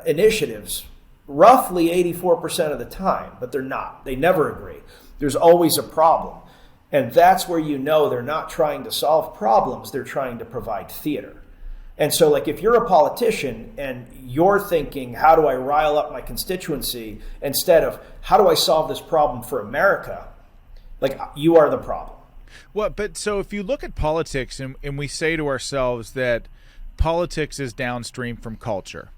A: initiatives roughly 84% of the time, but they're not. They never agree. There's always a problem. And that's where they're not trying to solve problems, they're trying to provide theater. And so, like, if you're a politician and you're thinking, how do I rile up my constituency, instead of how do I solve this problem for America, like, you are the problem.
B: Well, but so if you look at politics and we say to ourselves that politics is downstream from culture,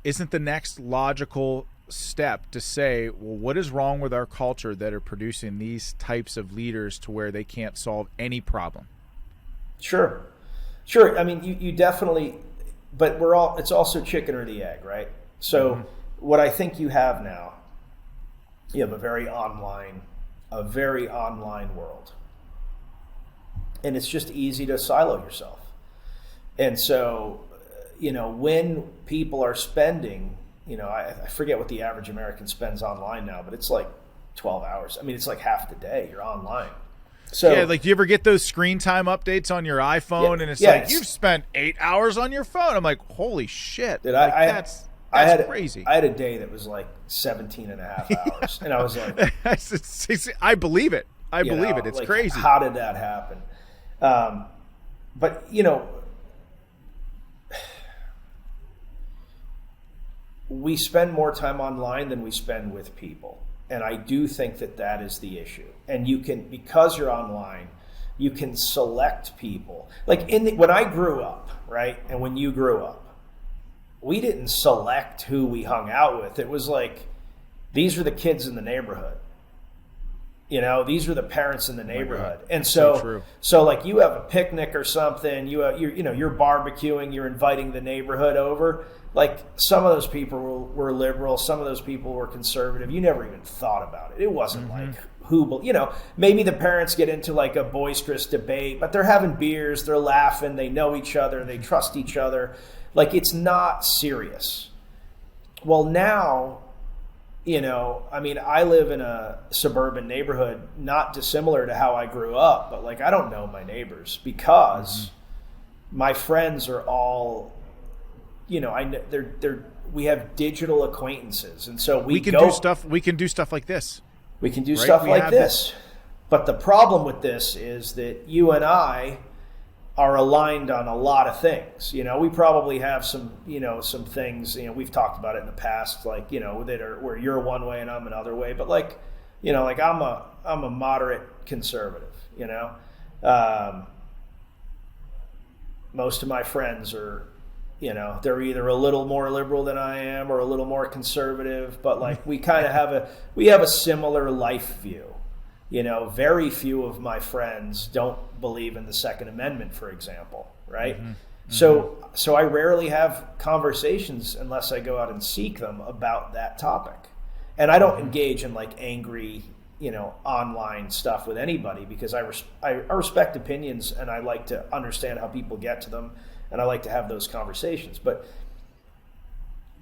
B: isn't the next logical step to say, well, what is wrong with our culture that are producing these types of leaders to where they can't solve any problem?
A: Sure. I mean, you definitely, but it's also chicken or the egg, right? So what I think you have now, you have a very online world. And it's just easy to silo yourself. And so, when people are spending, I forget what the average American spends online now, but it's like 12 hours. I mean, it's like half the day you're online. So,
B: yeah, like, do you ever get those screen time updates on your iPhone? And it's like, you've spent 8 hours on your phone. I'm like, holy shit.
A: Dude,
B: like, that's crazy.
A: I had a day that was like 17 and a half hours. And I was like,
B: I believe it. I believe it. It's like, crazy.
A: How did that happen? But, we spend more time online than we spend with people. And I do think that is the issue. And because you're online, you can select people. Like when I grew up, right? And when you grew up, we didn't select who we hung out with. It was like, these are the kids in the neighborhood. These are the parents in the neighborhood. And so like, you have a picnic or something, you're barbecuing, you're inviting the neighborhood over. Like, some of those people were liberal, some of those people were conservative. You never even thought about it. It wasn't like maybe the parents get into like a boisterous debate, but they're having beers, they're laughing, they know each other, they trust each other. Like, it's not serious. Well, now, I mean, I live in a suburban neighborhood, not dissimilar to how I grew up, but like, I don't know my neighbors because my friends are all, we have digital acquaintances, and so we can do stuff.
B: We can do stuff like this.
A: We can do stuff like this. But the problem with this is that you and I are aligned on a lot of things. We probably have some things, we've talked about it in the past, like, that are where you're one way and I'm another way. But like, like I'm a moderate conservative, most of my friends are, they're either a little more liberal than I am or a little more conservative, but like, we kind of have a similar life view. Very few of my friends don't believe in the Second Amendment, for example, right? So I rarely have conversations unless I go out and seek them about that topic. And I don't engage in like angry, online stuff with anybody because I respect opinions and I like to understand how people get to them and I like to have those conversations. But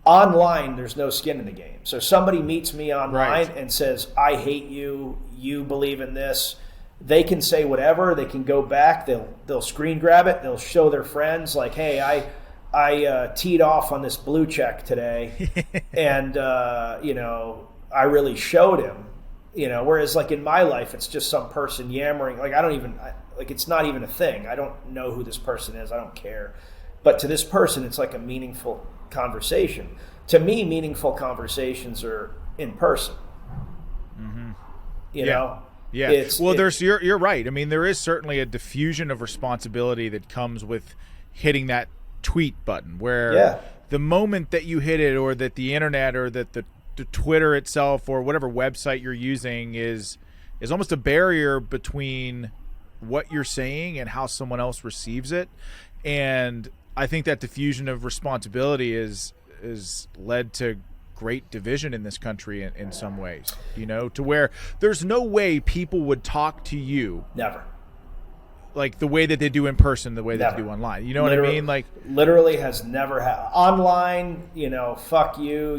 A: online, there's no skin in the game. So somebody meets me online and says, I hate you, you believe in this. They can say whatever. They can go back. They'll screen grab it. They'll show their friends like, hey, I teed off on this blue check today. And, I really showed him, whereas like in my life, it's just some person yammering. Like, it's not even a thing. I don't know who this person is. I don't care. But to this person, it's like a meaningful conversation. To me, meaningful conversations are in person. You know?
B: Yeah. You're right. I mean, there is certainly a diffusion of responsibility that comes with hitting that tweet button, where the moment that you hit it, or that the internet, or that the Twitter itself, or whatever website you're using is almost a barrier between what you're saying and how someone else receives it. And I think that diffusion of responsibility is led to great division in this country in some ways, you know, to where there's no way people would talk to you.
A: Never.
B: Like the way that they do in person, the way that they do online. You know what I mean? Like
A: literally has never happened. Online, you know, fuck you,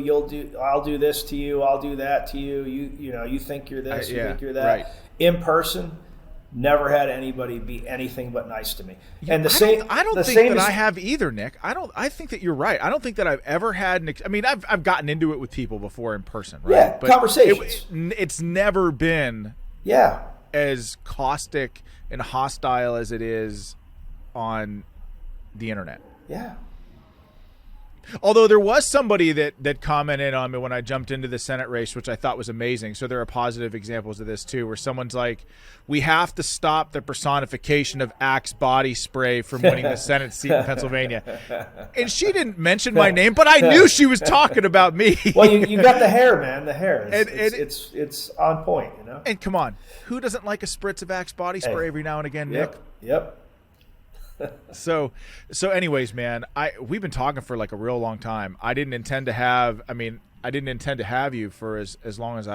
A: I'll do this to you, I'll do that to you. You know, you think you're this, you think you're that. Right. In person, never had anybody be anything but nice to me. And
B: I don't think that I have either, Nick. I think that you're right. I don't think that I've ever had I've gotten into it with people before in person, right?
A: Yeah, but conversations.
B: It's never been as caustic and hostile as it is on the internet.
A: Yeah.
B: Although there was somebody that commented on me when I jumped into the Senate race, which I thought was amazing. So there are positive examples of this too, where someone's like, we have to stop the personification of Axe body spray from winning the Senate seat in Pennsylvania. And she didn't mention my name, but I knew she was talking about me.
A: Well, you got the hair, man. The hair. It's on point, you know?
B: And come on, who doesn't like a spritz of Axe body spray every now and again, Nick?
A: Yep.
B: So anyways, man, we've been talking for like a real long time. I didn't intend to have you for as long as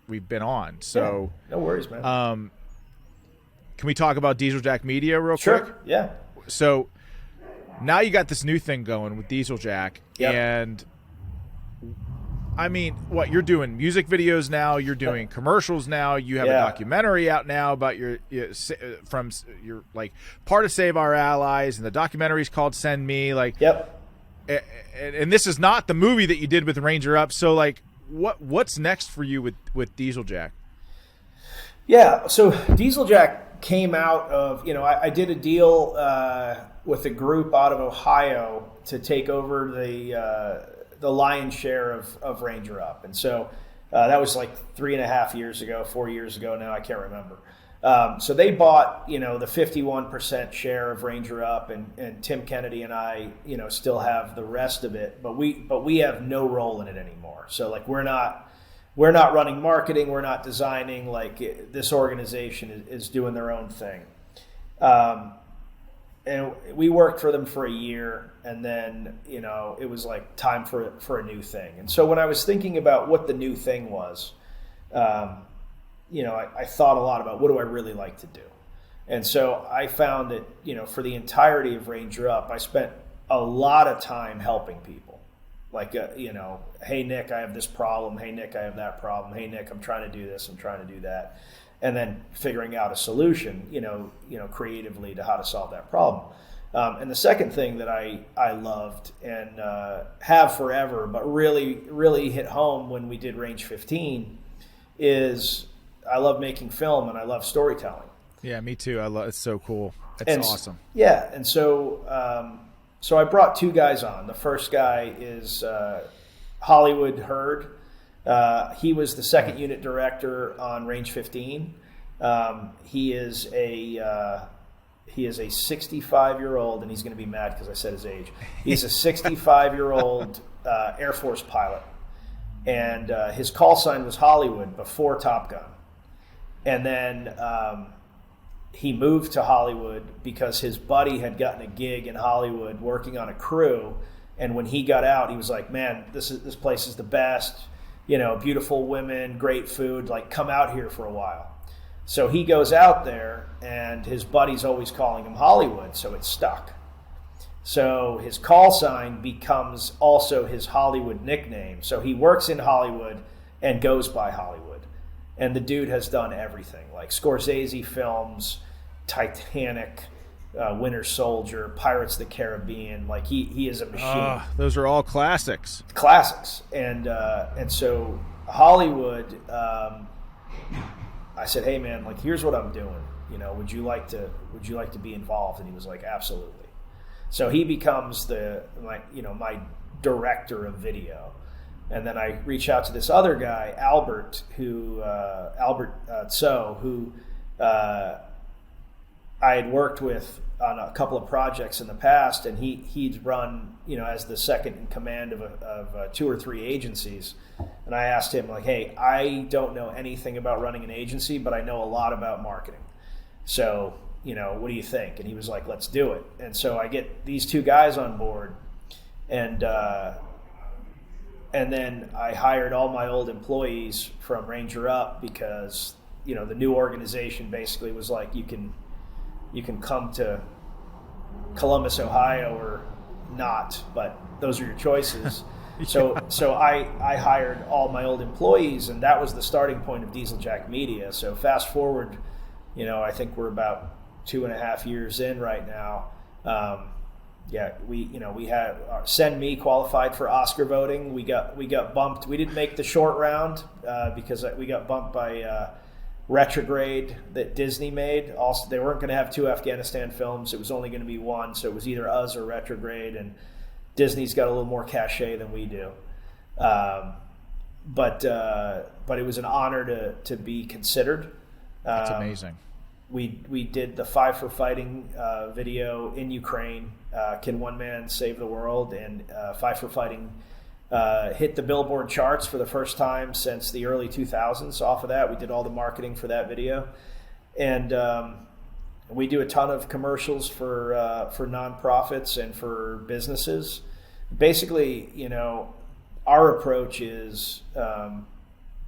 B: we've been on. So
A: no worries, man.
B: Can we talk about Dieseljack Media real quick?
A: Sure. Yeah.
B: So now you got this new thing going with Dieseljack, and I mean, what you're doing music videos now, you're doing commercials now, you have a documentary out now about your like part of Save Our Allies, and the documentary is called Send Me, like and this is not the movie that you did with Ranger Up. So like what's next for you with Dieseljack? Yeah, so Dieseljack came out of, I did a deal with a group out of Ohio to take over the lion's share of Ranger Up. And so that was like 3.5 years ago, 4 years ago now, I can't remember. So they bought, the 51% share of Ranger Up, and Tim Kennedy and I, still have the rest of it, but we have no role in it anymore. So like we're not running marketing, we're not designing, like this organization is doing their own thing. And we worked for them for a year, and then, it was like time for a new thing. And so when I was thinking about what the new thing was, I thought a lot about what do I really like to do. And so I found that, for the entirety of Ranger Up, I spent a lot of time helping people. Like, hey, Nick, I have this problem. Hey, Nick, I have that problem. Hey, Nick, I'm trying to do this. I'm trying to do that. And then figuring out a solution, creatively to how to solve that problem. And the second thing that I loved and have forever, but really, really hit home when we did Range 15, is I love making film and I love storytelling. Yeah, me too. It's so cool. It's awesome. Yeah, and so I brought two guys on. The first guy is Hollywood Hurd. He was the second unit director on Range 15. He is a 65-year-old, and he's going to be mad because I said his age. He's a 65-year-old Air Force pilot, and his call sign was Hollywood before Top Gun. And then he moved to Hollywood because his buddy had gotten a gig in Hollywood working on a crew, and when he got out, he was like, "Man, this place is the best. Beautiful women, great food, like come out here for a while." So he goes out there, and his buddy's always calling him Hollywood, so it's stuck. So his call sign becomes also his Hollywood nickname. So he works in Hollywood and goes by Hollywood. And the dude has done everything, like Scorsese films, Titanic, Winter Soldier, Pirates of the Caribbean. Like he is a machine. Those are all classics. Classics. And so Hollywood, I said, "Hey man, like here's what I'm doing. Would you like to be involved?" And he was like, "Absolutely." So he becomes my director of video.
A: And then I reach out to this other guy, Albert Tso, who I had worked with on a couple of projects in the past, and he'd run, as the second in command of 2 or 3 agencies. And I asked him, like, hey, I don't know anything about running an agency, but I know a lot about marketing. So, what do you think? And he was like, let's do it. And so I get these 2 guys on board, and then I hired all my old employees from Ranger Up because, the new organization basically was like, you can come to Columbus, Ohio, or not, but those are your choices. Yeah. So I hired all my old employees, and that was the starting point of Dieseljack Media. So fast forward, I think we're about 2.5 years in right now. We had Send Me qualified for Oscar voting. We got bumped. We didn't make the short round because we got bumped by Retrograde that Disney made. Also, they weren't going to have 2 Afghanistan films. It was only going to be 1, so it was either us or Retrograde, and Disney's got a little more cachet than we do. But it was an honor to be considered.
B: That's amazing.
A: We did the Five for Fighting video in Ukraine. Can one man save the world? And Five for Fighting hit the Billboard charts for the first time since the early 2000s. Off of that, we did all the marketing for that video, and we do a ton of commercials for nonprofits and for businesses. Basically, our approach is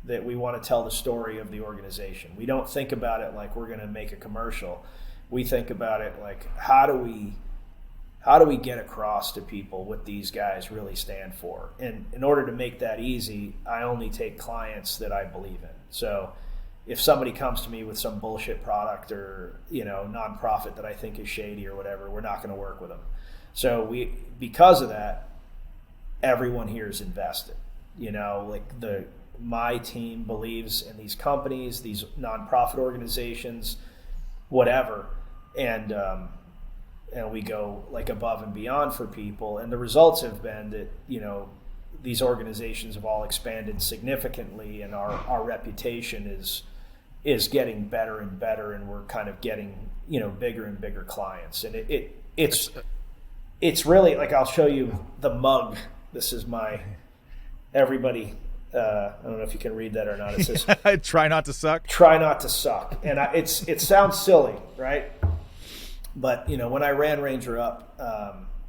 A: that we want to tell the story of the organization. We don't think about it like we're going to make a commercial. We think about it like, how do we get across to people what these guys really stand for? And in order to make that easy, I only take clients that I believe in. So if somebody comes to me with some bullshit product or, nonprofit that I think is shady or whatever, we're not going to work with them. So because of that, everyone here is invested. My team believes in these companies, these nonprofit organizations, whatever, and we go like above and beyond for people. And the results have been that these organizations have all expanded significantly, and our reputation is getting better and better, and we're kind of getting bigger and bigger clients. And it's really like, I'll show you the mug. This is my everybody. I don't know if you can read that or not. It says,
B: "Try not to suck."
A: Try not to suck, and it sounds silly, right? But when I ran Ranger Up,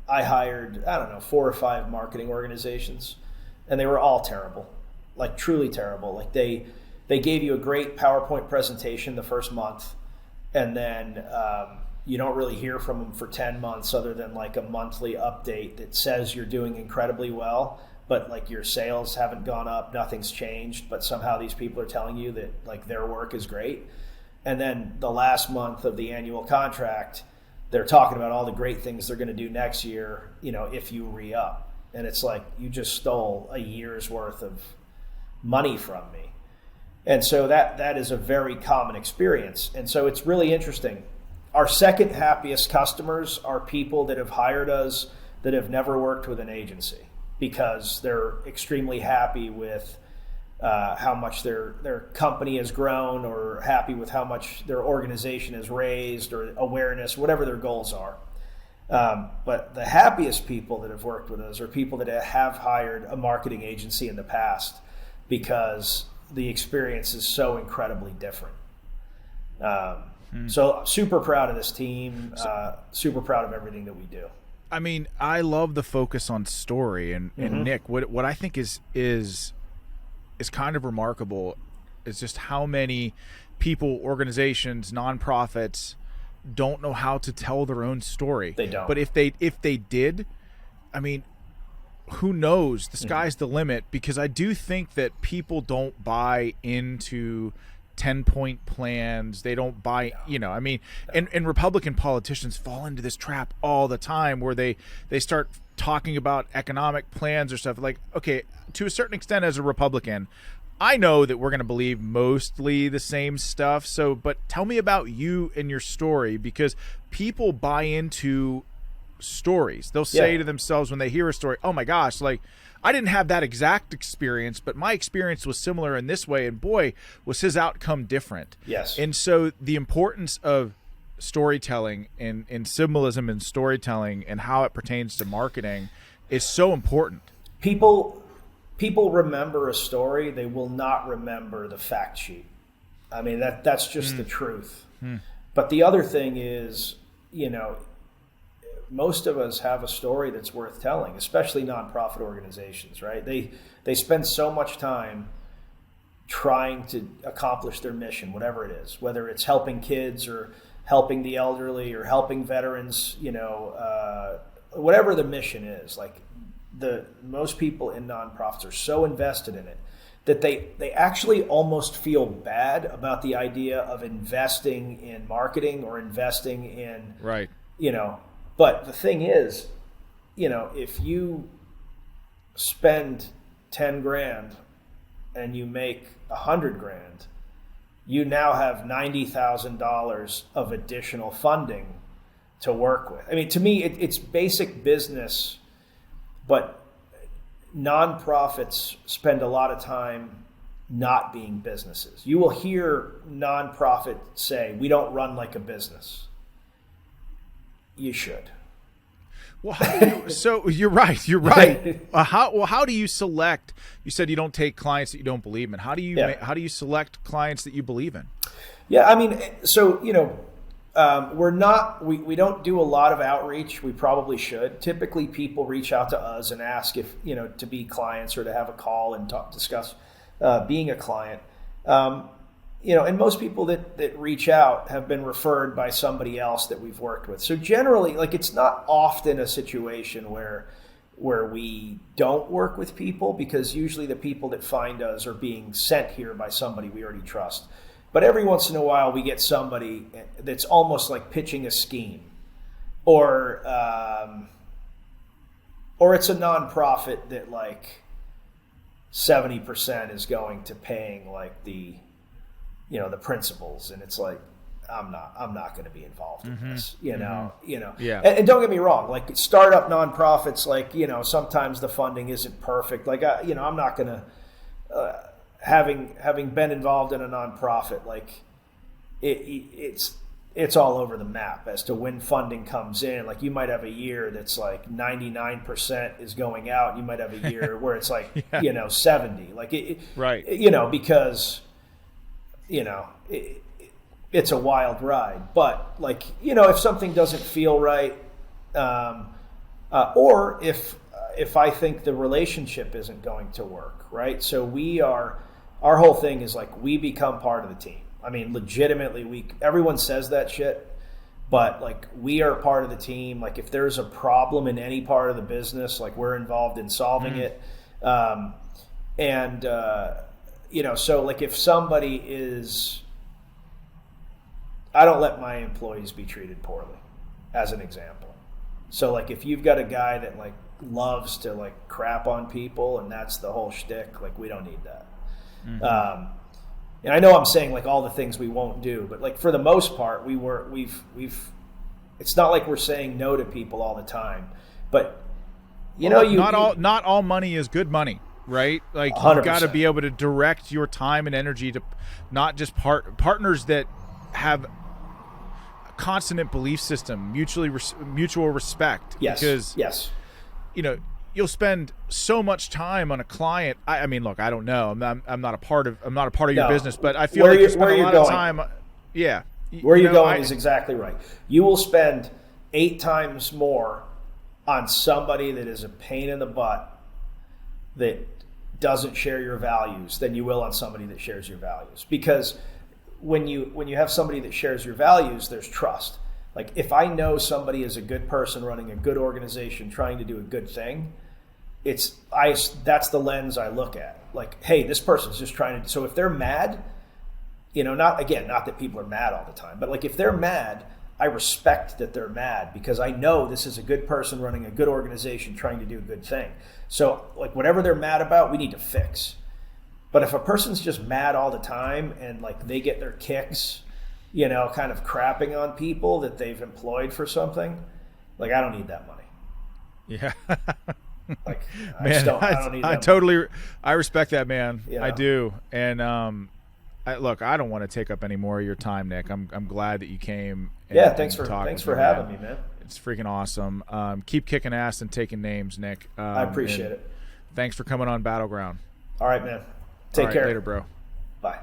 A: I hired 4 or 5 marketing organizations, and they were all terrible, like truly terrible. Like they gave you a great PowerPoint presentation the first month, and then you don't really hear from them for 10 months, other than like a monthly update that says you're doing incredibly well. But like your sales haven't gone up, nothing's changed, but somehow these people are telling you that like their work is great. And then the last month of the annual contract, they're talking about all the great things they're going to do next year, if you re-up. And it's like, you just stole a year's worth of money from me. And so that is a very common experience. And so it's really interesting. Our second happiest customers are people that have hired us that have never worked with an agency, because they're extremely happy with how much their company has grown, or happy with how much their organization has raised, or awareness, whatever their goals are. But the happiest people that have worked with us are people that have hired a marketing agency in the past, because the experience is so incredibly different. So super proud of this team, super proud of everything that we do.
B: I mean, I love the focus on story, and Nick, what I think is kind of remarkable is just how many people, organizations, nonprofits don't know how to tell their own story.
A: They don't.
B: But if they did, I mean, who knows? The sky's the limit, because I do think that people don't buy into 10-point plans. They don't buy, and Republican politicians fall into this trap all the time, where they start talking about economic plans or stuff. Like, okay, to a certain extent, as a Republican, I know that we're going to believe mostly the same stuff. So, but tell me about you and your story, because people buy into stories. They'll say to themselves when they hear a story, oh my gosh, like I didn't have that exact experience, but my experience was similar in this way, and boy, was his outcome different.
A: Yes.
B: And so the importance of storytelling and symbolism and storytelling and how it pertains to marketing is so important.
A: People remember a story, they will not remember the fact sheet. I mean, that's just the truth. But the other thing is, you know, most of us have a story that's worth telling, especially nonprofit organizations, right? They spend so much time trying to accomplish their mission, whatever it is, whether it's helping kids or helping the elderly or helping veterans, you know, whatever the mission is. Like most people in nonprofits are so invested in it that they actually almost feel bad about the idea of investing in marketing or investing in,
B: right,
A: you know. But the thing is, you know, if you spend 10 grand and you make 100 grand, you now have $90,000 of additional funding to work with. I mean, to me, it's basic business, but nonprofits spend a lot of time not being businesses. You will hear nonprofit say, we don't run like a business. You should.
B: Well, so you're right. You're right. How do you select? You said you don't take clients that you don't believe in. How do you select clients that you believe in?
A: Yeah, I mean, so you know, we don't do a lot of outreach. We probably should. Typically, people reach out to us and ask if, you know, to be clients or to have a call and discuss being a client. You know, and most people that reach out have been referred by somebody else that we've worked with. So generally, like, it's not often a situation where we don't work with people, because usually the people that find us are being sent here by somebody we already trust. But every once in a while we get somebody that's almost like pitching a scheme, or it's a nonprofit that like 70% is going to paying like the, you know, the principals, and it's like, I'm not going to be involved in this, you know.
B: Yeah.
A: And don't get me wrong, like startup nonprofits, like, you know, sometimes the funding isn't perfect. Like, you know, I'm not going to, having been involved in a nonprofit, like it's all over the map as to when funding comes in. Like, you might have a year that's like 99% is going out. You might have a year where it's like, you know, 70, like
B: right.
A: You know, because, you know, it's a wild ride. But like, you know, if something doesn't feel right, or if I think the relationship isn't going to work, right? So our whole thing is like, we become part of the team. I mean, legitimately, everyone says that shit, but like, we are part of the team. Like, if there's a problem in any part of the business, like, we're involved in solving it. You know, so like, if somebody is, I don't let my employees be treated poorly, as an example. So like, if you've got a guy that like loves to like crap on people and that's the whole shtick, like, we don't need that. And I know I'm saying like all the things we won't do, but like, for the most part, we've it's not like we're saying no to people all the time, but you know,
B: not all money is good money, right? Like,
A: 100%.
B: You've got to be able to direct your time and energy to not just partners that have a consonant belief system, mutual respect.
A: Yes.
B: Because you know, you'll spend so much time on a client. I mean, look, I don't know. I'm not a part of your business, but I feel like you spend a lot of time. Yeah.
A: Where you're going is exactly right. You will spend 8 times more on somebody that is a pain in the butt that doesn't share your values than you will on somebody that shares your values. Because when you have somebody that shares your values, there's trust. Like, if I know somebody is a good person running a good organization trying to do a good thing, that's the lens I look at. Like, hey, this person's just trying to. So if they're mad, you know, not that people are mad all the time, but like, if they're mad, I respect that they're mad, because I know this is a good person running a good organization trying to do a good thing. So like, whatever they're mad about, we need to fix. But if a person's just mad all the time and like, they get their kicks, you know, kind of crapping on people that they've employed for something, Like, I don't need that money.
B: Yeah.
A: Like,
B: man,
A: I don't need that
B: totally, I respect that, man.
A: You know?
B: I do. And, look, I don't want to take up any more of your time, Nick. I'm glad that you came.
A: Thanks for having me, man.
B: It's freaking awesome. Keep kicking ass and taking names, Nick.
A: I appreciate it.
B: Thanks for coming on Battleground.
A: All right, man. Take care.
B: Later, bro.
A: Bye.